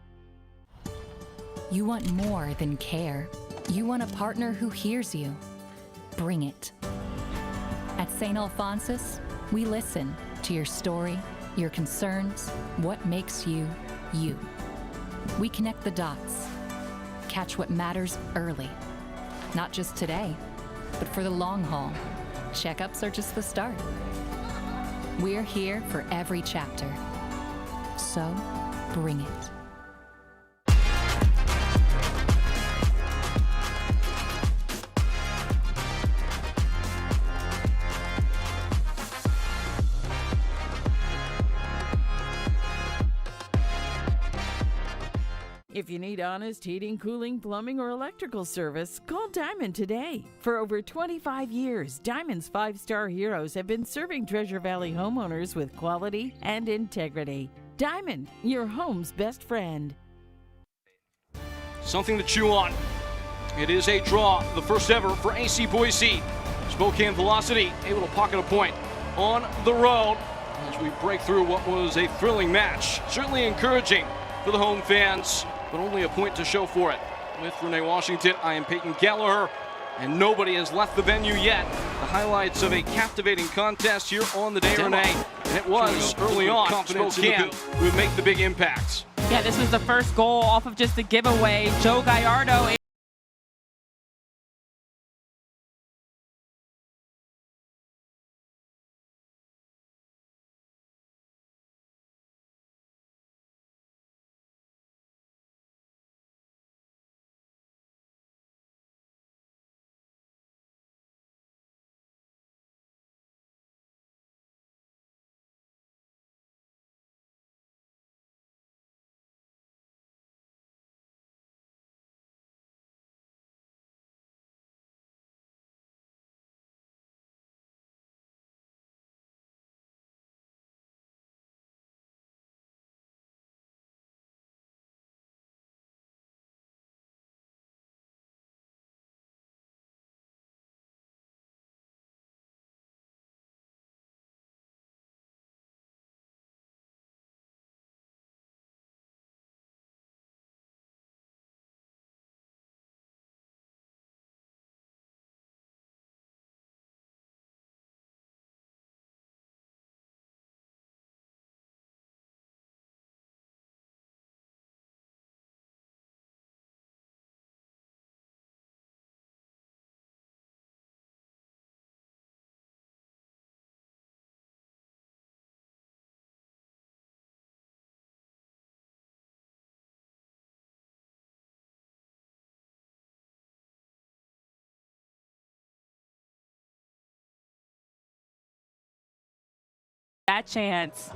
Speaker 3: You want more than care. You want a partner who hears you. Bring it. At St. Alphonsus, we listen to your story, your concerns, what makes you, you. We connect the dots, catch what matters early. Not just today, but for the long haul. Checkups are just the start. We're here for every chapter. So, bring it.
Speaker 7: If you need honest heating, cooling, plumbing, or electrical service, call Diamond today. For over 25 years, Diamond's 5-star heroes have been serving Treasure Valley homeowners with quality and integrity. Diamond, your home's best friend.
Speaker 1: Something to chew on. It is a draw, the first ever for AC Boise. Spokane Velocity able to pocket a point on the road as we break through what was a thrilling match. Certainly encouraging for the home fans, but only a point to show for it. With Renee Washington, I am Peyton Gallagher, and nobody has left the venue yet. The highlights of a captivating contest here on the day, Renee, and it was early on. Spokane would make the big impacts.
Speaker 2: Yeah, this was the first goal off of just a giveaway. Joe Gallardo that chance.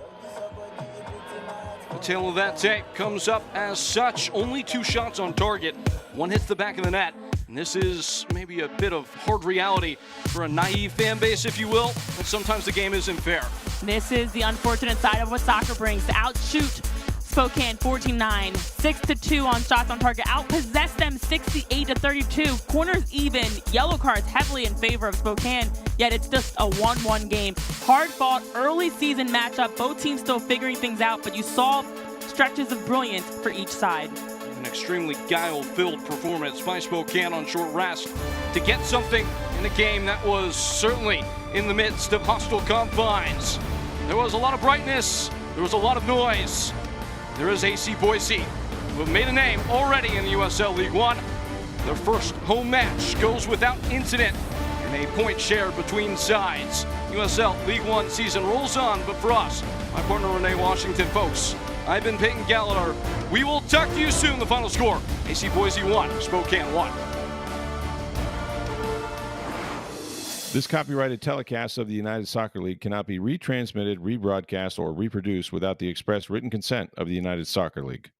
Speaker 1: The tail of that tape comes up as such. Only 2 shots on target. One hits the back of the net. And this is maybe a bit of hard reality for a naive fan base, if you will. And sometimes the game isn't fair.
Speaker 2: This is the unfortunate side of what soccer brings. To outshoot Spokane 14-9, 6-2 on shots on target. Outpossess them 68-32. Corners even. Yellow cards heavily in favor of Spokane. Yet it's just a 1-1 game. Hard fought early season matchup. Both teams still figuring things out, but you saw stretches of brilliance for each side.
Speaker 1: An extremely guile-filled performance by Spokane on short rest to get something in a game that was certainly in the midst of hostile confines. There was a lot of brightness. There was a lot of noise. There is AC Boise, who have made a name already in the USL League One. Their first home match goes without incident and a point shared between sides. USL League One season rolls on, but for us, my partner Renee Washington, folks, I've been Peyton Gallagher. We will talk to you soon. The final score, AC Boise 1, Spokane 1.
Speaker 19: This copyrighted telecast of the United Soccer League cannot be retransmitted, rebroadcast, or reproduced without the express written consent of the United Soccer League.